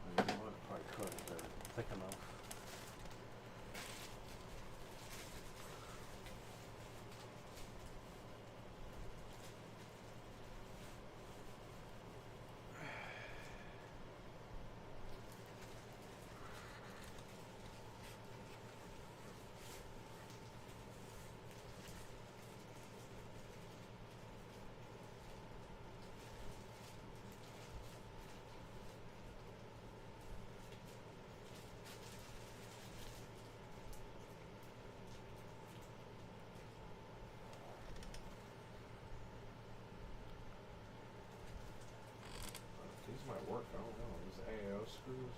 You know what? Probably could. They're thick enough. These might work. I don't know. These AAO screws.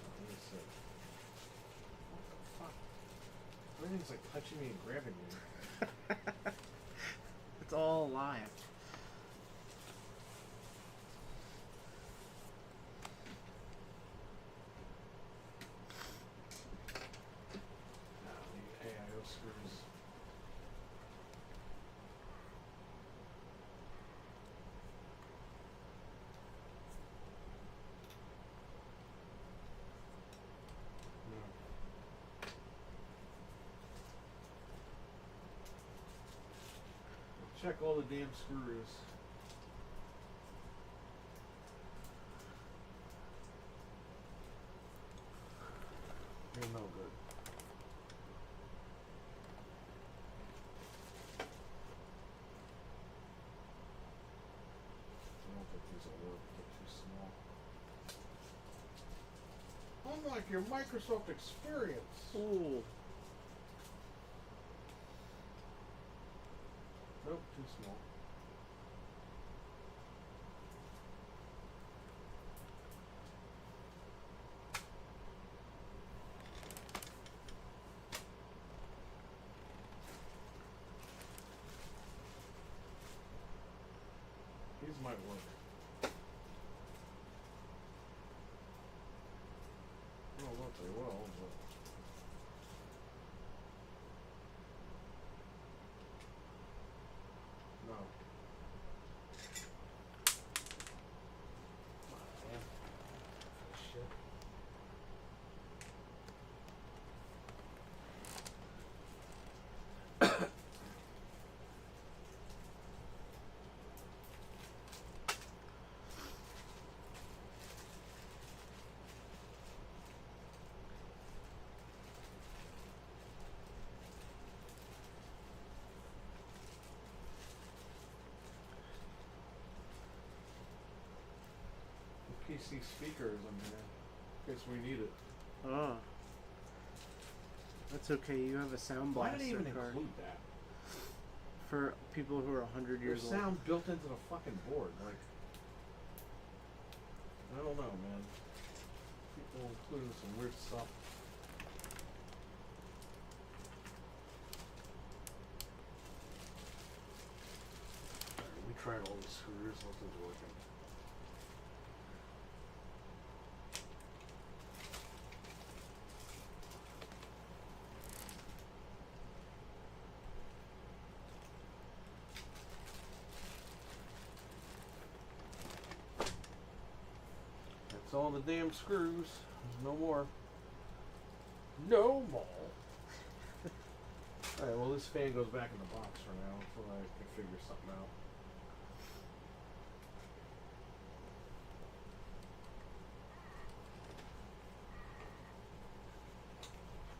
Let me see. What the fuck? Everything's like touching me and grabbing me. It's all alive. No, the AIO screws. No. Check all the damn screws. You're no good. I don't think these will work. They're too small. Unlike your Microsoft experience. Ooh. Nope, too small. These might work. I don't know if they will, but no. Damn. Shit. PC speakers in here. In case we need it. Oh. That's okay. You have a sound Why blaster did they even card include that? for people who are 100 There's years old. sound built into the fucking board. Like, I don't know, man. People including some weird stuff. Alright, we tried all the screws. Nothing's working. That's all the damn screws. There's no more. No more. Alright, well this fan goes back in the box for now until I can figure something out.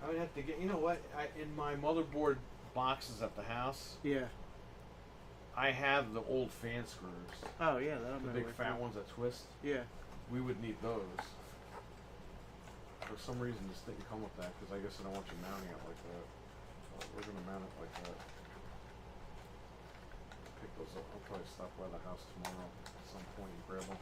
I would have to get, you know what, in my motherboard boxes at the house, Yeah. I have the old fan screws. Oh yeah, that'll The make big it fat fun. ones that twist. Yeah. We would need those. For some reason, this didn't come with that because I guess I don't want you mounting it like that. We're gonna mount it like that. Pick those up. I'll probably stop by the house tomorrow at some point and grab them.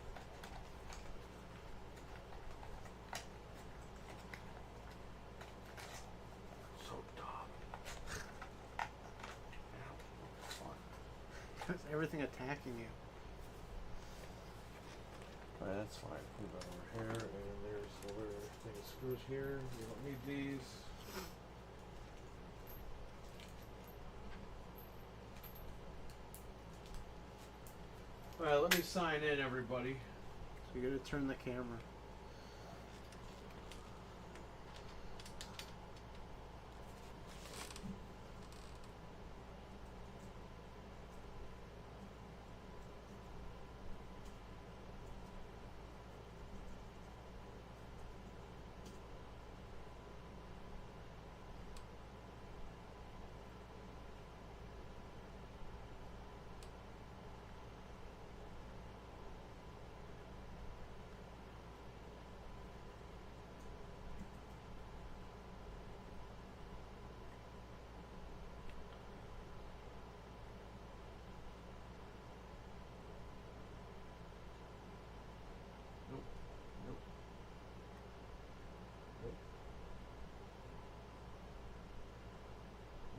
Why is everything attacking you? Alright, that's fine. Put that over here, and there's the other thing of screws here. You don't need these. Alright, let me sign in, everybody. So you gotta turn the camera. Nope. Nope. Nope.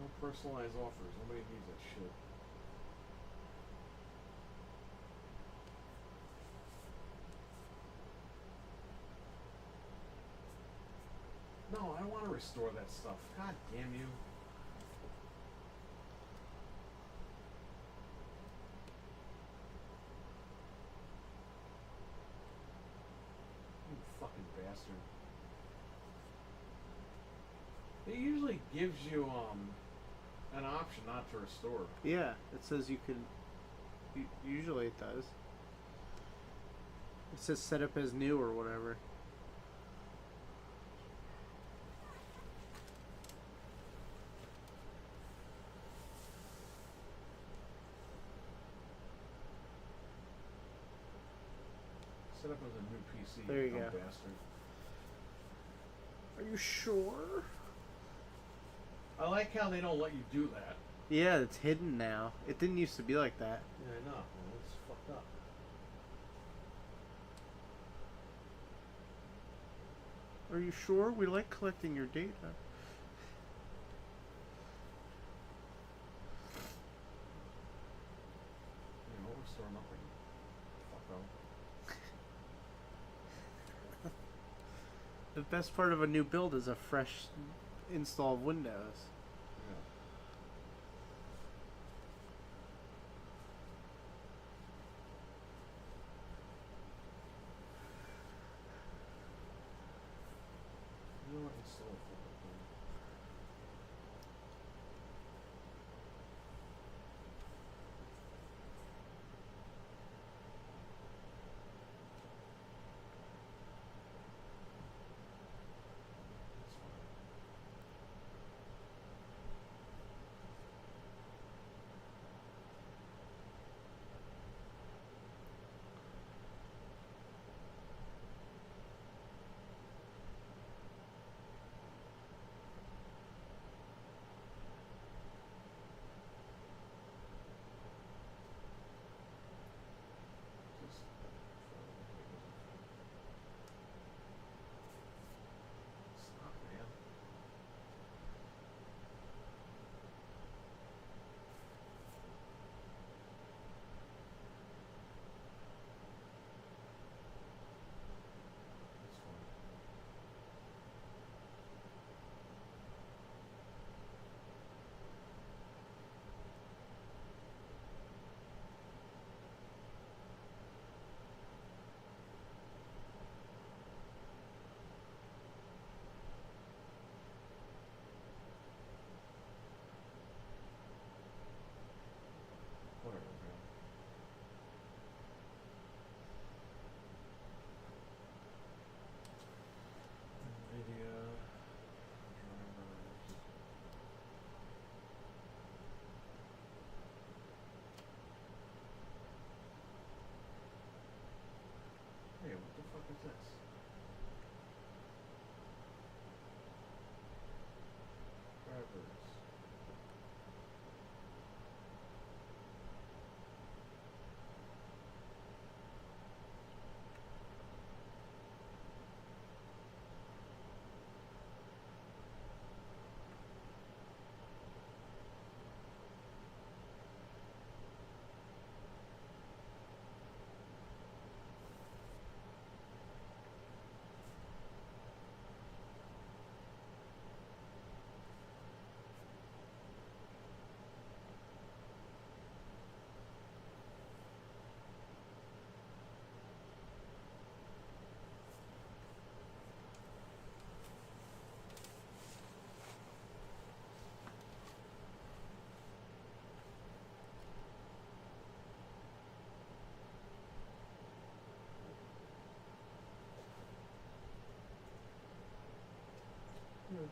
No personalized offers. Nobody needs that shit. No, I don't want to restore that stuff. God damn you. You fucking bastard. It usually gives you an option not to restore. Yeah, it says you can. Usually it does. It says set up as new or whatever. Set up as a new PC. There you dumb go. Bastard. Are you sure? I like how they don't let you do that. Yeah, it's hidden now. It didn't used to be like that. Yeah, I know. Well, it's fucked up. Are you sure? We like collecting your data. You know, restore nothing. Fucko. The best part of a new build is a fresh install of Windows. Yeah. You know what? Install a fucking thing. That's fine.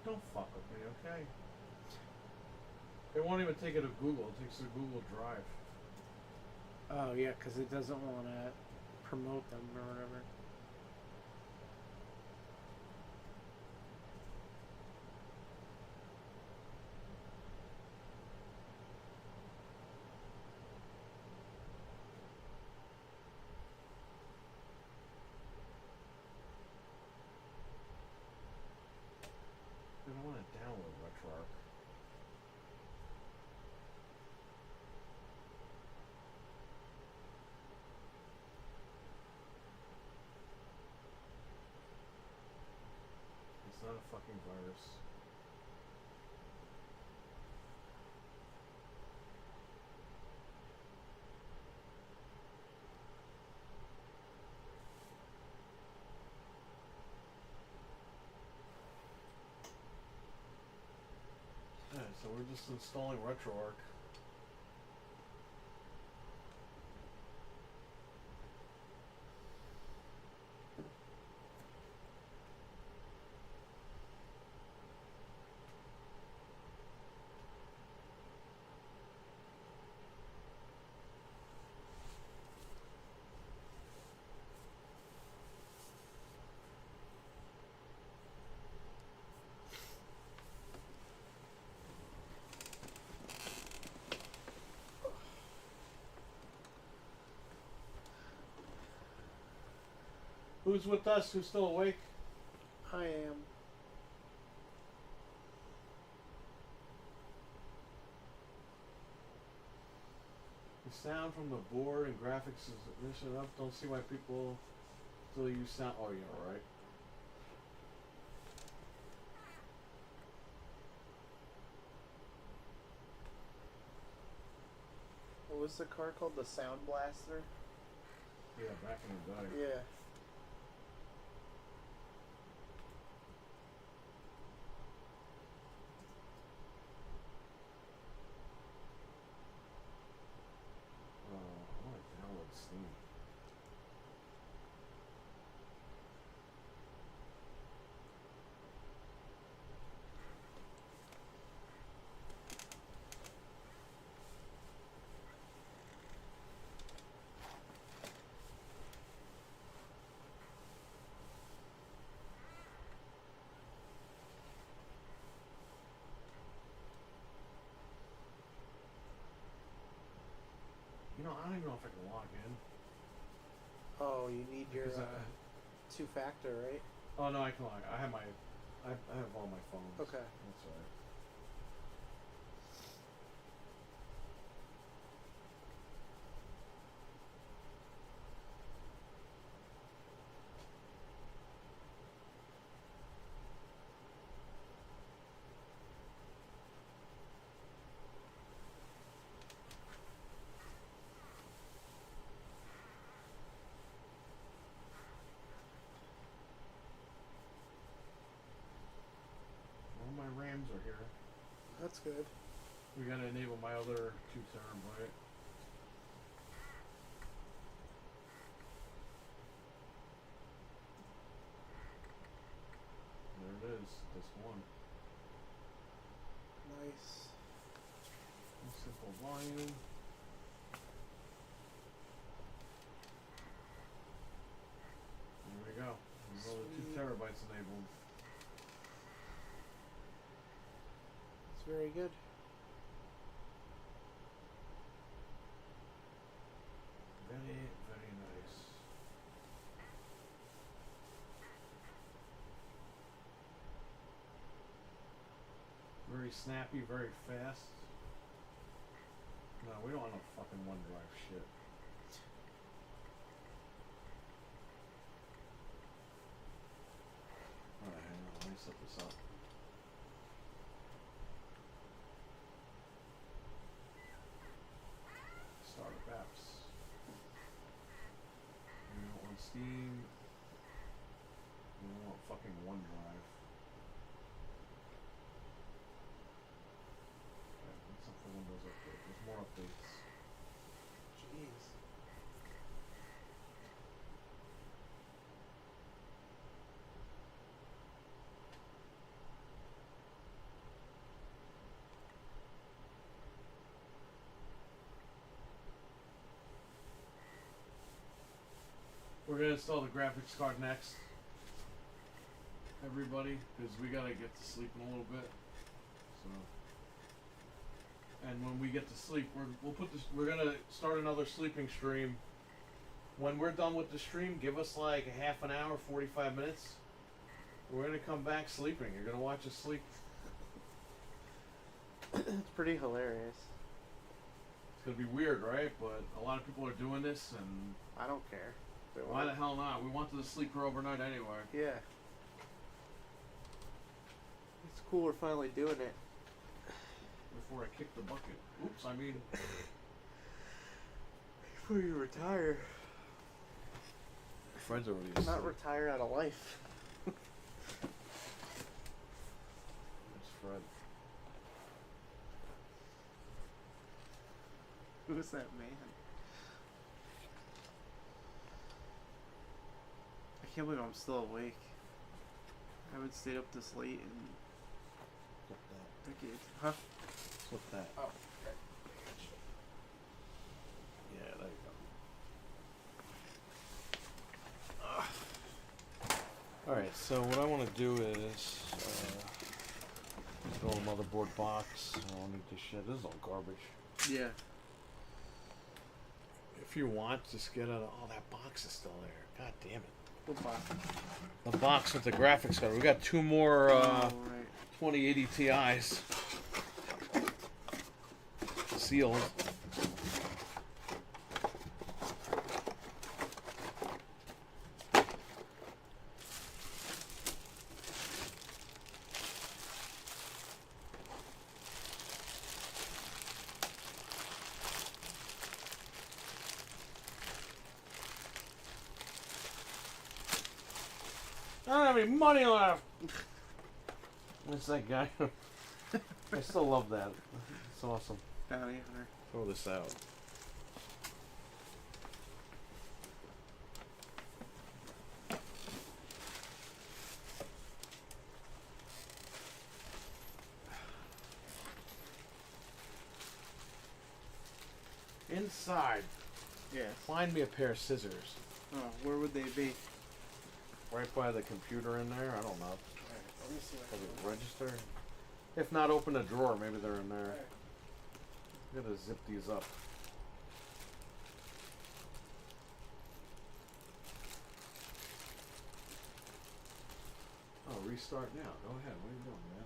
Don't fuck with me, okay? It won't even take it to Google. It takes it to Google Drive. Oh yeah, because it doesn't want to promote them or whatever. I don't want to download RetroArch. It's not a fucking virus. Yeah, so we're just installing RetroArch. Who's with us? Who's still awake? I am. The sound from the board and graphics is rich enough. Don't see why people still use sound. Oh, yeah, right. What was the car called? The Sound Blaster? Yeah, back in the day. Yeah. I want to download Steam. You know, I don't even know if I can log in. Oh, you need your Because two-factor, right? oh no, I can log. I have my, I have all my phones. Okay. That's right. All my RAMs are here. That's good. We gotta enable my other 2 terabyte. There it is. This one. Nice. Simple volume. There we go. There's another 2 Sweet. terabytes enabled. It's very good. Very, very nice. Very snappy, very fast. No, we don't want no fucking OneDrive shit. Alright, hang on, let me set this up. Startup apps. We don't want Steam. We don't want fucking OneDrive. Okay, what's up for Windows update? There's more updates. Jeez. install the graphics card next. Everybody, because we gotta get to sleep in a little bit. So, and when we get to sleep, we'll put this. We're gonna start another sleeping stream. When we're done with the stream, give us like a half an hour, 45 minutes. We're gonna come back sleeping. You're gonna watch us sleep. It's pretty hilarious. It's gonna be weird, right? But a lot of people are doing this, and I don't care. why the hell not? We wanted to sleep here overnight anyway. Yeah. It's cool we're finally doing it. Before I kick the bucket. Oops, I mean. Before you retire. Fred's already Not asleep. retire out of life. That's Fred. Who's that man? I can't believe I'm still awake. I haven't stayed up this late in Flip that. decades. Huh? Flip that. Oh, Yeah, there you go. Alright, so what I want to do is go to the motherboard box. I don't need this shit. This is all garbage. yeah. If you want, just get out of. Oh, that box is still there. God damn it. What box? The box with the graphics card. We got two more Oh, right. 2080 Ti's. Sealed. I don't have any money left. What's that guy? I still love that. It's awesome. Bounty hunter. Throw this out. Inside, Yes. find me a pair of scissors. Oh, where would they be? Right by the computer in there. I don't know. Alright, let me see what Does it register? If not, open a drawer. Maybe they're in there. Gotta zip these up. Oh, restart now. Go ahead. What are you doing, man?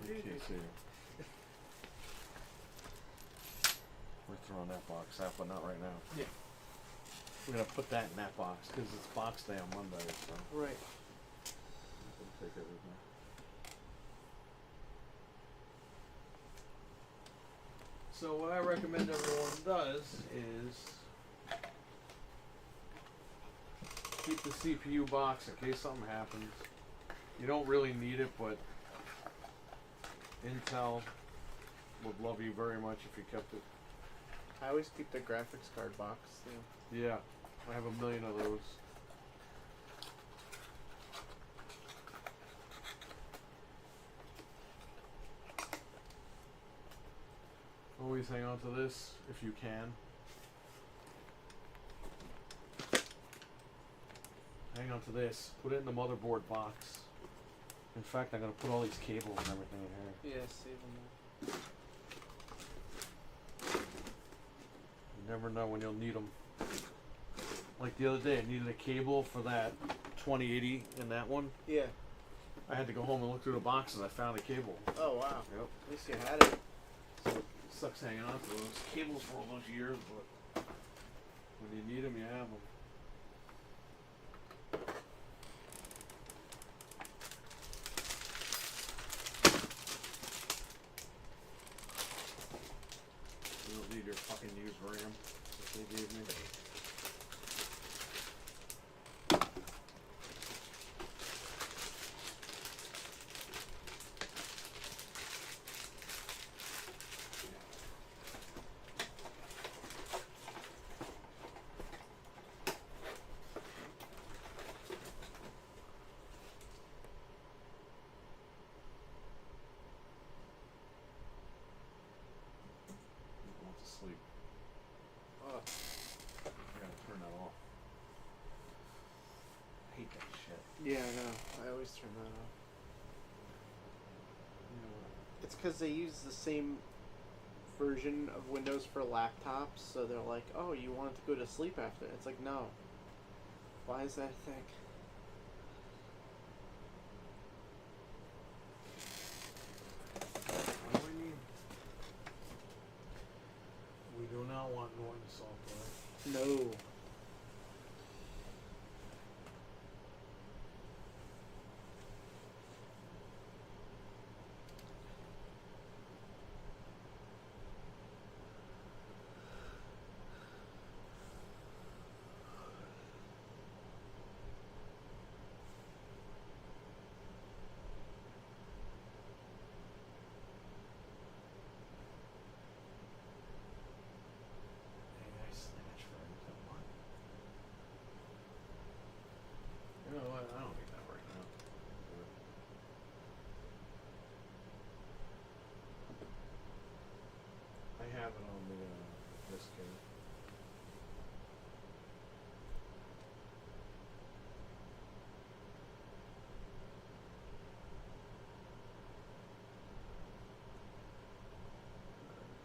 I can't see it. We're throwing that box out, but not right now. Yeah. We're gonna put that in that box because it's box day on Monday, so Right. we'll take everything. So what I recommend everyone does is keep the CPU box in case something happens. You don't really need it, but Intel would love you very much if you kept it. I always keep the graphics card box too. Yeah, I have a million of those. Always hang on to this if you can. Hang on to this. Put it in the motherboard box. In fact, I'm gonna put all these cables and everything in here. Yeah, save them. You never know when you'll need them. Like the other day, I needed a cable for that 2080 in that one. Yeah. I had to go home and look through the boxes. I found a cable. Oh wow. Yep. At least you had it. So it sucks hanging on to those cables for all those years, but when you need them, you have them. You don't need your fucking used RAM that they gave me. It's because they use the same version of Windows for laptops, so they're like, oh, you wanted to go to sleep after. It's like, no. Why is that a thing? What do we need? We do not want Norton software. No. AI snatch for everything. What? You know what? I don't need that right now. I have it on the disk here.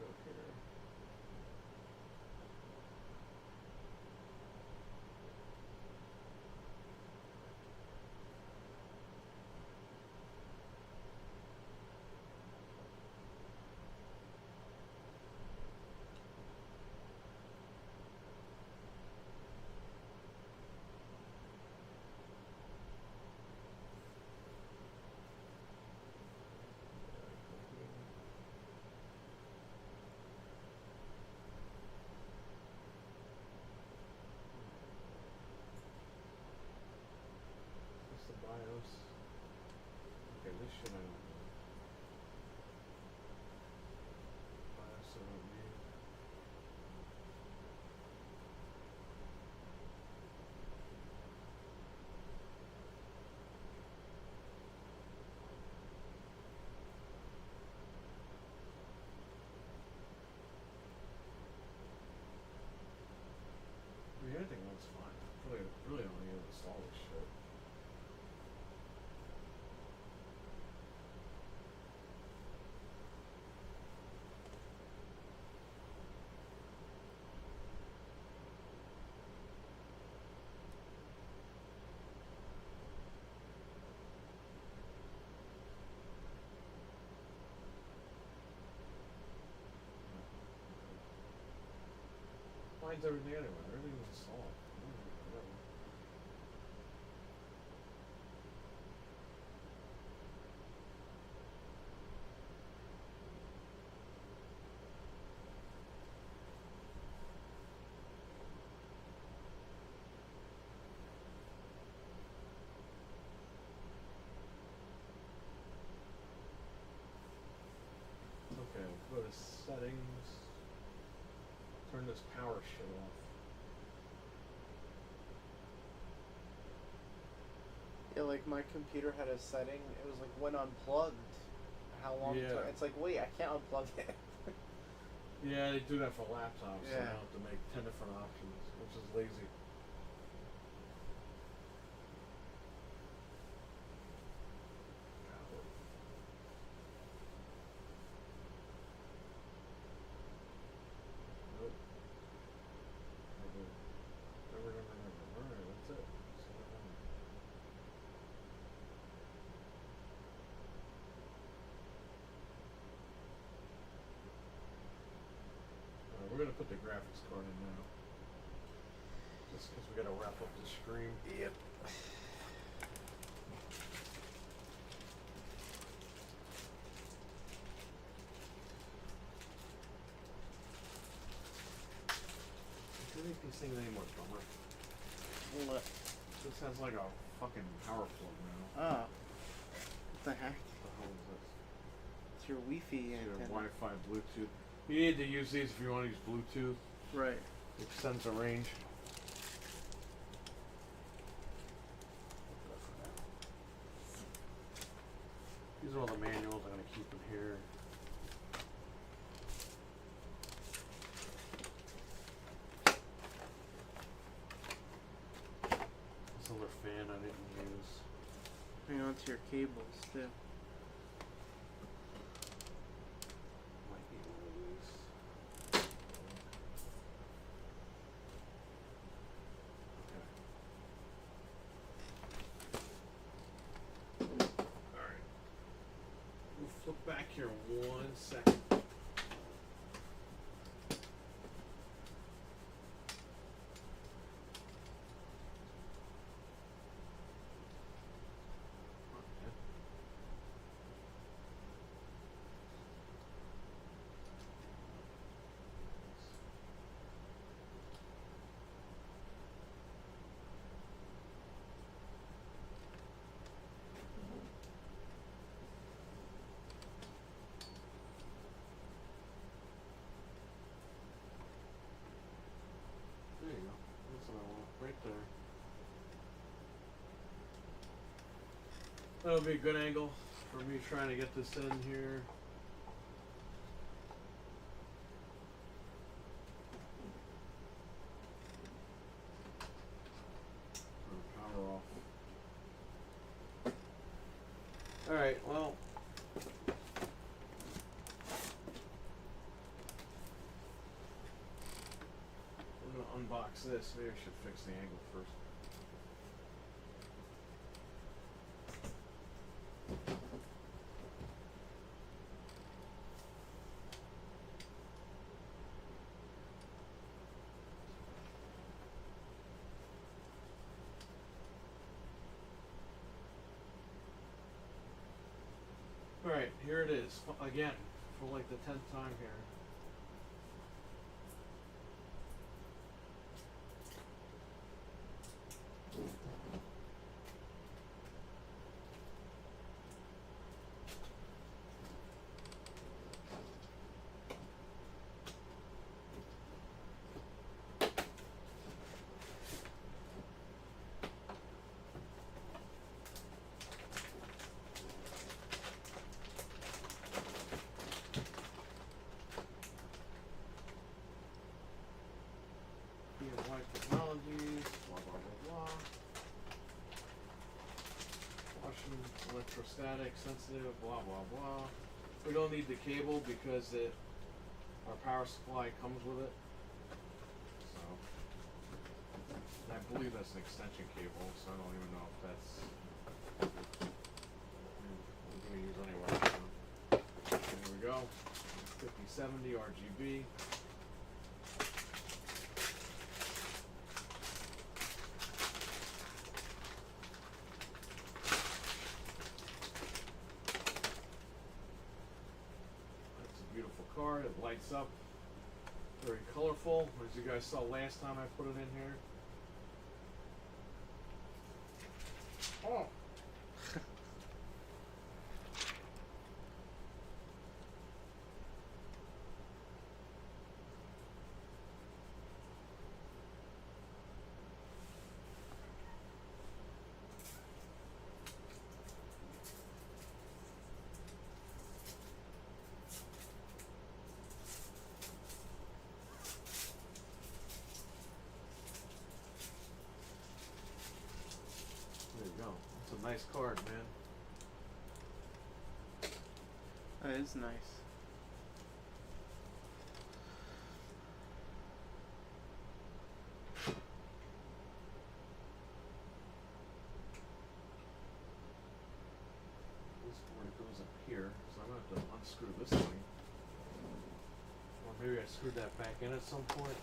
Go here. What's the BIOS? Okay, this shit I don't know. BIOS I don't need. The other thing looks fine. Really don't need to install this shit. Mine's everything anyway. Everything's installed. Whatever. Okay, go to settings. Turn this power shit off. Yeah, like my computer had a setting. It was like when unplugged. How long? Yeah. It's like, wait, I can't unplug it. Yeah, they do that for laptops. So Yeah. they don't have to make 10 different options, which is lazy. Nope. Never. Alright, that's it. Alright, we're gonna put the graphics card in now. Just because we gotta wrap up the screen. Yep. Do you make these things any more dumber? What? This has like a fucking power plug now. Oh. What the heck? What the hell is this? It's your Wi-Fi Your antenna. Wi-Fi, Bluetooth. You need to use these if you want to use Bluetooth. Right. It extends the range. These are all the manuals I'm going to keep in here. This other fan I didn't use. Hang on to your cables too. That'll be a good angle for me trying to get this in here. Turn the power off. Alright, well. I'm gonna unbox this. Maybe I should fix the angle first. Alright, here it is. Again, for like the 10th time here. White Technologies, blah blah blah blah. Russian electrostatic sensitive, blah blah blah. We don't need the cable because our power supply comes with it. So and I believe that's an extension cable, so I don't even know if that's we're gonna use anyway. So there we go. 5070 RGB. Card. It lights up, very colorful, as you guys saw last time I put it in here. Oh. There you go. It's a nice card, man. That is nice. This board goes up here, so I'm gonna have to unscrew this thing. Or maybe I screwed that back in at some point.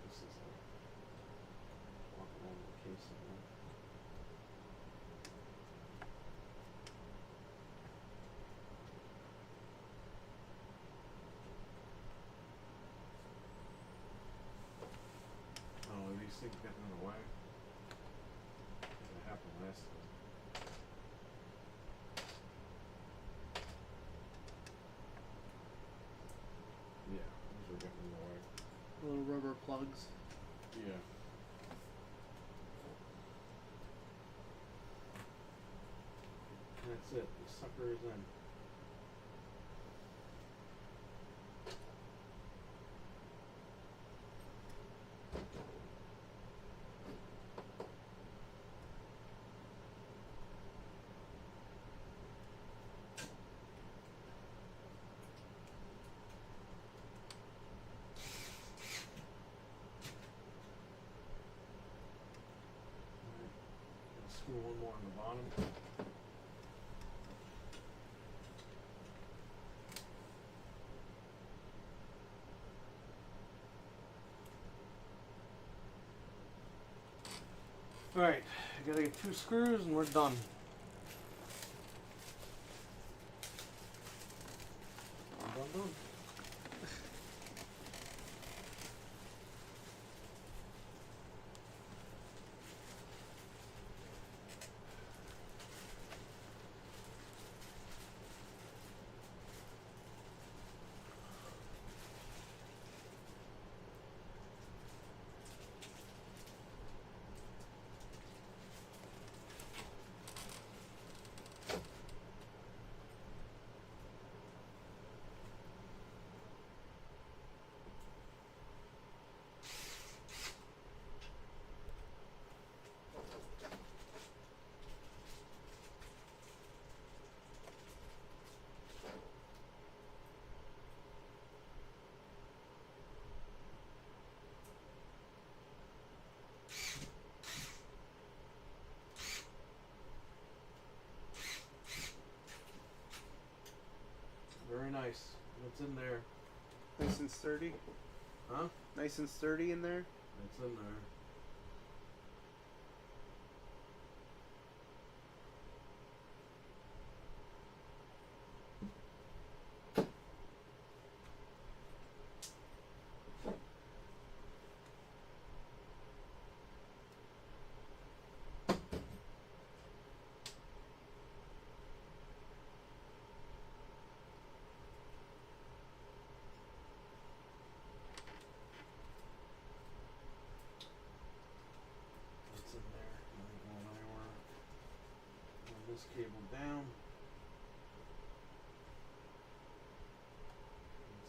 This is walk along the case of that. Oh, are these things getting in the way? That happened last time. Yeah, these are getting in the way. Little rubber plugs. Yeah. That's it. The sucker is in. on them. Alright, I gotta get 2 screws and we're done. Done. Very nice. What's in there? Nice and sturdy. Huh? Nice and sturdy in there. It's in there. It's in there. Not going anywhere. Run this cable down.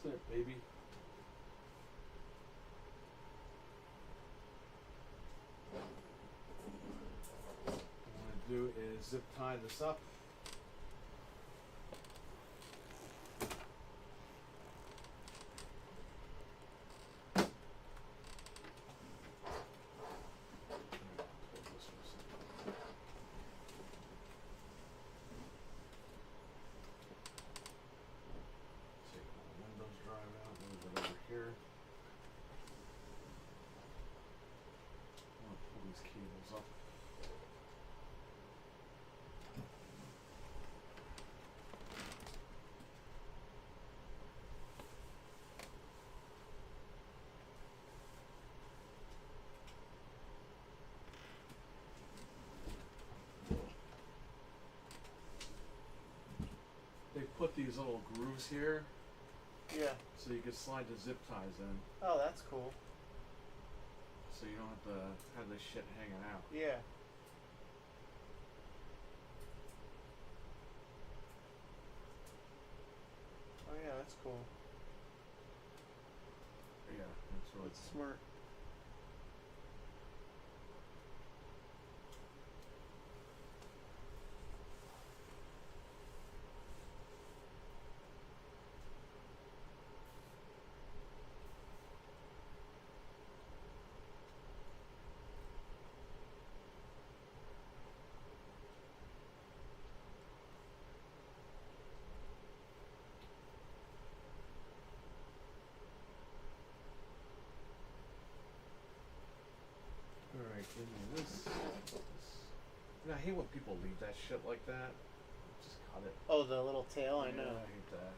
That's it, baby. What I want to do is zip tie this up. Take all the windows drive out, move it over here. I want to pull these cables up. They put these little grooves here Yeah. so you can slide the zip ties in, Oh, that's cool. so you don't have to have this shit hanging out. Yeah. Oh yeah, that's cool. Yeah, that's really That's cool. smart. Alright, give me this. And I hate when people leave that shit like that. Just cut it. Oh, the little tail. I Yeah, know. I hate that.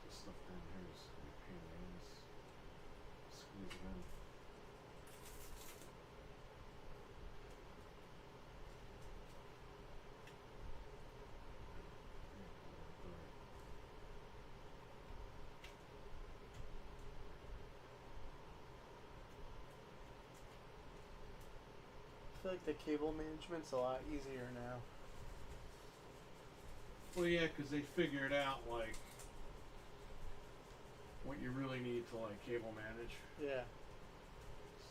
This stuff down here is a pain in the ass. Squeeze it in. I feel like the cable management's a lot easier now. Well, yeah, because they figured out, like, what you really need to, like, cable manage. Yeah.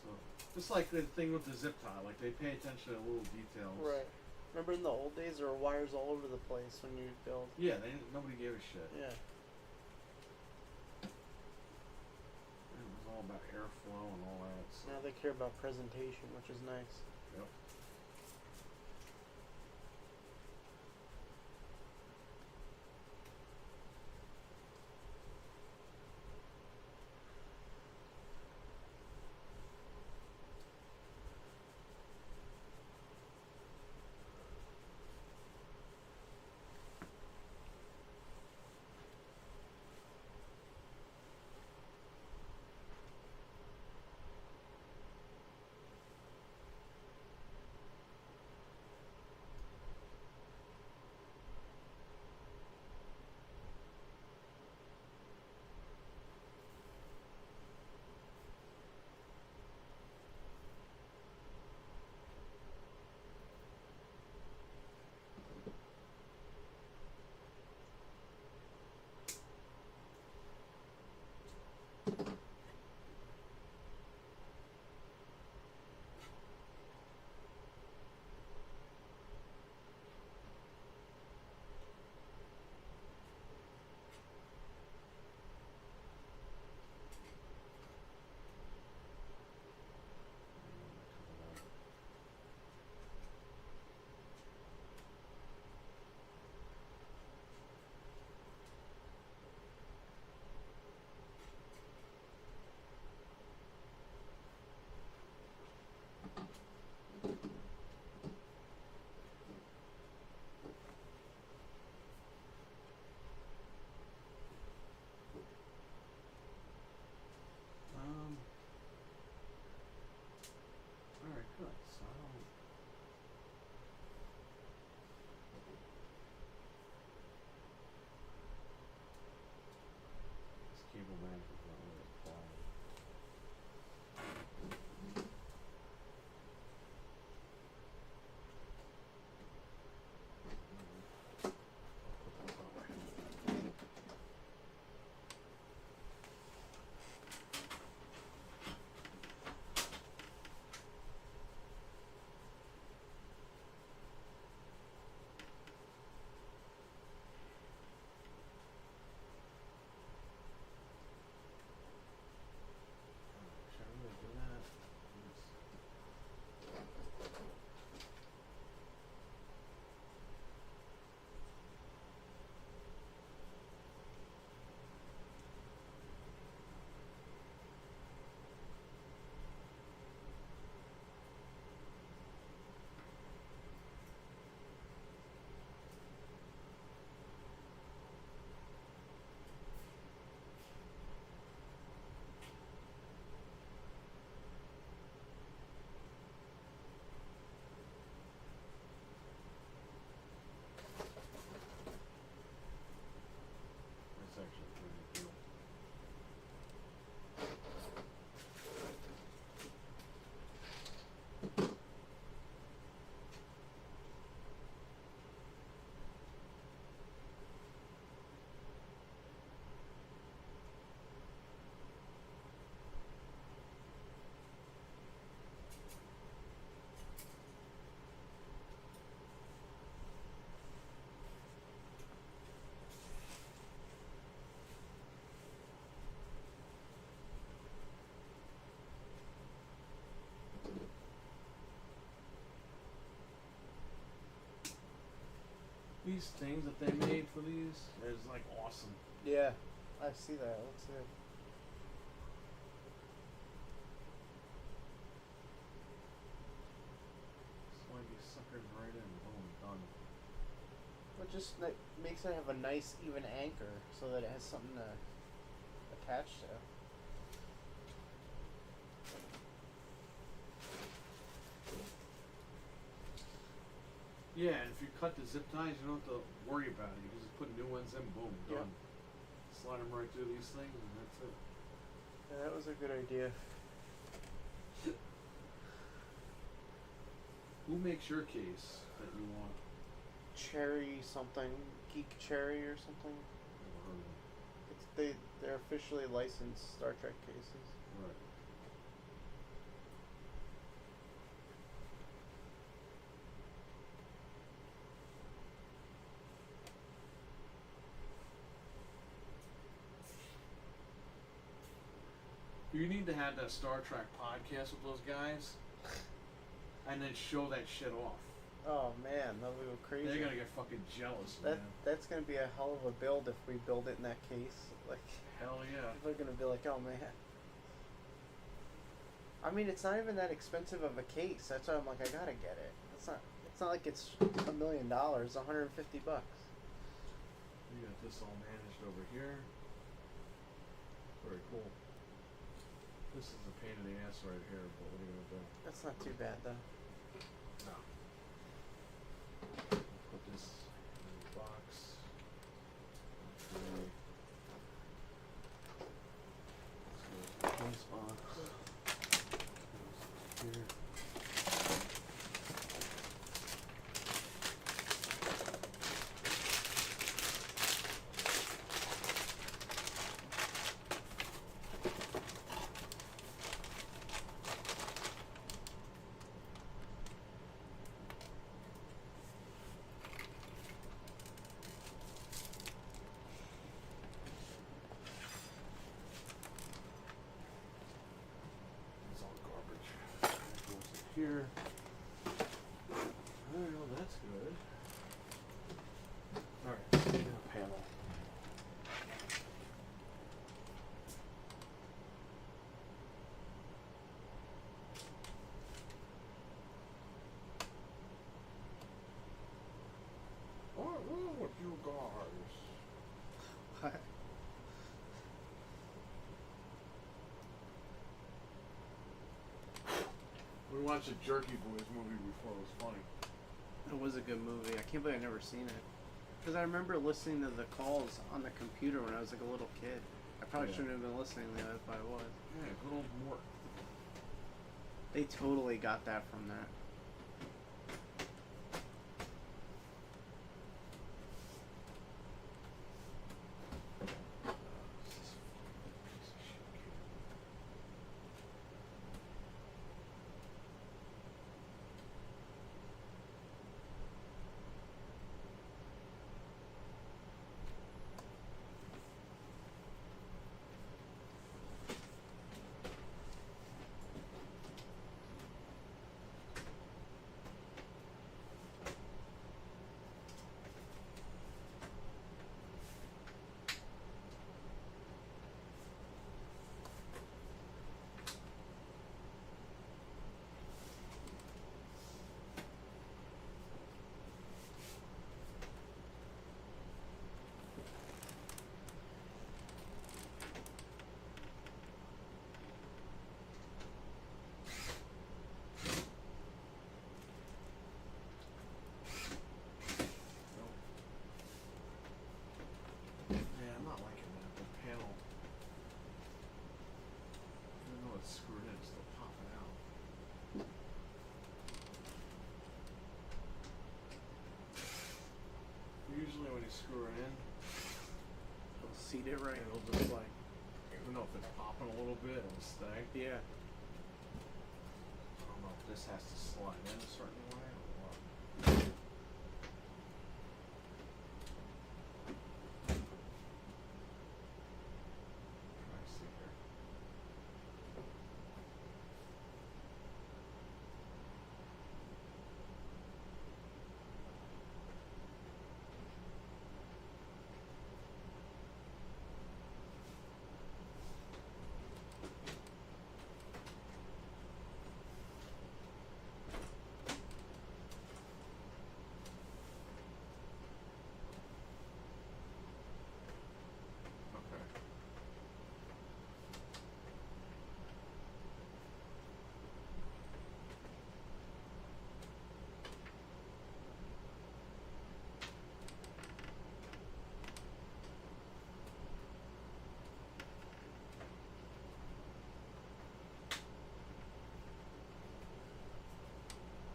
So, Just like the thing with the zip tie, like they pay attention to little details. Right. Remember in the old days there were wires all over the place when you build. Yeah, nobody gave a shit. Yeah. It was all about airflow and all that. So. Now they care about presentation, which is nice. Yep. Alright, good. So this cable management is not really applied. Should I really do that? That's actually pretty cool. These things that they made for these is like awesome. Yeah. I see that. Looks good. Slide these suckers right in, boom, done. But just makes it have a nice even anchor so that it has something to attach to. Yeah, and if you cut the zip ties, you don't have to worry about it. You can just put new ones in, boom, Yep. done. Slide them right through these things, and that's it. Yeah, that was a good idea. Who makes your case that you want? Cherry something, Geek Cherry or something. Never heard of them. They're officially licensed Star Trek cases. Right. You need to have that Star Trek podcast with those guys, and then show that shit off. Oh man, that'll go crazy. They're gonna get fucking jealous, That man. that's gonna be a hell of a build if we build it in that case. Like Hell yeah. people are gonna be like, oh man. I mean, it's not even that expensive of a case. That's why I'm like, I gotta get it. It's not like it's $1 million. $150. We got this all managed over here. Very cool. This is a pain in the ass right here, but what are you gonna do? That's not too bad though. No. Put this in the box. Okay. So this box. Goes here. It's all garbage. That goes in here. Alright, well that's good. Alright, now panel. What's wrong with you guys? What? We watched a Jerky Boys movie before. It was funny. It was a good movie. I can't believe I've never seen it. Because I remember listening to the calls on the computer when I was like a little kid. I probably Yeah. shouldn't have been listening to that if I was. Yeah, good old Mort. They totally got that from that. This is fucking piece of shit kid. Yeah, I'm not liking that. The panel, even though it's screwed in, it's still popping out. Usually when you screw it in, They'll seat it right. it'll just like, even though if it's popping a little bit, it'll stay. Yeah. I don't know if this has to slide in a certain way or what. Try to see here. Okay.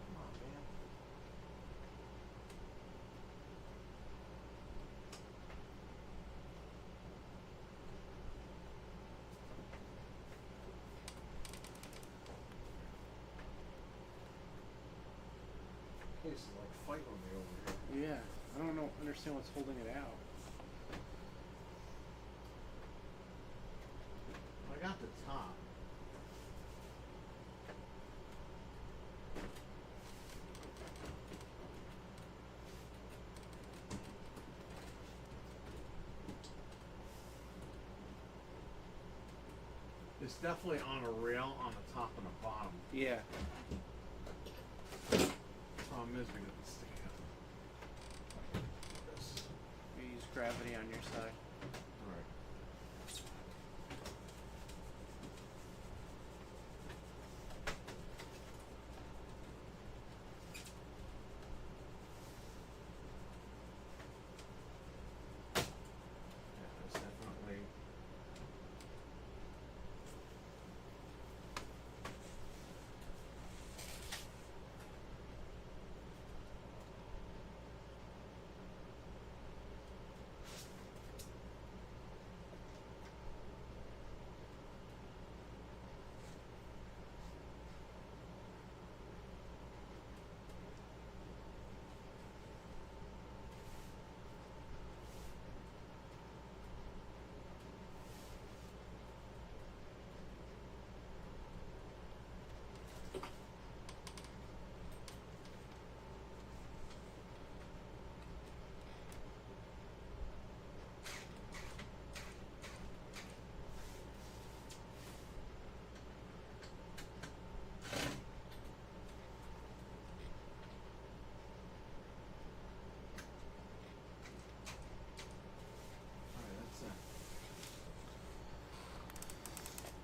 Come on, man. Case is like fighting with me over here. Yeah. I don't know. Understand what's holding it out. I got the top. It's definitely on a rail on the top and the bottom. Yeah. Problem is we got this sticking out. This. You use gravity on your side. Alright. Yeah, that's definitely.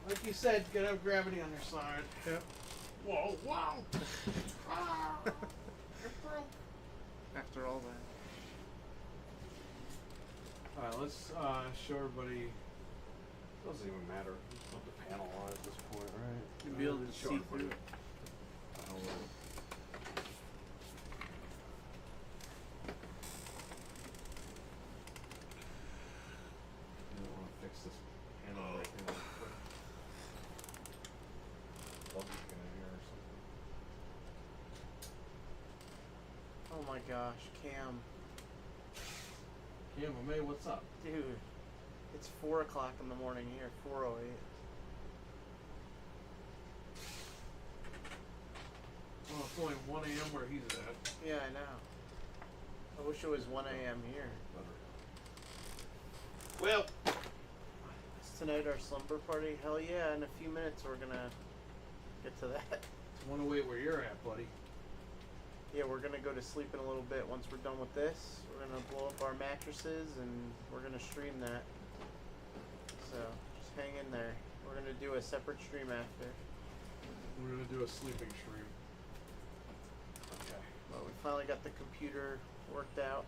Like you said, get have gravity on your side. Yep. Whoa, wow! Ah, it broke. After all that. Alright, let's show everybody. Doesn't even matter. Just put the panel on at this point, right? You'll be able to Show see everybody. through. I want to fix this panel right here. Bubbles in here or something. Oh my gosh, Cam. Yeah, May, what's up? Dude. It's 4 o'clock in the morning here, 4:08. Well, it's only 1 a.m. where he's at. Yeah, I know. I wish it was 1 a.m. here. Well, Is tonight our slumber party? Hell yeah, in a few minutes we're gonna get to that. I want to wait where you're at, buddy. Yeah, we're gonna go to sleep in a little bit. Once we're done with this, we're gonna blow up our mattresses and we're gonna stream that. So, just hang in there. We're gonna do a separate stream after. We're going to do a sleeping stream. Okay. Well, we finally got the computer worked out.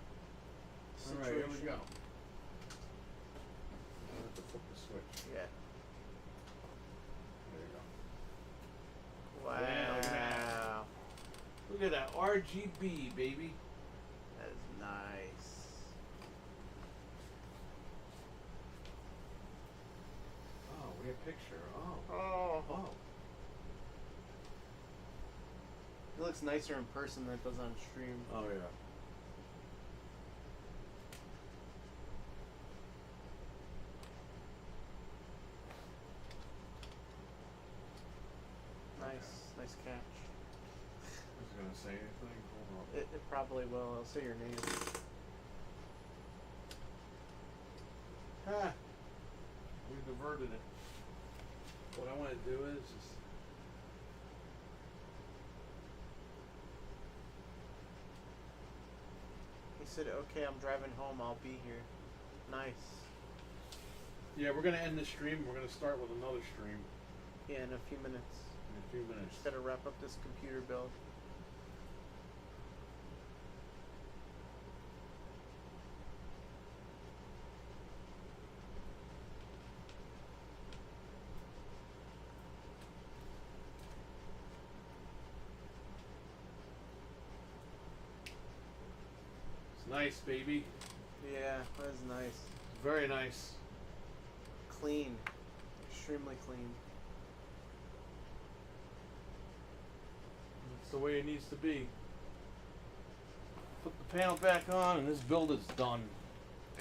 Alright, here we Situation. go. I have to flip the switch. Yeah. There you go. Wow. Yeah, look at that. Look at that RGB, baby. That is nice. Oh, we have a picture. Oh. Oh. Oh. It looks nicer in person than it does on stream. Oh, yeah. Nice catch. Was it gonna say anything? Hold on. It probably will. I'll say your name. Ha! We diverted it. What I want to do is just. He said, "Okay, I'm driving home. I'll be here." Nice. Yeah, we're gonna end the stream. We're gonna start with another stream Yeah, in a few minutes. in a few minutes. Just gotta wrap up this computer build. It's nice, baby. Yeah, that is nice. Very nice. Clean. Extremely clean. That's the way it needs to be. Put the panel back on, and this build is done.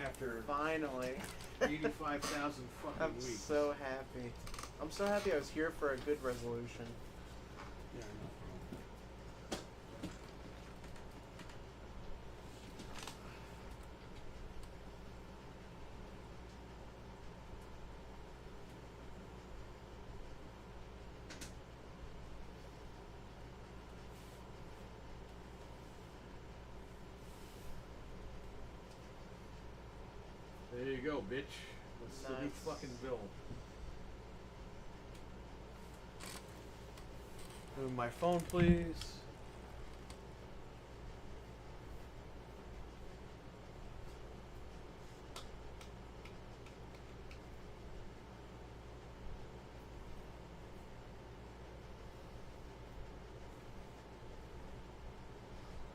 After Finally. 85,000 fucking I'm weeks. so happy. I'm so happy I was here for a good resolution. Yeah, no problem. you go, bitch. That's the new Nice. fucking build. Move my phone, please.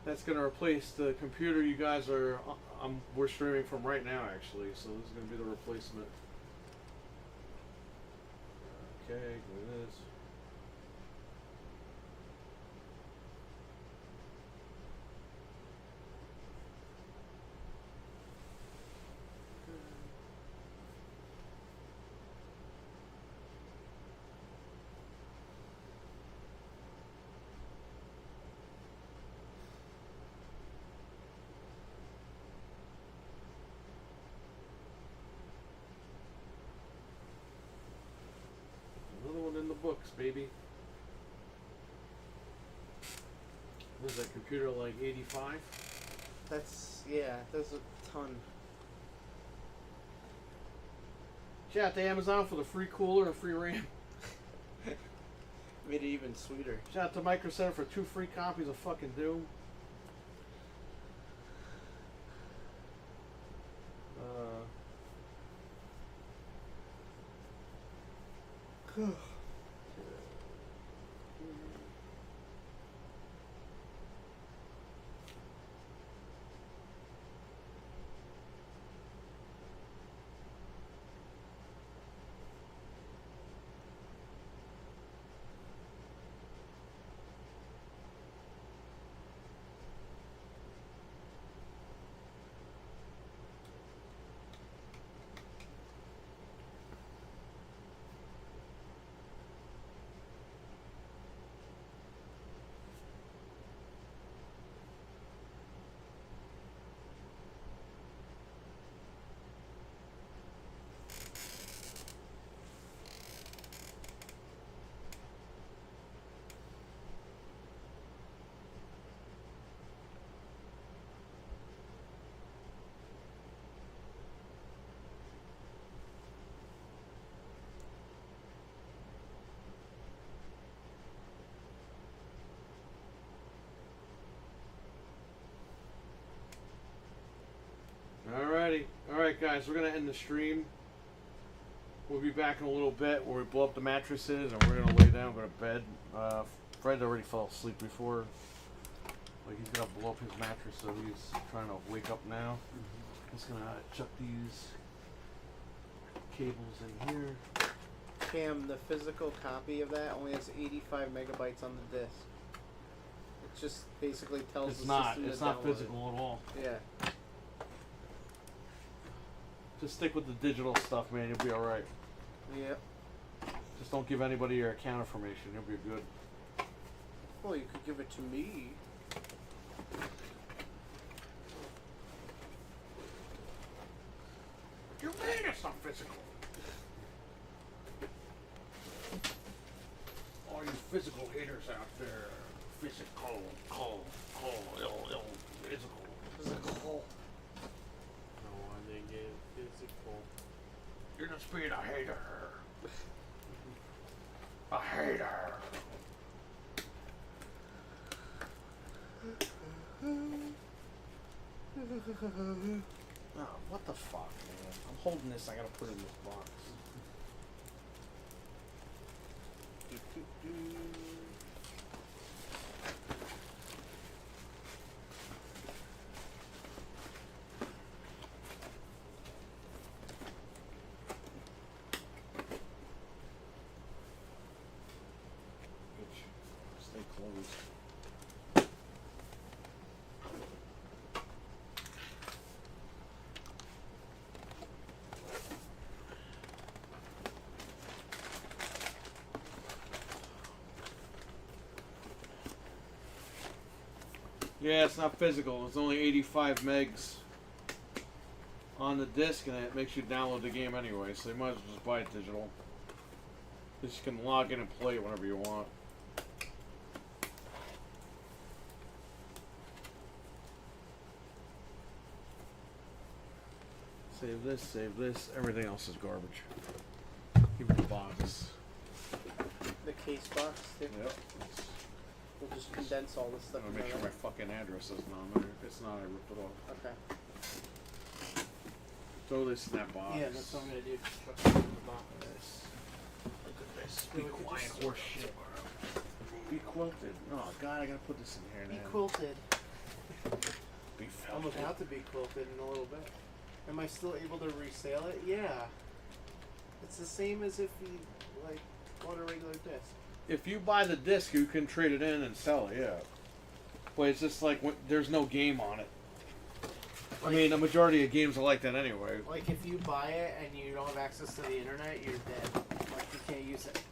That's gonna replace the computer you guys are. We're streaming from right now, actually. So this is gonna be the replacement. Okay, go this. Another one in the books, baby. What is that computer, like 85? There's a ton. Shout out to Amazon for the free cooler and free RAM. Made it even sweeter. Shout out to Micro Center for 2 free copies of fucking Doom. Alrighty. Alright, guys, we're going to end the stream. We'll be back in a little bit where we blow up the mattresses and we're going to lay down and go to bed. Fred already fell asleep before. Like, he's going to blow up his mattress, so he's trying to wake up now. Just going to chuck these cables in here. Cam, the physical copy of that only has 85 megabytes on the disk. It just basically tells It's the not. system It's to not download it. physical at all. Yeah. Just stick with the digital stuff, man. You'll be alright. Yep. Just don't give anybody your account information. You'll be good. Well, you could give it to me. You mean it's not physical? All you physical haters out there. Physical, physical. Physical. No one they get physical. You're just being a hater. A hater. Oh, what the fuck, man? I'm holding this. I gotta put it in this box. Stay closed. Yeah, it's not physical. It's only 85 megs on the disc, and it makes you download the game anyway. So you might as well just buy it digital. You can log in and play it whenever you want. Save this, save this. Everything else is garbage. Even the box. The case box. Yep. We'll just condense all this stuff. I'll make sure my fucking address isn't on there. If it's not, I ripped it off. Okay. Throw this in that box. Yeah, that's what I'm gonna do. Just chuck it in the box. Look at this. Be Be quiet, horse shit. Be quilted. Oh god, I gotta put this in here Be now. quilted. Be I'm felted. about to be quilted in a little bit. Am I still able to resale it? Yeah. It's the same as if you like bought a regular disc. If you buy the disc, you can trade it in and sell it. Yeah. But it's just like there's no game on it. I mean, the majority of games are like that anyway. Like if you buy it and you don't have access to the internet, you're dead. Like you can't use it.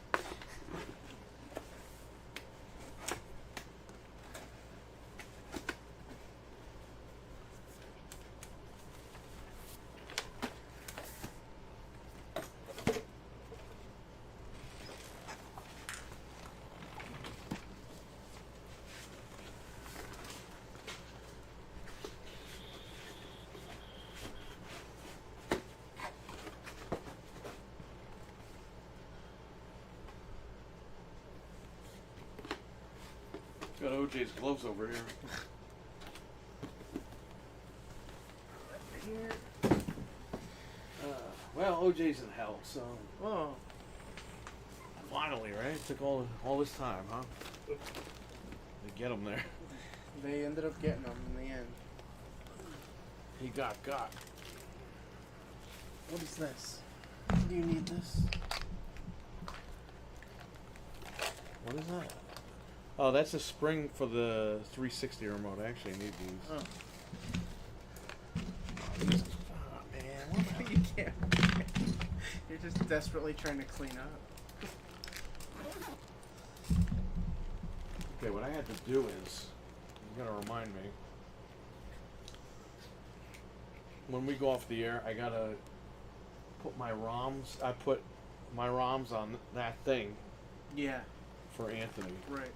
Got OJ's gloves over here. Well, OJ's in hell, so Oh. finally, right? Took all this time, huh? To get him there. They ended up getting them in the end. He got. What is this? Do you need this? What is that? Oh, that's a spring for the 360 remote. I actually need these. Oh. Oh, man. What the You can't. You're just desperately trying to clean up. Okay, what I had to do is, you gotta remind me. When we go off the air, I gotta put my ROMs. I put my ROMs on that thing Yeah. for Anthony. Right.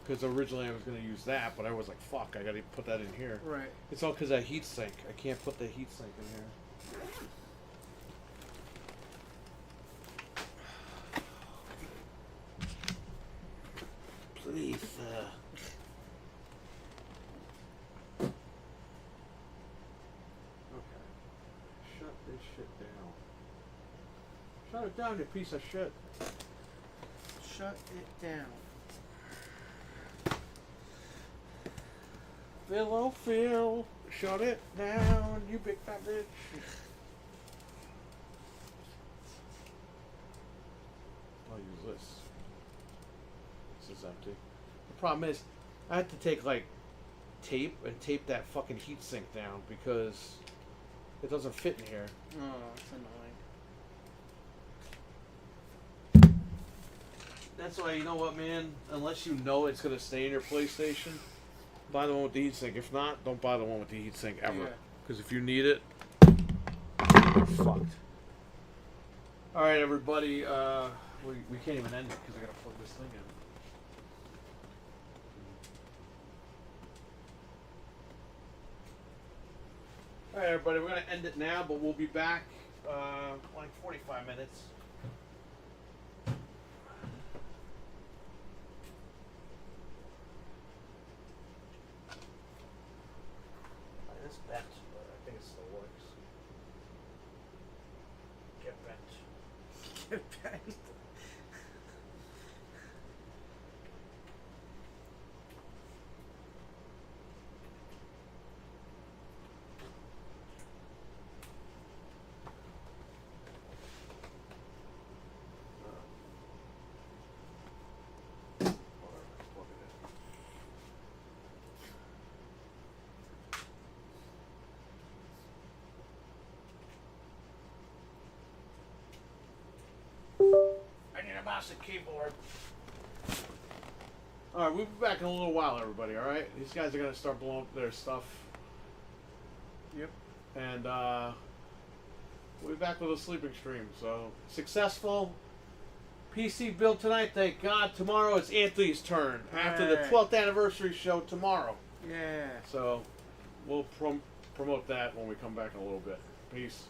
Because originally I was gonna use that, but I was like, fuck, I gotta put that in here. Right. It's all because of heat sink. I can't put the heat sink in here. Please, Okay. Shut this shit down. Shut it down, you piece of shit. Shut it down. Phil, shut it down, you big fat bitch. I'll use this. This is empty. The problem is, I had to take like tape and tape that fucking heat sink down because it doesn't fit in here. Oh, that's annoying. That's why, you know what, man? Unless you know it's gonna stay in your PlayStation, buy the one with the heat sink. If not, don't buy the one with the heat sink ever. Yeah. Because if you need it, you're fucked. All right, everybody. We can't even end it because I gotta plug this thing in. All right, everybody. We're gonna end it now, but we'll be back like 45 minutes. This bent, but I think it still works. Get bent. Get back. I need a mouse and keyboard. Alright, we'll be back in a little while, everybody, alright? These guys are going to start blowing up their stuff. Yep. And, we'll be back with a sleeping stream. So, successful. PC build tonight, thank God. Tomorrow it's Anthony's turn. After the Alright. 12th anniversary show tomorrow. Yeah. So, we'll promote that when we come back in a little bit. Peace.